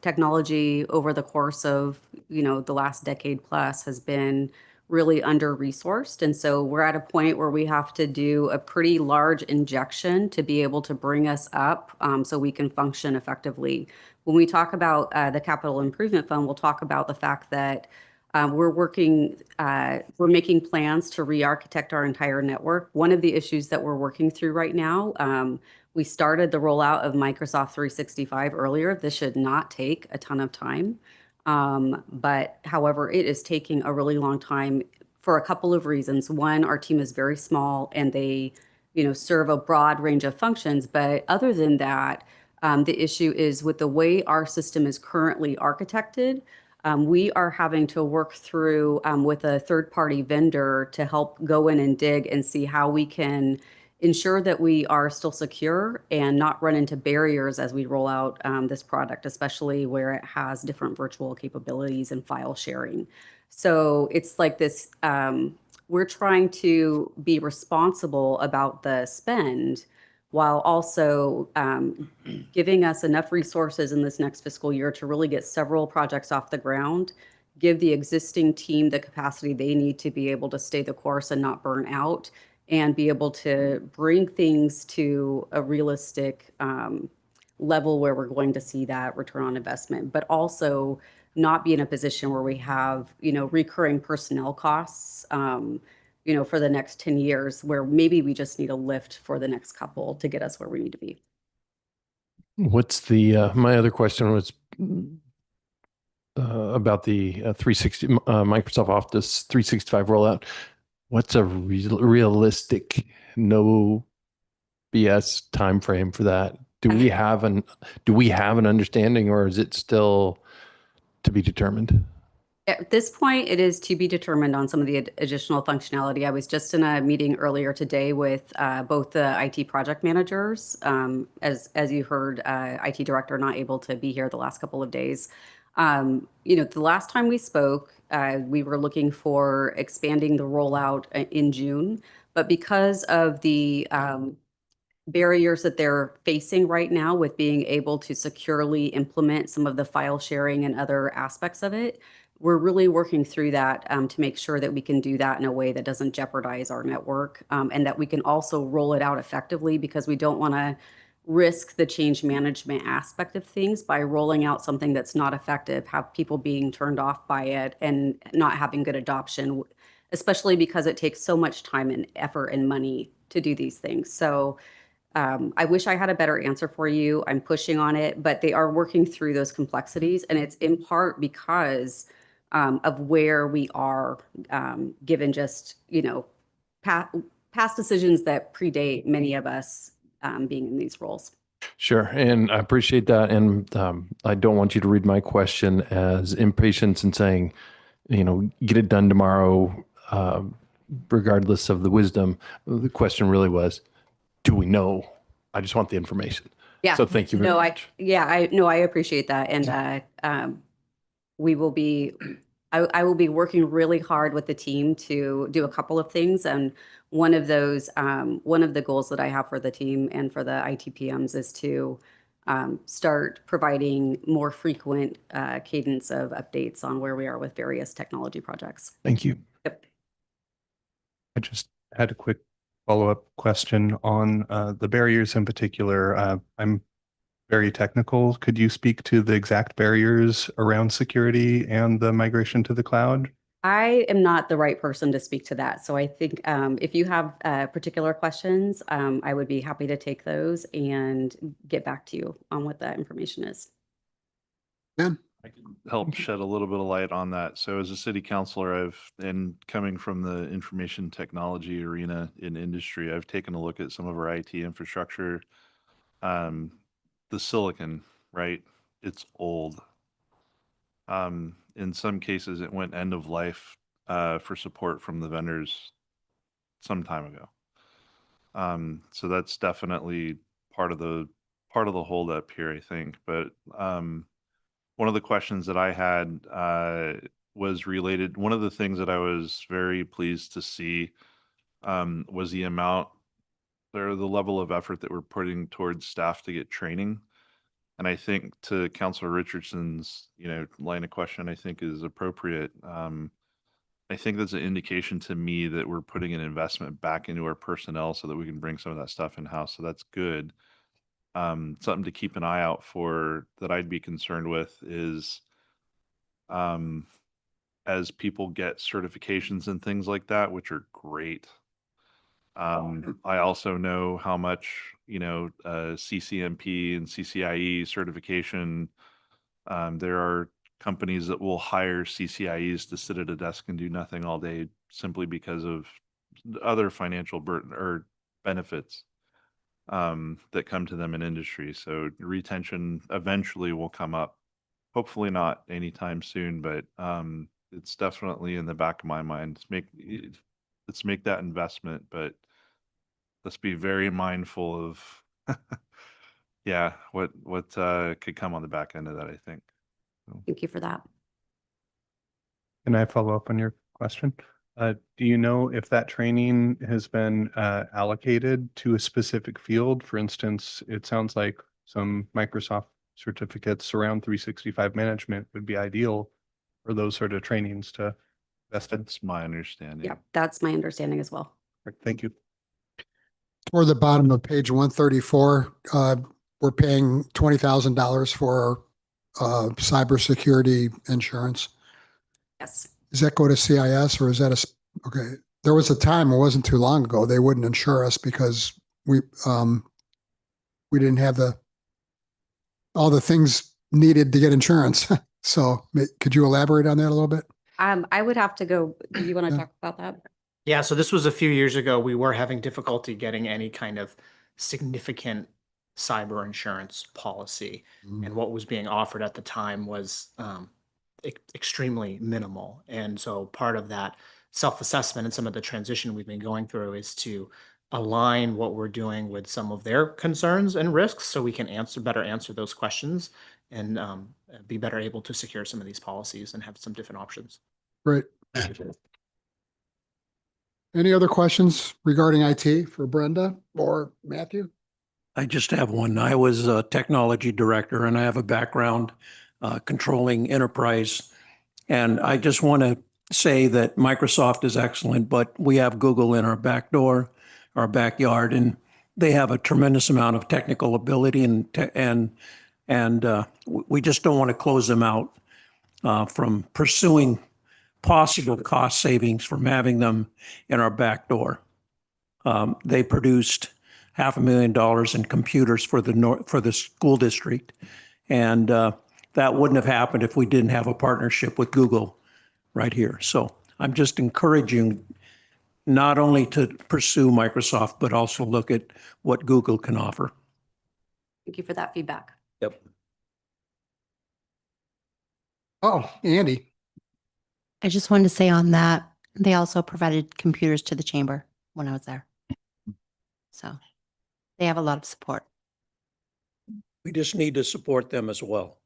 Technology over the course of, the last decade plus has been really under-resourced. And so we're at a point where we have to do a pretty large injection to be able to bring us up so we can function effectively. When we talk about the capital improvement fund, we'll talk about the fact that We're making plans to re-architect our entire network. One of the issues that we're working through right now, we started the rollout of Microsoft 365 earlier. This should not take a ton of time. But however, it is taking a really long time for a couple of reasons. One, our team is very small and they, serve a broad range of functions. But other than that, the issue is with the way our system is currently architected, we are having to work through with a third-party vendor to help go in and dig and see how we can ensure that we are still secure and not run into barriers as we roll out this product, especially where it has different virtual capabilities and file sharing. So it's like this, we're trying to be responsible about the spend while also giving us enough resources in this next fiscal year to really get several projects off the ground, give the existing team the capacity they need to be able to stay the course and not burn out, and be able to bring things to a realistic level where we're going to see that return on investment, but also not be in a position where we have, recurring personnel costs, for the next 10 years, where maybe we just need a lift for the next couple to get us where we need to be. What's the, my other question was about the 360 Microsoft Office 365 rollout. What's a realistic, no BS timeframe for that? Do we have an understanding, or is it still to be determined? At this point, it is to be determined on some of the additional functionality. I was just in a meeting earlier today with both the IT project managers. As you heard, IT director not able to be here the last couple of days. The last time we spoke, we were looking for expanding the rollout in June, but because of the barriers that they're facing right now with being able to securely implement some of the file sharing and other aspects of it, we're really working through that to make sure that we can do that in a way that doesn't jeopardize our network, and that we can also roll it out effectively, because we don't want to risk the change management aspect of things by rolling out something that's not effective, have people being turned off by it and not having good adoption, especially because it takes so much time and effort and money to do these things. So I wish I had a better answer for you. I'm pushing on it, but they are working through those complexities. And it's in part because of where we are, given just, past decisions that predate many of us being in these roles. Sure. And I appreciate that. And I don't want you to read my question as impatience and saying, get it done tomorrow, regardless of the wisdom. The question really was, do we know? I just want the information. Yeah. So thank you very much. I appreciate that. And we will be, I will be working really hard with the team to do a couple of things. And one of those, one of the goals that I have for the team and for the ITPMs is to start providing more frequent cadence of updates on where we are with various technology projects. Thank you. Yep. I just had a quick follow-up question on the barriers in particular. I'm very technical. Could you speak to the exact barriers around security and the migration to the cloud? I am not the right person to speak to that. So I think if you have particular questions, I would be happy to take those and get back to you on what that information is. Ben? I can help shed a little bit of light on that. So as a city councilor, and coming from the information technology arena in industry, I've taken a look at some of our IT infrastructure. The silicon, right? It's old. In some cases, it went end of life for support from the vendors some time ago. So that's definitely part of the holdup here, I think. But one of the questions that I had was related. One of the things that I was very pleased to see was the amount or the level of effort that we're putting towards staff to get training. And I think to Councilor Richardson's, line of question, I think is appropriate. I think that's an indication to me that we're putting an investment back into our personnel so that we can bring some of that stuff in-house. So that's good. Something to keep an eye out for that I'd be concerned with is as people get certifications and things like that, which are great. I also know how much, CCMP and CCIE certification, there are companies that will hire CCIEs to sit at a desk and do nothing all day simply because of other financial burden or benefits that come to them in industry. So retention eventually will come up. Hopefully not anytime soon, but it's definitely in the back of my mind. Let's make that investment, but let's be very mindful of yeah, what could come on the back end of that, I think. Thank you for that. Can I follow up on your question? Do you know if that training has been allocated to a specific field? For instance, it sounds like some Microsoft certificates around 365 management would be ideal for those sort of trainings to invest in. That's my understanding. Yep, that's my understanding as well. Thank you. Toward the bottom of page 134, we're paying $20,000 for cybersecurity insurance. Yes. Does that go to CIS or is that okay? There was a time, it wasn't too long ago, they wouldn't insure us because we didn't have all the things needed to get insurance. So could you elaborate on that a little bit? I would have to go. Do you want to Yeah. talk about that? Yeah, so this was a few years ago. We were having difficulty getting any kind of significant cyber insurance policy. And what was being offered at the time was extremely minimal. And so part of that self-assessment and some of the transition we've been going through is to align what we're doing with some of their concerns and risks so we can better answer those questions and be better able to secure some of these policies and have some different options. Great. Any other questions regarding IT for Brenda or Matthew? I just have one. I was a technology director and I have a background controlling enterprise. And I just want to say that Microsoft is excellent, but we have Google in our back door, our backyard, and they have a tremendous amount of technical ability and we just don't want to close them out from pursuing possible cost savings from having them in our back door. They produced $500,000 in computers for the school district, and that wouldn't have happened if we didn't have a partnership with Google right here. So I'm just encouraging not only to pursue Microsoft, but also look at what Google can offer. Thank you for that feedback. Yep. Oh, Andy. I just wanted to say on that, they also provided computers to the chamber when I was there. So they have a lot of support. We just need to support them as well.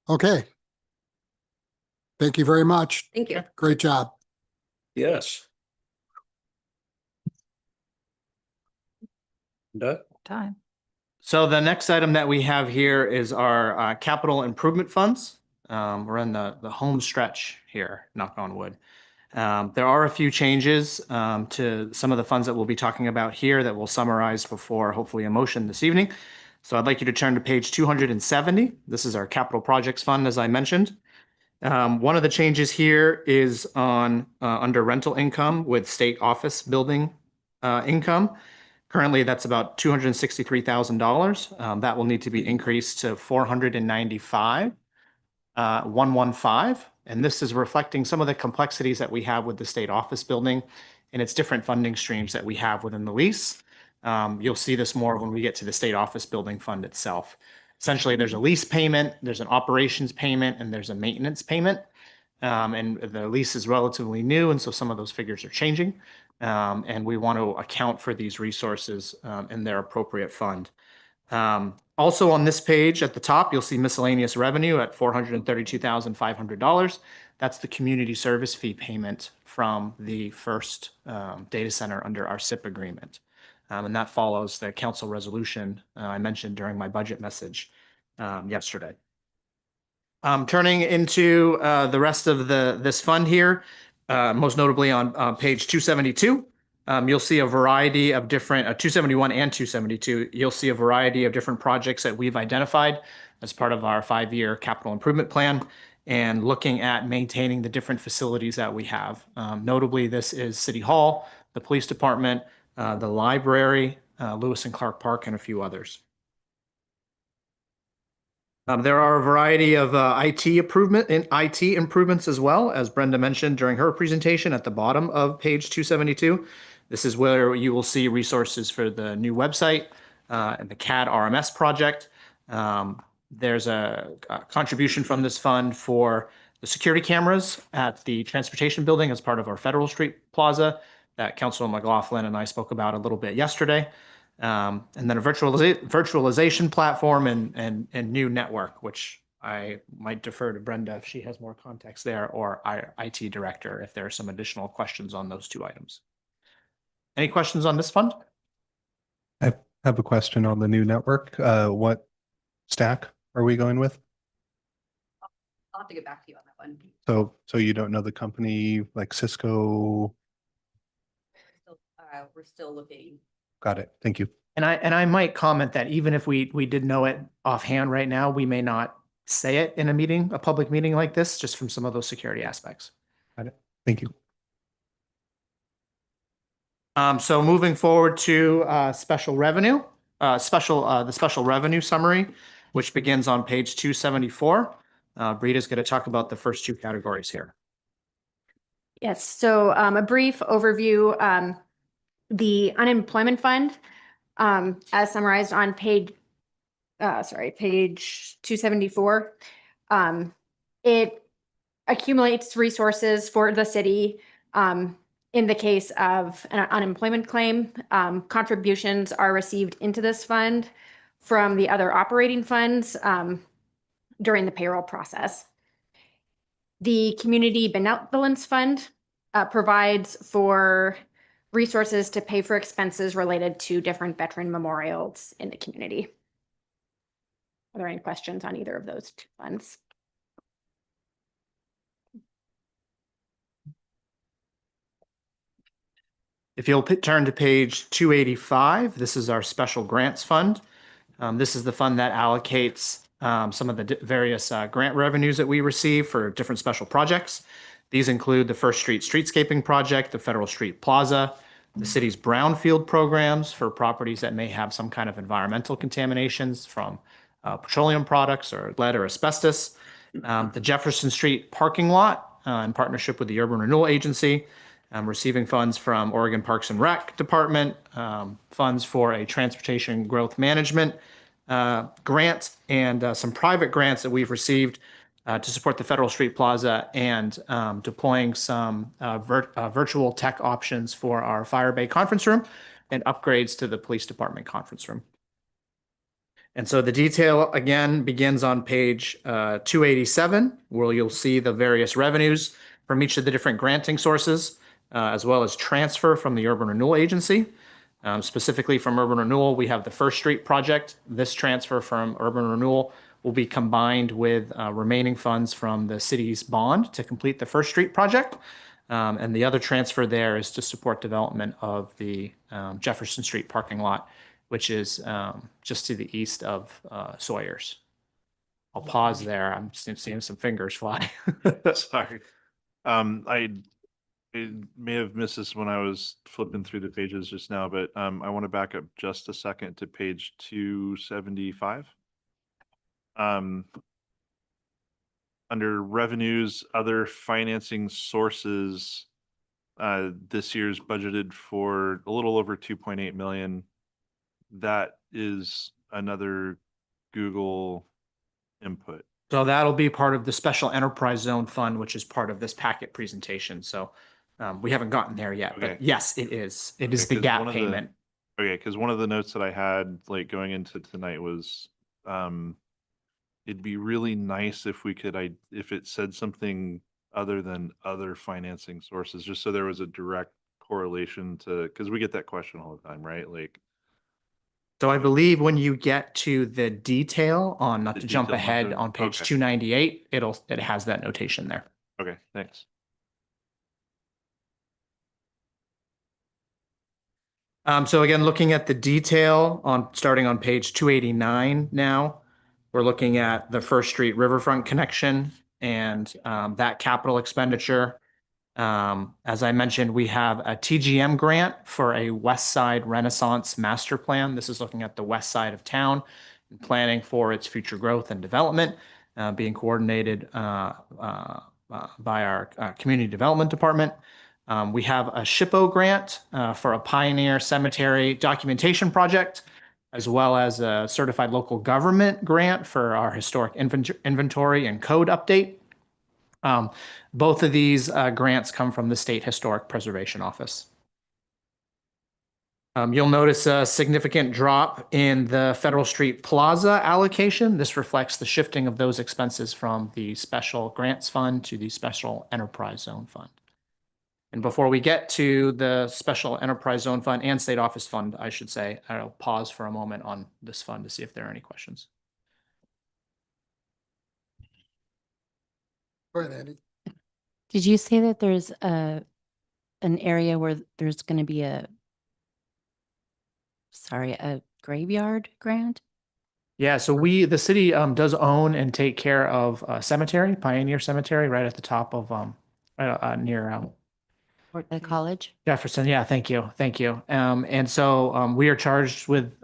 Okay. Thank you very much. Thank you. Great job. Yes. Time. So the next item that we have here is our capital improvement funds. We're in the home stretch here, knock on wood. There are a few changes to some of the funds that we'll be talking about here that we'll summarize before hopefully a motion this evening. So I'd like you to turn to page 270. This is our capital projects fund, as I mentioned. One of the changes here is on under rental income with state office building income. Currently, that's about $263,000. That will need to be increased to 495,115. And this is reflecting some of the complexities that we have with the state office building and its different funding streams that we have within the lease. You'll see this more when we get to the state office building fund itself. Essentially, there's a lease payment, there's an operations payment, and there's a maintenance payment. And the lease is relatively new, and so some of those figures are changing. And we want to account for these resources in their appropriate fund. Also on this page at the top, you'll see miscellaneous revenue at $432,500. That's the community service fee payment from the first data center under our SIP agreement. And that follows the council resolution I mentioned during my budget message yesterday. Turning into the rest of this fund here, most notably on page 272, you'll see a variety of different, 271 and 272, you'll see a variety of different projects that we've identified as part of our 5-year capital improvement plan. and looking at maintaining the different facilities that we have. Notably, this is City Hall, the Police Department, the library, Lewis and Clark Park, and a few others. There are a variety of IT improvements as well, as Brenda mentioned during her presentation at the bottom of page 272. This is where you will see resources for the new website and the CAD RMS project. There's a contribution from this fund for the security cameras at the transportation building as part of our Federal Street Plaza that Councilor McLaughlin and I spoke about a little bit yesterday. And then a virtualization platform and new network, which I might defer to Brenda if she has more context there, or our IT director if there are some additional questions on those two items. Any questions on this fund? I have a question on the new network. What stack are we going with? I'll have to get back to you on that one. So you don't know the company like Cisco? We're still looking. Got it. Thank you. And I might comment that even if we did know it offhand right now, we may not say it in a public meeting like this, just from some of those security aspects. Got it. Thank you. So moving forward to special revenue, the special revenue summary, which begins on page 274. Britta's going to talk about the first two categories here. Yes, so a brief overview. The unemployment fund, as summarized on page 274, it accumulates resources for the city. In the case of an unemployment claim, contributions are received into this fund from the other operating funds during the payroll process. The Community Benevolence Fund provides for resources to pay for expenses related to different veteran memorials in the community. Are there any questions on either of those two funds? If you'll turn to page 285, this is our special grants fund. This is the fund that allocates some of the various grant revenues that we receive for different special projects. These include the First Street Streetscaping Project, the Federal Street Plaza, the city's brownfield programs for properties that may have some kind of environmental contaminations from petroleum products or lead or asbestos, the Jefferson Street parking lot in partnership with the Urban Renewal Agency, receiving funds from Oregon Parks and Rec Department, funds for a transportation growth management grant, and some private grants that we've received to support the Federal Street Plaza, and deploying some virtual tech options for our Fire Bay conference room and upgrades to the Police Department conference room. And so the detail again begins on page 287, where you'll see the various revenues from each of the different granting sources, as well as transfer from the Urban Renewal Agency. Specifically from Urban Renewal, we have the First Street project. This transfer from Urban Renewal will be combined with remaining funds from the city's bond to complete the First Street project. And the other transfer there is to support development of the Jefferson Street parking lot, which is just to the east of Sawyer's. I'll pause there. I'm seeing some fingers fly. Sorry. I may have missed this when I was flipping through the pages just now, but I want to back up just a second to page 275. Under revenues, other financing sources, this year's budgeted for a little over 2.8 million. That is another Google input. So that'll be part of the Special Enterprise Zone Fund, which is part of this packet presentation. So we haven't gotten there yet, but yes, it is. It is the gap payment. Okay, because one of the notes that I had like going into tonight was it'd be really nice if we could, if it said something other than other financing sources, just so there was a direct correlation to, because we get that question all the time, right? Like, so I believe when you get to the detail on, not to jump ahead, on page 298, it has that notation there. Okay, thanks. So again, looking at the detail on starting on page 289 now, we're looking at the First Street Riverfront connection and that capital expenditure. As I mentioned, we have a TGM grant for a West Side Renaissance master plan. This is looking at the west side of town and planning for its future growth and development, being coordinated by our community development department. We have a SHPO grant for a Pioneer Cemetery documentation project, as well as a certified local government grant for our historic inventory and code update. Both of these grants come from the State Historic Preservation Office. You'll notice a significant drop in the Federal Street Plaza allocation. This reflects the shifting of those expenses from the Special Grants Fund to the Special Enterprise Zone Fund. And before we get to the Special Enterprise Zone Fund and State Office Fund, I should say, I'll pause for a moment on this fund to see if there are any questions. Go ahead, Andy. Did you say that there's an area where there's going to be a graveyard grant? Yeah, so the city does own and take care of a cemetery, Pioneer Cemetery, right at the top of near The college? Jefferson. Yeah, thank you, thank you. And so we are charged with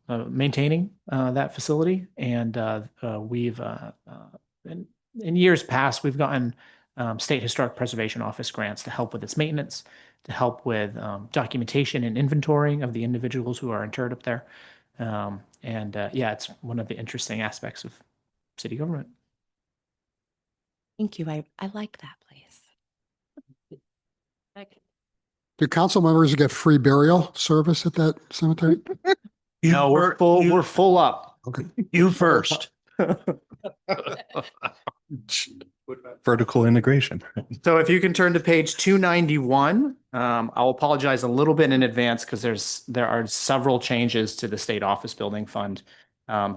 maintaining that facility, and we've in years past we've gotten State Historic Preservation Office grants to help with its maintenance, to help with documentation and inventorying of the individuals who are interred up there. Yeah, it's one of the interesting aspects of city government. Thank you. I like that place. Do council members get free burial service at that cemetery? No, we're full. We're full up. Okay. You first. Vertical integration. So if you can turn to page 291, I'll apologize a little bit in advance because there are several changes to the state office building fund.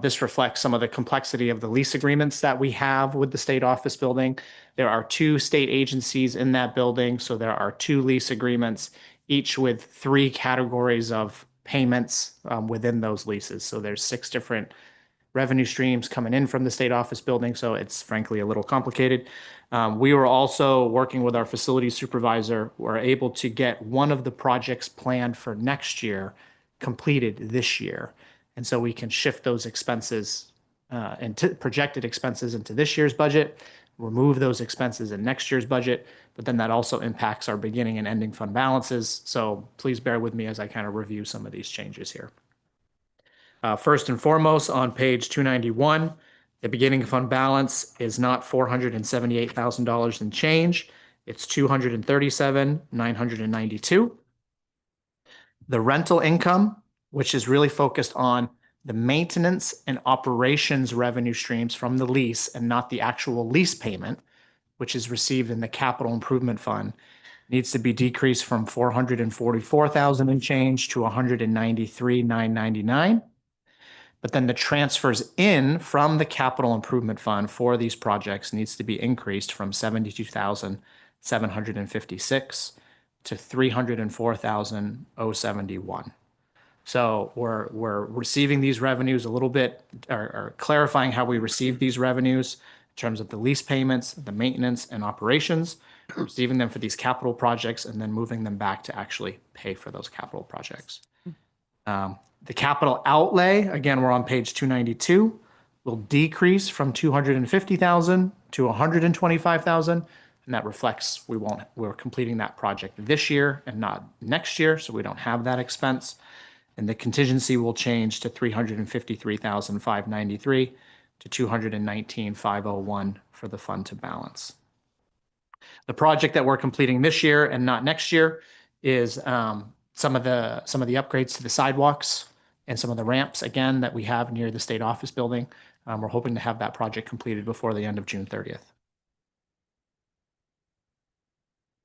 This reflects some of the complexity of the lease agreements that we have with the state office building. There are 2 state agencies in that building, so there are 2 lease agreements, each with 3 categories of payments within those leases. So there's 6 different revenue streams coming in from the state office building, so it's frankly a little complicated. We were also working with our facility supervisor. We're able to get one of the projects planned for next year completed this year. And so we can shift those expenses and projected expenses into this year's budget, remove those expenses in next year's budget, but then that also impacts our beginning and ending fund balances. So please bear with me as I kind of review some of these changes here. First and foremost, on page 291, the beginning fund balance is not $478,000 and change. It's $237,992. The rental income, which is really focused on the maintenance and operations revenue streams from the lease and not the actual lease payment, which is received in the capital improvement fund, needs to be decreased from $444,000 and change to $193,999. But then the transfers in from the capital improvement fund for these projects needs to be increased from $72,756 to $304,071. So we're receiving these revenues a little bit, or clarifying how we receive these revenues in terms of the lease payments, the maintenance and operations, receiving them for these capital projects, and then moving them back to actually pay for those capital projects. The capital outlay, again, we're on page 292, will decrease from $250,000 to $125,000. And that reflects we're completing that project this year and not next year, so we don't have that expense. And the contingency will change to $353,593 to $219,501 for the fund to balance. The project that we're completing this year and not next year is some of the upgrades to the sidewalks and some of the ramps, again, that we have near the state office building. We're hoping to have that project completed before the end of June 30th.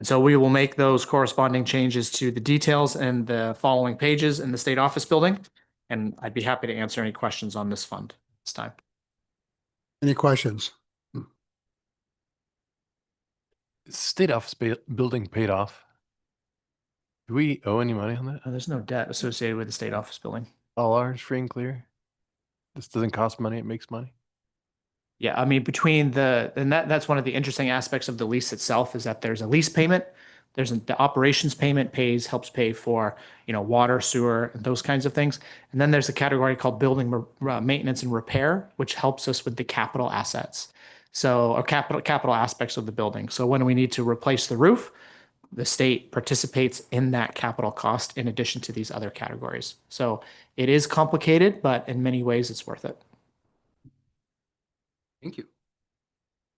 And so we will make those corresponding changes to the details in the following pages in the state office building. And I'd be happy to answer any questions on this fund this time. Any questions? State office building paid off. Do we owe any money on that? There's no debt associated with the state office building. All ours free and clear. This doesn't cost money, it makes money. Yeah, I mean, between that's one of the interesting aspects of the lease itself is that there's a lease payment. The operations payment helps pay for, water, sewer, and those kinds of things. And then there's a category called building maintenance and repair, which helps us with the capital assets. So, or capital aspects of the building. So when we need to replace the roof, the state participates in that capital cost in addition to these other categories. So it is complicated, but in many ways it's worth it. Thank you.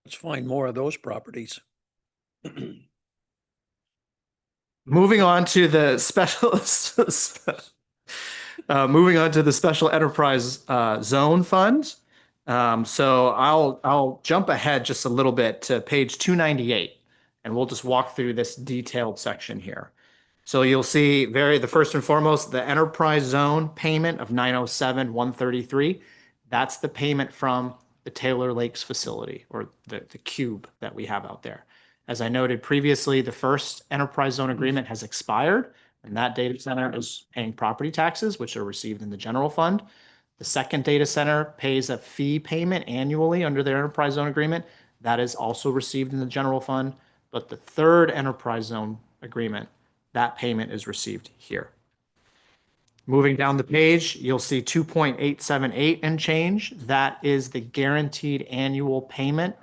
Let's find more of those properties. Moving on to the special enterprise zone fund. So I'll jump ahead just a little bit to page 298, and we'll just walk through this detailed section here. So you'll see the first and foremost, the enterprise zone payment of 907,133. That's the payment from the Taylor Lakes facility, or the cube that we have out there. As I noted previously, the first enterprise zone agreement has expired, and that data center is paying property taxes, which are received in the general fund. The second data center pays a fee payment annually under their enterprise zone agreement. That is also received in the general fund. But the third enterprise zone agreement, that payment is received here. Moving down the page, you'll see 2.878 and change. That is the guaranteed annual payment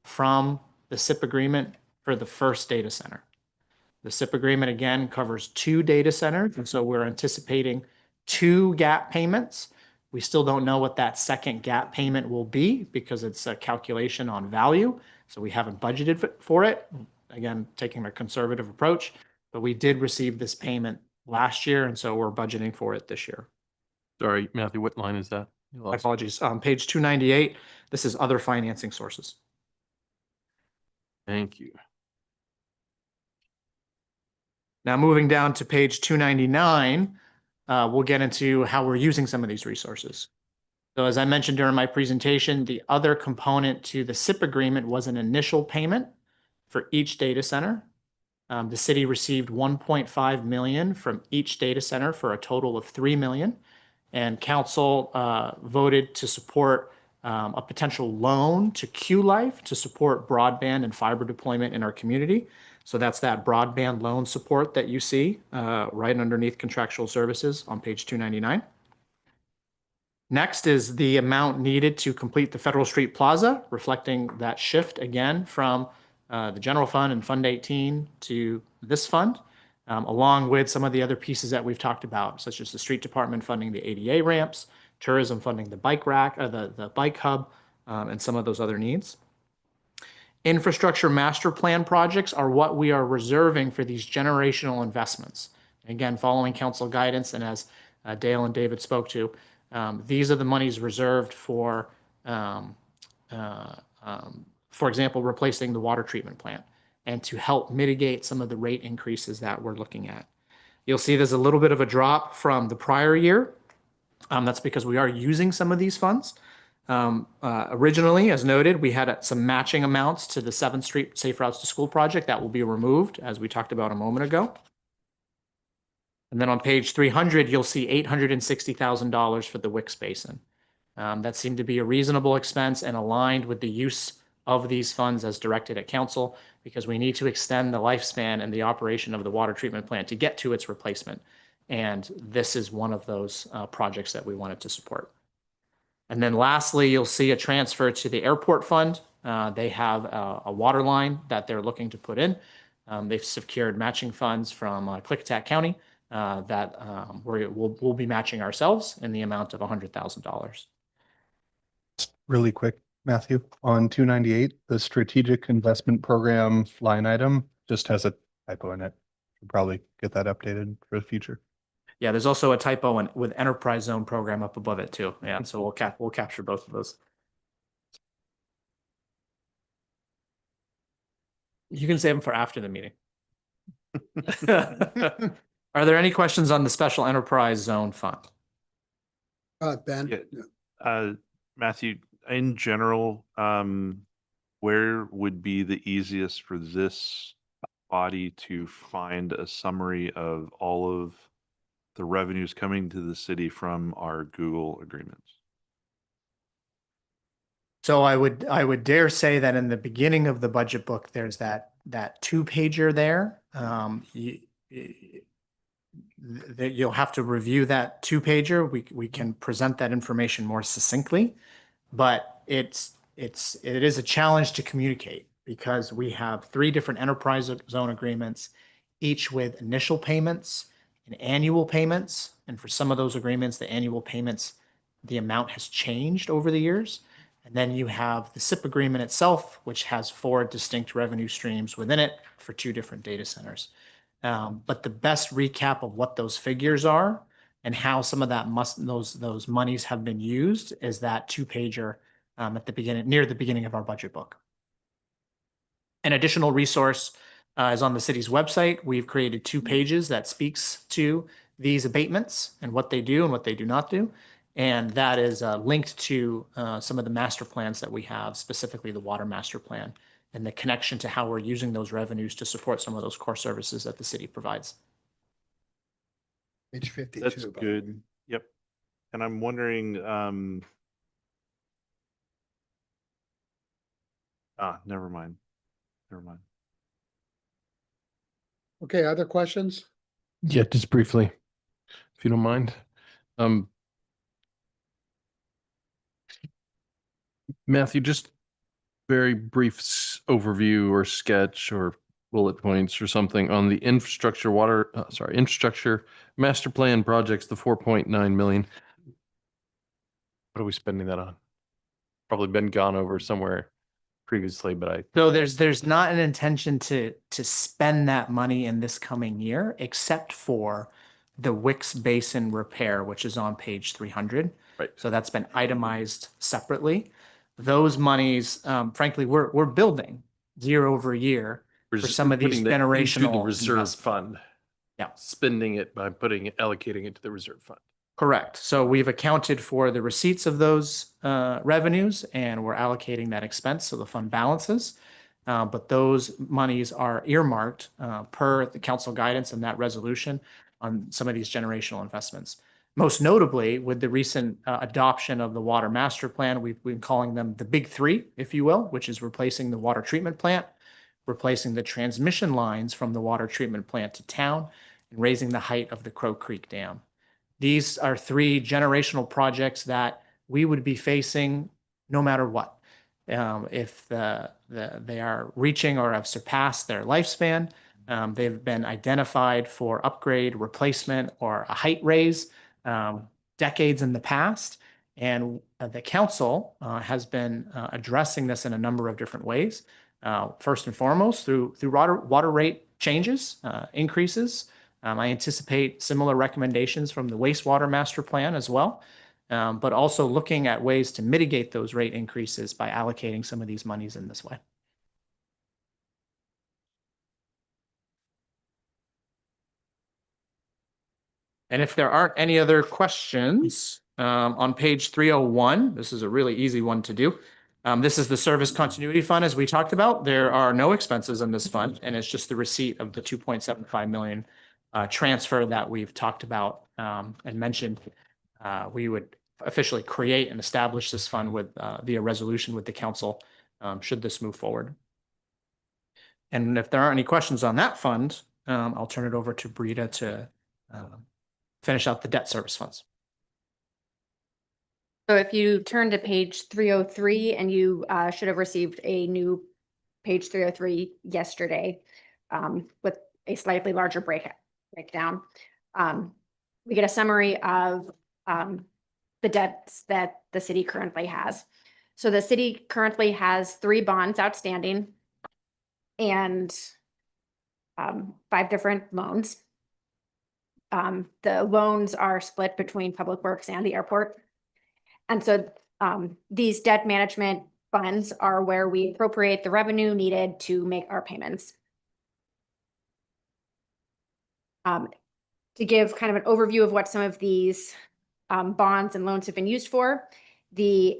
from the SIP agreement for the first data center. The SIP agreement again covers 2 data centers, and so we're anticipating 2 gap payments. We still don't know what that second gap payment will be because it's a calculation on value, so we haven't budgeted for it. Again, taking a conservative approach, but we did receive this payment last year, and so we're budgeting for it this year. Sorry, Matthew, what line is that? My apologies. Page 298, this is other financing sources. Thank you. Now, moving down to page 299, we'll get into how we're using some of these resources. So as I mentioned during my presentation, the other component to the SIP agreement was an initial payment for each data center. The city received 1.5 million from each data center for a total of 3 million. And council voted to support a potential loan to Q Life to support broadband and fiber deployment in our community. So that's that broadband loan support that you see right underneath contractual services on page 299. Next is the amount needed to complete the Federal Street Plaza, reflecting that shift again from the general fund and Fund 18 to this fund, along with some of the other pieces that we've talked about, such as the street department funding the ADA ramps, tourism funding the bike rack, the bike hub, and some of those other needs. Infrastructure master plan projects are what we are reserving for these generational investments. Again, following council guidance, and as Dale and David spoke to, these are the monies reserved for example, replacing the water treatment plant and to help mitigate some of the rate increases that we're looking at. You'll see there's a little bit of a drop from the prior year. That's because we are using some of these funds. Originally, as noted, we had some matching amounts to the 7th Street Safe Routes to School project that will be removed, as we talked about a moment ago. And then on page 300, you'll see $860,000 for the Wicks Basin. That seemed to be a reasonable expense and aligned with the use of these funds as directed at council, because we need to extend the lifespan and the operation of the water treatment plant to get to its replacement. And this is one of those projects that we wanted to support. And then lastly, you'll see a transfer to the airport fund. They have a water line that they're looking to put in. They've secured matching funds from Clickitat County that we'll be matching ourselves in the amount of $100,000. Really quick, Matthew, on 298, the strategic investment program line item just has a typo in it. Should probably get that updated for the future. Yeah, there's also a typo with enterprise zone program up above it too. Yeah, so we'll capture both of those. You can save them for after the meeting. Are there any questions on the special enterprise zone fund? Ben? Yeah. Matthew, in general, where would be the easiest for this body to find a summary of all of the revenues coming to the city from our Google agreements? So I would dare say that in the beginning of the budget book, there's that two-pager there. That you'll have to review that two-pager. We can present that information more succinctly, but it is a challenge to communicate because we have 3 different enterprise zone agreements, each with initial payments and annual payments. And for some of those agreements, the annual payments, the amount has changed over the years. And then you have the SIP agreement itself, which has 4 distinct revenue streams within it for 2 different data centers. But the best recap of what those figures are and how some of those monies have been used is that two-pager at the beginning, near the beginning of our budget book. An additional resource is on the city's website. We've created 2 pages that speaks to these abatements and what they do and what they do not do. And that is linked to some of the master plans that we have, specifically the water master plan, and the connection to how we're using those revenues to support some of those core services that the city provides. Page 52. That's good. Yep. And I'm wondering, never mind. Never mind. Okay, other questions? Yeah, just briefly, if you don't mind. Matthew, just very brief overview or sketch or bullet points or something on the infrastructure master plan projects, the 4.9 million. What are we spending that on? Probably been gone over somewhere previously, but So there's not an intention to spend that money in this coming year, except for the Wicks Basin repair, which is on page 300. Right. So that's been itemized separately. Those monies, frankly, we're building year over year for some of these putting that into generational the reserve investments. fund. Yeah. Spending it by allocating it to the reserve fund. Correct. So we've accounted for the receipts of those revenues and we're allocating that expense, so the fund balances. But those monies are earmarked per the council guidance and that resolution on some of these generational investments. Most notably, with the recent adoption of the water master plan, we've been calling them the big 3, if you will, which is replacing the water treatment plant, replacing the transmission lines from the water treatment plant to town, and raising the height of the Crow Creek Dam. These are 3 generational projects that we would be facing no matter what. If they are reaching or have surpassed their lifespan, they've been identified for upgrade, replacement, or a height raise decades in the past. And the council has been addressing this in a number of different ways. First and foremost, through water rate changes, increases. I anticipate similar recommendations from the wastewater master plan as well, but also looking at ways to mitigate those rate increases by allocating some of these monies in this way. And if there aren't any other questions, on page 301, this is a really easy one to do. This is the service continuity fund, as we talked about. There are no expenses in this fund, and it's just the receipt of the 2.75 million transfer that we've talked about and mentioned. We would officially create and establish this fund with via resolution with the council should this move forward. And if there aren't any questions on that fund, I'll turn it over to Brita to finish out the debt service funds. So if you turn to page 303, and you should have received a new page 303 yesterday with a slightly larger breakdown. We get a summary of the debts that the city currently has. So the city currently has 3 bonds outstanding and 5 different loans. The loans are split between Public Works and the airport. And so these debt management funds are where we appropriate the revenue needed to make our payments. To give kind of an overview of what some of these bonds and loans have been used for, the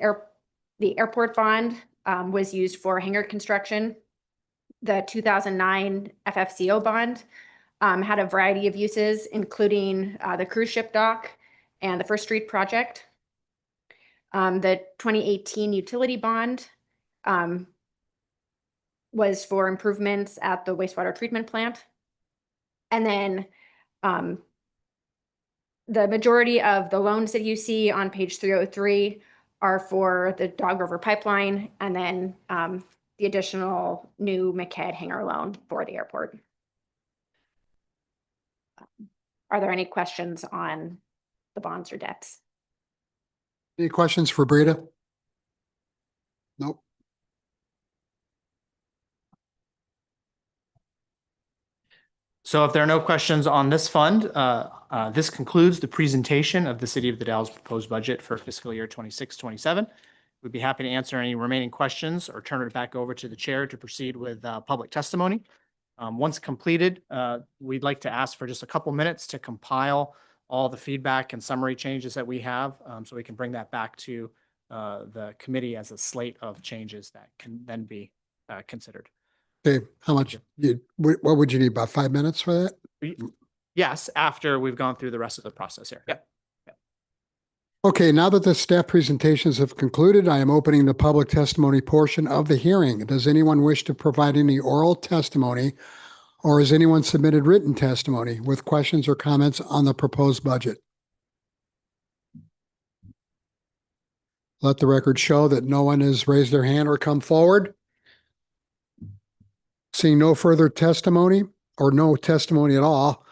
airport bond was used for hangar construction. The 2009 FFCO bond had a variety of uses, including the cruise ship dock and the First Street project. The 2018 utility bond was for improvements at the wastewater treatment plant. And then the majority of the loans that you see on page 303 are for the Dog River pipeline, and then the additional new McCad hangar loan for the airport. Are there any questions on the bonds or debts? Any questions for Brita? Nope. So if there are no questions on this fund, this concludes the presentation of the City of the Dalles proposed budget for fiscal year 26-27. We'd be happy to answer any remaining questions or turn it back over to the chair to proceed with public testimony. Once completed, we'd like to ask for just a couple minutes to compile all the feedback and summary changes that we have, so we can bring that back to the committee as a slate of changes that can then be considered. Okay, how much, what would you need, about 5 minutes for that? Yes, after we've gone through the rest of the process here. Yep. Okay, now that the staff presentations have concluded, I am opening the public testimony portion of the hearing. Does anyone wish to provide any oral testimony, or has anyone submitted written testimony with questions or comments on the proposed budget? Let the record show that no one has raised their hand or come forward. Seeing no further testimony or no testimony at all,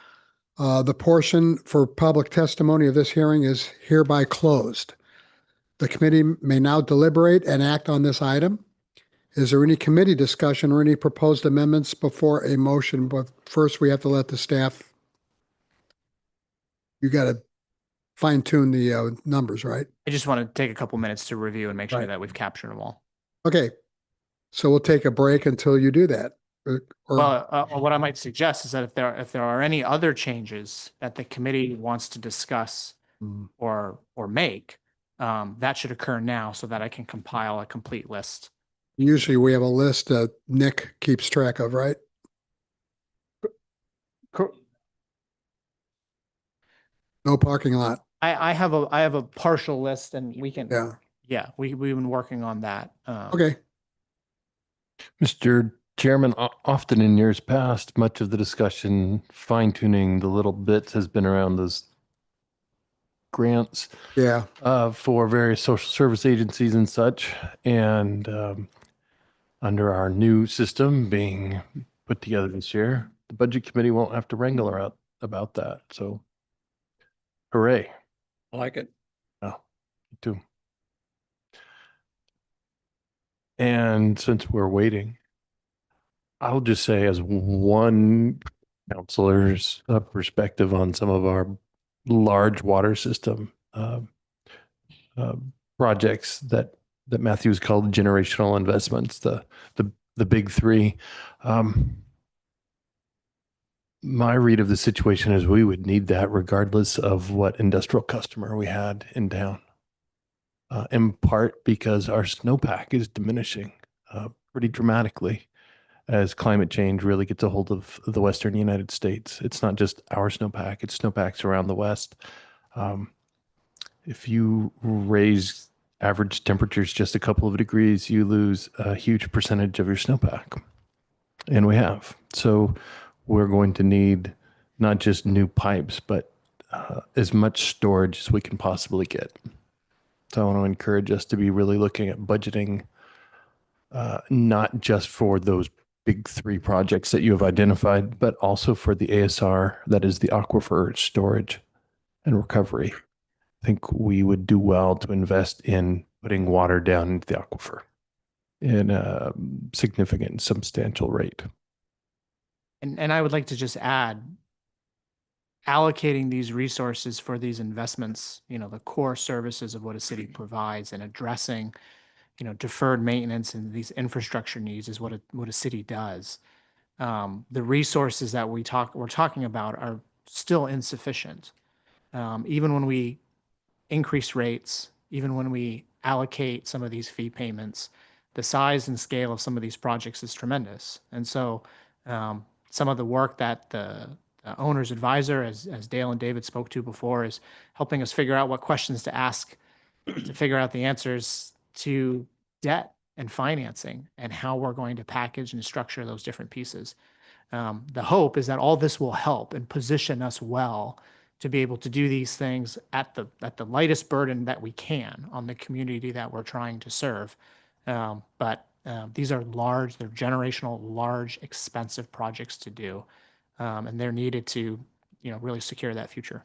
the portion for public testimony of this hearing is hereby closed. The committee may now deliberate and act on this item. Is there any committee discussion or any proposed amendments before a motion? But first, we have to let the staff. You got to fine tune the numbers, right? I just want to take a couple minutes to review and make sure Right. that we've captured them all. Okay. So we'll take a break until you do that. Well, what I might suggest is that if there are any other changes that the committee wants to discuss or make, that should occur now so that I can compile a complete list. Usually we have a list that Nick keeps track of, right? No parking lot. I have a partial list, and we can. Yeah. We've been working on that. Okay. Mr. Chairman, often in years past, much of the discussion, fine tuning the little bits has been around those grants. Yeah. For various social service agencies and such. And under our new system being put together this year, the budget committee won't have to wrangle about that. So hooray. I like it. Oh, me too. And since we're waiting, I'll just say as one counselor's perspective on some of our large water system projects that Matthew's called generational investments, the big three. My read of the situation is we would need that regardless of what industrial customer we had in town. In part because our snowpack is diminishing pretty dramatically as climate change really gets a hold of the Western United States. It's not just our snowpack, it's snowpacks around the West. If you raise average temperatures just a couple of degrees, you lose a huge percentage of your snowpack. And we have. So we're going to need not just new pipes, but as much storage as we can possibly get. So I want to encourage us to be really looking at budgeting, not just for those big three projects that you have identified, but also for the ASR, that is the aquifer storage and recovery. I think we would do well to invest in putting water down into the aquifer in a significant, substantial rate. And I would like to just add, allocating these resources for these investments, the core services of what a city provides, and addressing, deferred maintenance and these infrastructure needs is what a city does. The resources that we're talking about are still insufficient. Even when we increase rates, even when we allocate some of these fee payments, the size and scale of some of these projects is tremendous. And so some of the work that the owner's advisor, as Dale and David spoke to before, is helping us figure out what questions to ask to figure out the answers to debt and financing and how we're going to package and structure those different pieces. The hope is that all this will help and position us well to be able to do these things at the lightest burden that we can on the community that we're trying to serve. But these are large, they're generational, large, expensive projects to do, and they're needed to, really secure that future.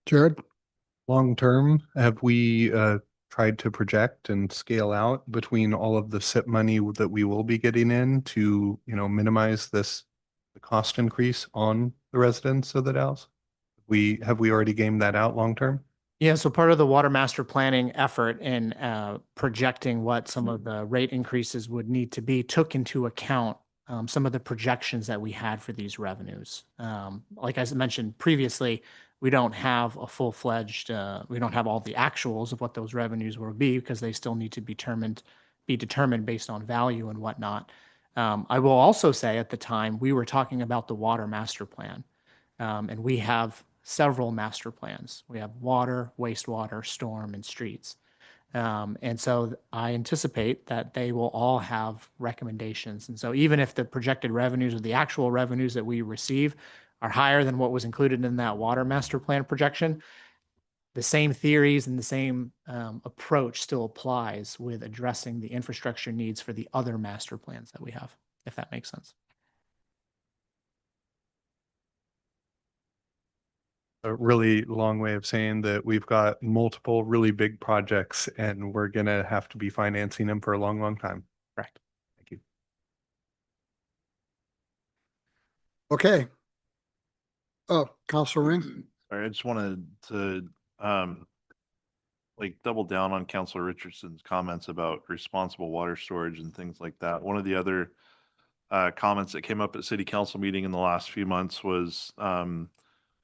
Jared? Long term, have we tried to project and scale out between all of the SIP money that we will be getting in to, minimize the cost increase on the residents of the Dalles? Have we already gamed that out long term? Yeah, so part of the water master planning effort in projecting what some of the rate increases would need to be took into account some of the projections that we had for these revenues. Like I mentioned previously, we don't have a full-fledged, we don't have all the actuals of what those revenues will be because they still need to be determined based on value and whatnot. I will also say at the time, we were talking about the water master plan. And we have several master plans. We have water, wastewater, storm, and streets. And so I anticipate that they will all have recommendations. And so even if the projected revenues or the actual revenues that we receive are higher than what was included in that water master plan projection, the same theories and the same approach still applies with addressing the infrastructure needs for the other master plans that we have, if that makes sense. A really long way of saying that we've got multiple really big projects and we're gonna have to be financing them for a long, long time. Correct. Thank you. Okay. Oh, Counselor Ring? Sorry, I just wanted to double down on Counselor Richardson's comments about responsible water storage and things like that. One of the other comments that came up at city council meeting in the last few months was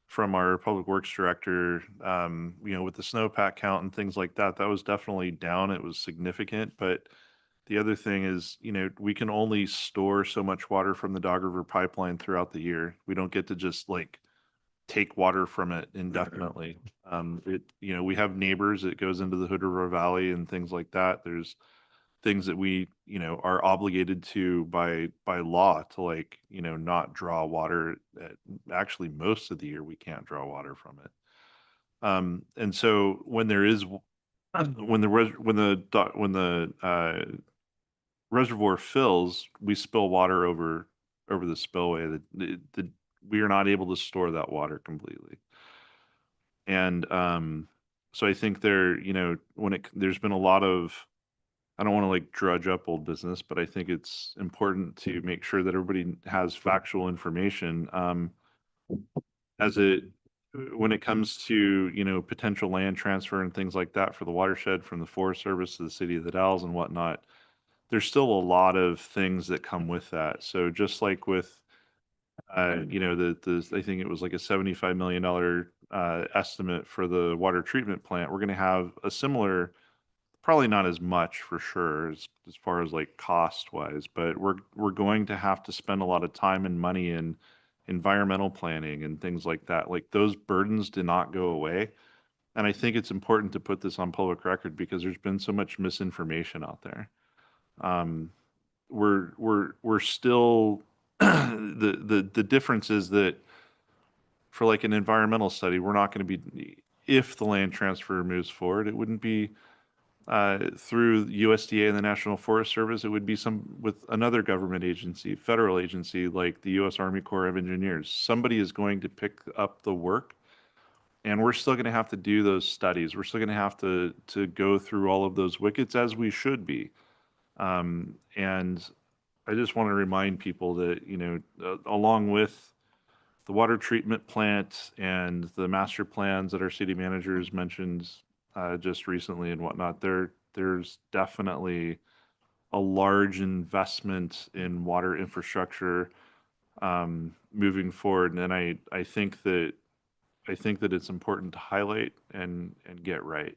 from our public works director, with the snowpack count and things like that. That was definitely down. It was significant. But the other thing is, we can only store so much water from the Dog River pipeline throughout the year. We don't get to just take water from it indefinitely. We have neighbors. It goes into the Hood River Valley and things like that. There's things that we, are obligated to by law to not draw water. Actually, most of the year we can't draw water from it. And so when there is when the reservoir fills, we spill water over the spillway. We are not able to store that water completely. And so I think there's been a lot of, I don't want to drudge up old business, but I think it's important to make sure that everybody has factual information when it comes to, potential land transfer and things like that for the watershed from the Forest Service to the city of the Dalles and whatnot. There's still a lot of things that come with that. So just like with, I think it was like a $75 million estimate for the water treatment plant, we're going to have a similar, probably not as much for sure as far as cost wise, but we're going to have to spend a lot of time and money in environmental planning and things like that. Those burdens do not go away. And I think it's important to put this on public record because there's been so much misinformation out there. We're still the difference is that for an environmental study, we're not going to be, if the land transfer moves forward, it wouldn't be through USDA and the National Forest Service. It would be with another government agency, federal agency like the U.S. Army Corps of Engineers. Somebody is going to pick up the work, and we're still going to have to do those studies. We're still going to have to go through all of those wickets as we should be. And I just want to remind people that, along with the water treatment plant and the master plans that our city managers mentioned just recently and whatnot, there's definitely a large investment in water infrastructure moving forward. And I think that it's important to highlight and get right.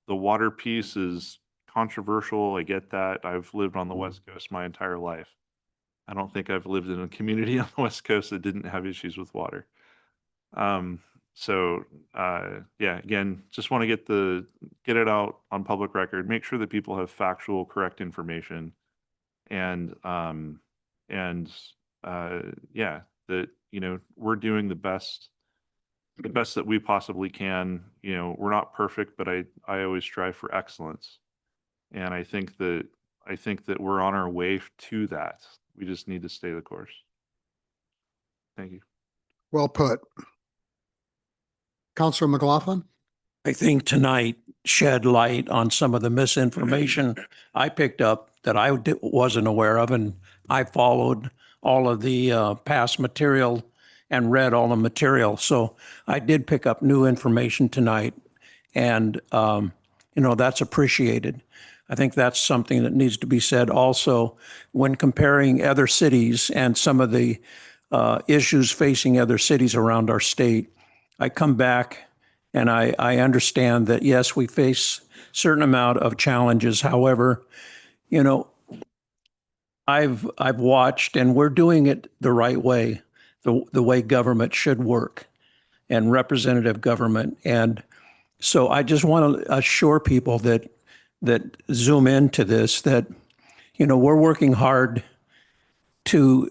The water piece is controversial. I get that. I've lived on the West Coast my entire life. I don't think I've lived in a community on the West Coast that didn't have issues with water. So yeah, again, just want to get it out on public record, make sure that people have factual, correct information, and yeah, that we're doing the best that we possibly can. We're not perfect, but I always strive for excellence, and I think that we're on our way to that. We just need to stay the course. Thank you. Well put. Counselor McLaughlin? I think tonight shed light on some of the misinformation I picked up that I wasn't aware of, and I followed all of the past material and read all the material. So I did pick up new information tonight, and that's appreciated. I think that's something that needs to be said also when comparing other cities and some of the issues facing other cities around our state. I come back and I understand that, yes, we face certain amount of challenges. However, I've watched, and we're doing it the right way, the way government should work, and representative government. And so I just want to assure people that zoom into this, that we're working hard to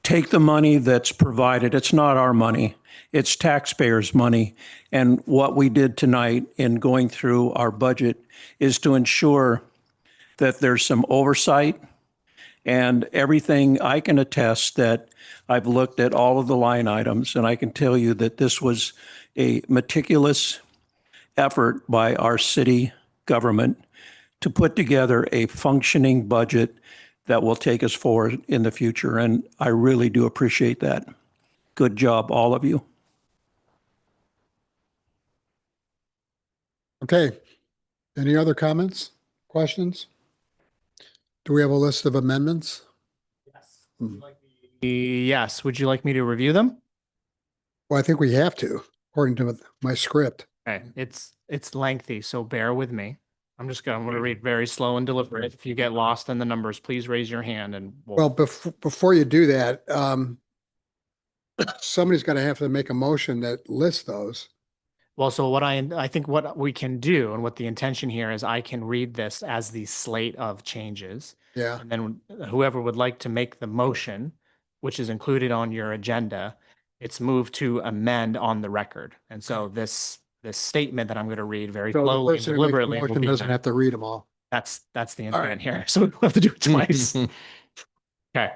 take the money that's provided. It's not our money. It's taxpayers' money. And what we did tonight in going through our budget is to ensure that there's some oversight and everything. I can attest that I've looked at all of the line items, and I can tell you that this was a meticulous effort by our city government to put together a functioning budget that will take us forward in the future. And I really do appreciate that. Good job, all of you. Okay. Any other comments, questions? Do we have a list of amendments? Yes. Would you like me to review them? Well, I think we have to, according to my script. Okay. It's lengthy, so bear with me. I'm going to read very slow and deliberate. If you get lost in the numbers, please raise your hand and Well, before you do that, somebody's got to have to make a motion that lists those. Well, so I think what we can do, and what the intention here is, I can read this as the slate of changes. Yeah. And then whoever would like to make the motion, which is included on your agenda, it's moved to amend on the record. And so this statement that I'm going to read very So the slowly and person who makes the deliberately motion doesn't have to read them all. That's the All intent right. here. So we'll have to do it twice. Okay.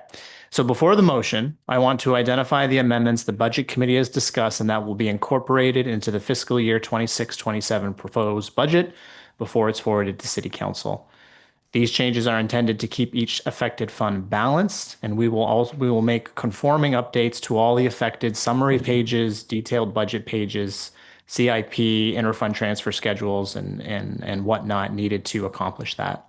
So before the motion, I want to identify the amendments the Budget Committee has discussed and that will be incorporated into the fiscal year 26-27 proposed budget before it's forwarded to City Council. These changes are intended to keep each affected fund balanced, and we will make conforming updates to all the affected summary pages, detailed budget pages, CIP, interfund transfer schedules, and whatnot needed to accomplish that.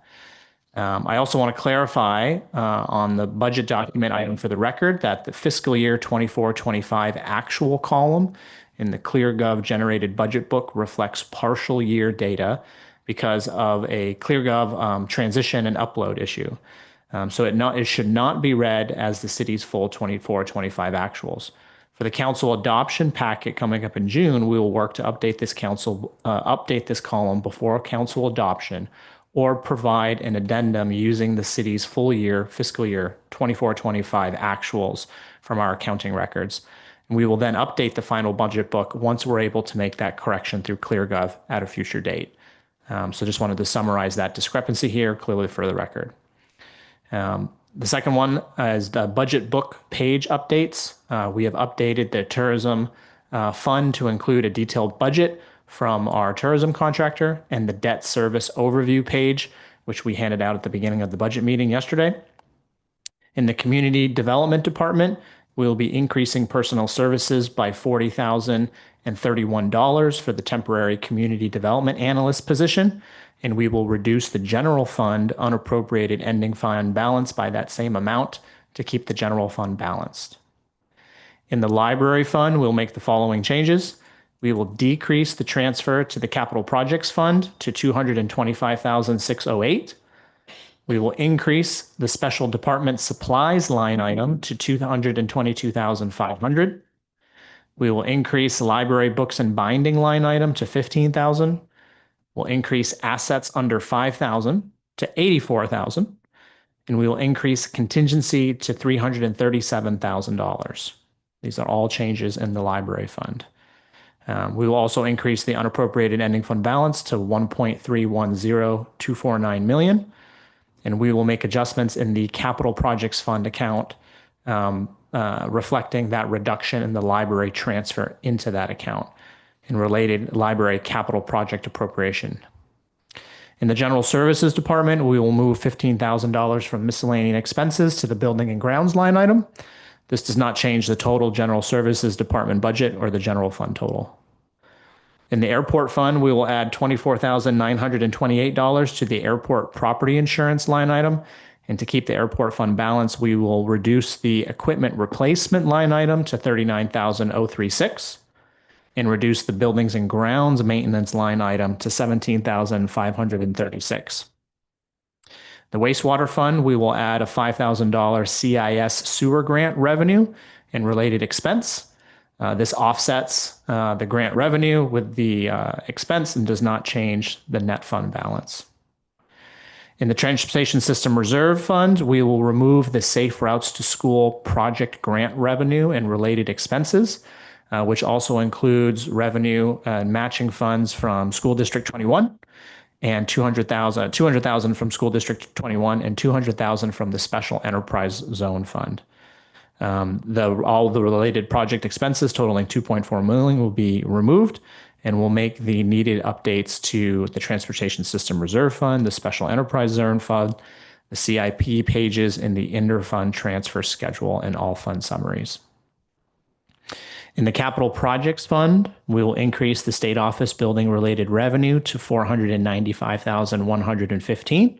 I also want to clarify on the budget document item for the record that the fiscal year 24-25 actual column in the ClearGov generated budget book reflects partial year data because of a ClearGov transition and upload issue. So it should not be read as the city's full 24-25 actuals. For the council adoption packet coming up in June, we will work to update this column before council adoption, or provide an addendum using the city's full year, fiscal year 24-25 actuals from our accounting records. And we will then update the final budget book once we're able to make that correction through ClearGov at a future date. So just wanted to summarize that discrepancy here clearly for the record. The second one is the budget book page updates. We have updated the tourism fund to include a detailed budget from our tourism contractor and the debt service overview page, which we handed out at the beginning of the budget meeting yesterday. In the community development department, we'll be increasing personnel services by $40,031 for the temporary community development analyst position, and we will reduce the general fund unappropriated ending fund balance by that same amount to keep the general fund balanced. In the library fund, we'll make the following changes. We will decrease the transfer to the capital projects fund to $225,608. We will increase the special department supplies line item to 222,500. We will increase library books and binding line item to 15,000. We'll increase assets under 5,000 to 84,000. And we will increase contingency to $337,000. These are all changes in the library fund. We will also increase the unappropriated ending fund balance to 1.310249 million. And we will make adjustments in the capital projects fund account, reflecting that reduction in the library transfer into that account and related library capital project appropriation. In the general services department, we will move $15,000 from miscellaneous expenses to the building and grounds line item. This does not change the total general services department budget or the general fund total. In the airport fund, we will add $24,928 to the airport property insurance line item. And to keep the airport fund balance, we will reduce the equipment replacement line item to $39,036 and reduce the buildings and grounds maintenance line item to $17,536. The wastewater fund, we will add a $5,000 CIS sewer grant revenue and related expense. This offsets the grant revenue with the expense and does not change the net fund balance. In the transportation system reserve fund, we will remove the safe routes to school project grant revenue and related expenses, which also includes revenue and matching funds from School District 21 and $200,000 from School District 21 and $200,000 from the Special Enterprise Zone Fund. All the related project expenses totaling $2.4 million will be removed, and we'll make the needed updates to the Transportation System Reserve Fund, the Special Enterprise Zone Fund, the CIP pages, and the inter-fund transfer schedule and all fund summaries. In the Capital Projects Fund, we will increase the state office building related revenue to $495,115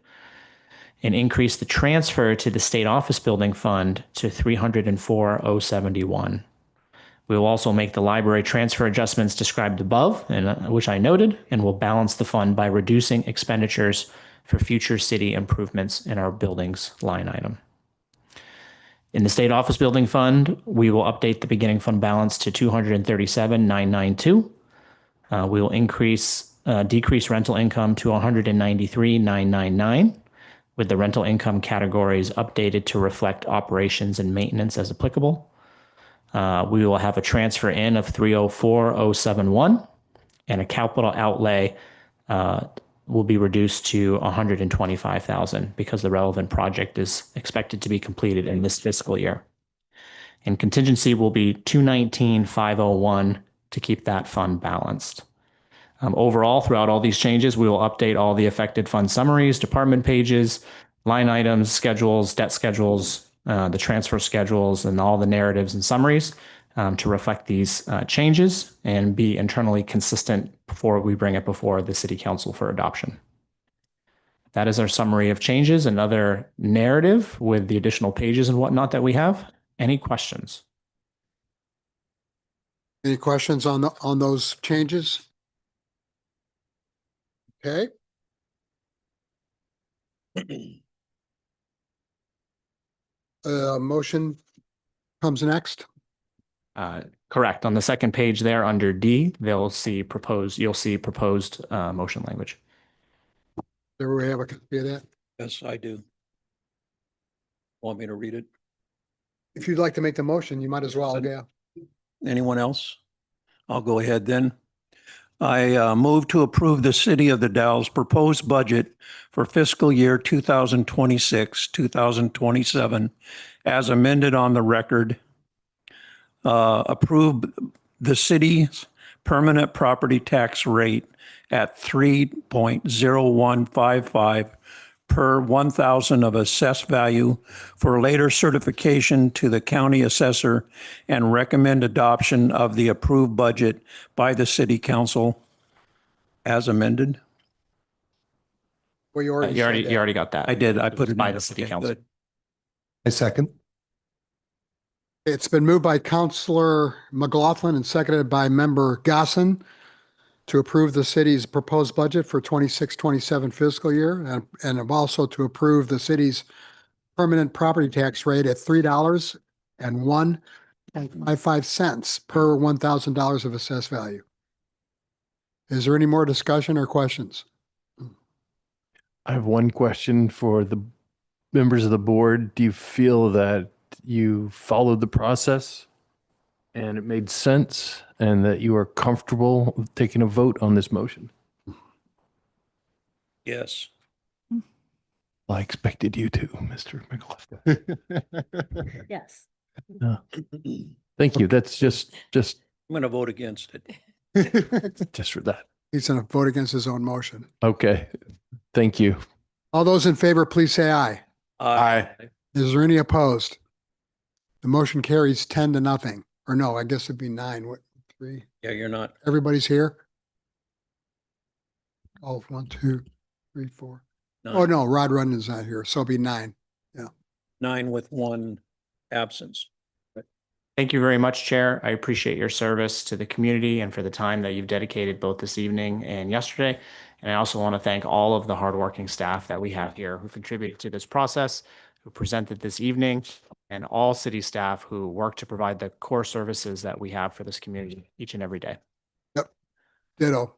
and increase the transfer to the state office building fund to $304,071. We will also make the library transfer adjustments described above, and which I noted, and will balance the fund by reducing expenditures for future city improvements in our buildings line item. In the state office building fund, we will update the beginning fund balance to $237,992. We will decrease rental income to $193,999, with the rental income categories updated to reflect operations and maintenance as applicable. We will have a transfer in of $304,071, and a capital outlay will be reduced to $125,000 because the relevant project is expected to be completed in this fiscal year. And contingency will be $219,501 to keep that fund balanced. Overall, throughout all these changes, we will update all the affected fund summaries, department pages, line items, schedules, debt schedules, the transfer schedules, and all the narratives and summaries to reflect these changes and be internally consistent before we bring it before the City Council for adoption. That is our summary of changes and other narrative with the additional pages and whatnot that we have. Any questions? Any questions on those changes? Okay. Motion comes next. Correct. On the second page there under D, you'll see proposed motion language. There we have a copy of that. Yes, I do. Want me to read it? If you'd like to make the motion, you might as well. Yeah. Anyone else? I'll go ahead then. I move to approve the City of the Dalles proposed budget for fiscal year 2026, 2027 as amended on the record. Approve the city's permanent property tax rate at 3.0155 per 1,000 of assessed value for later certification to the county assessor, and recommend adoption of the approved budget by the City Council as amended. Well, you already You already got that. I did. I put it by in. the City Okay, Council. good. I second. It's been moved by Councilor McLaughlin and seconded by Member Gosson to approve the city's proposed budget for 26-27 fiscal year and also to approve the city's permanent property tax rate at $3.0155 per $1,000 of assessed value. Is there any more discussion or questions? I have one question for the members of the board. Do you feel that you followed the process and it made sense and that you are comfortable taking a vote on this motion? Yes. I expected you to, Mr. McAuliffe. Yes. Thank you. That's just I'm going to vote against it. just for that. He's going to vote against his own motion. Okay. Thank you. All those in favor, please say aye. Aye. Is there any opposed? The motion carries 10-0. Or no, I guess it'd be 9. What, 3? Yeah, you're not. Everybody's here? Oh, 1, 2, 3, 4. Nine. Oh, no, Rod Rudden's not here, so it'll be 9. 9 with 1 absence. Thank you very much, Chair. I appreciate your service to the community and for the time that you've dedicated both this evening and yesterday. And I also want to thank all of the hardworking staff that we have here who contributed to this process, who presented this evening, and all city staff who work to provide the core services that we have for this community each and every day. Yep. Ditto.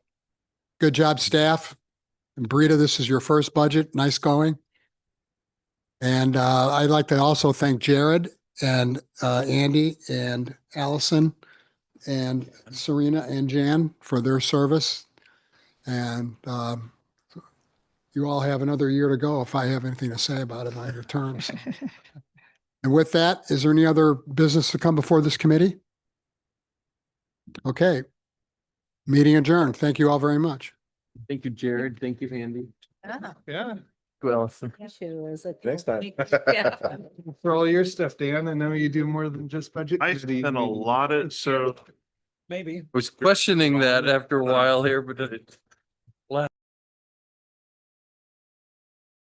Good job, staff. And Brita, this is your first budget. Nice going. And I'd like to also thank Jared and Andy and Allison and Serena and Jan for their service. And you all have another year to go if I have anything to say about it on your terms. And with that, is there any other business to come before this committee? Okay. Meeting adjourned. Thank you all very much. Thank you, Jared. Thank you, Andy. Yeah. Well, Next time. Yeah. For all your stuff, Dan, I know you do more than just budget. I committee spent a meetings. lot of, so Maybe. was questioning that after a while here, but it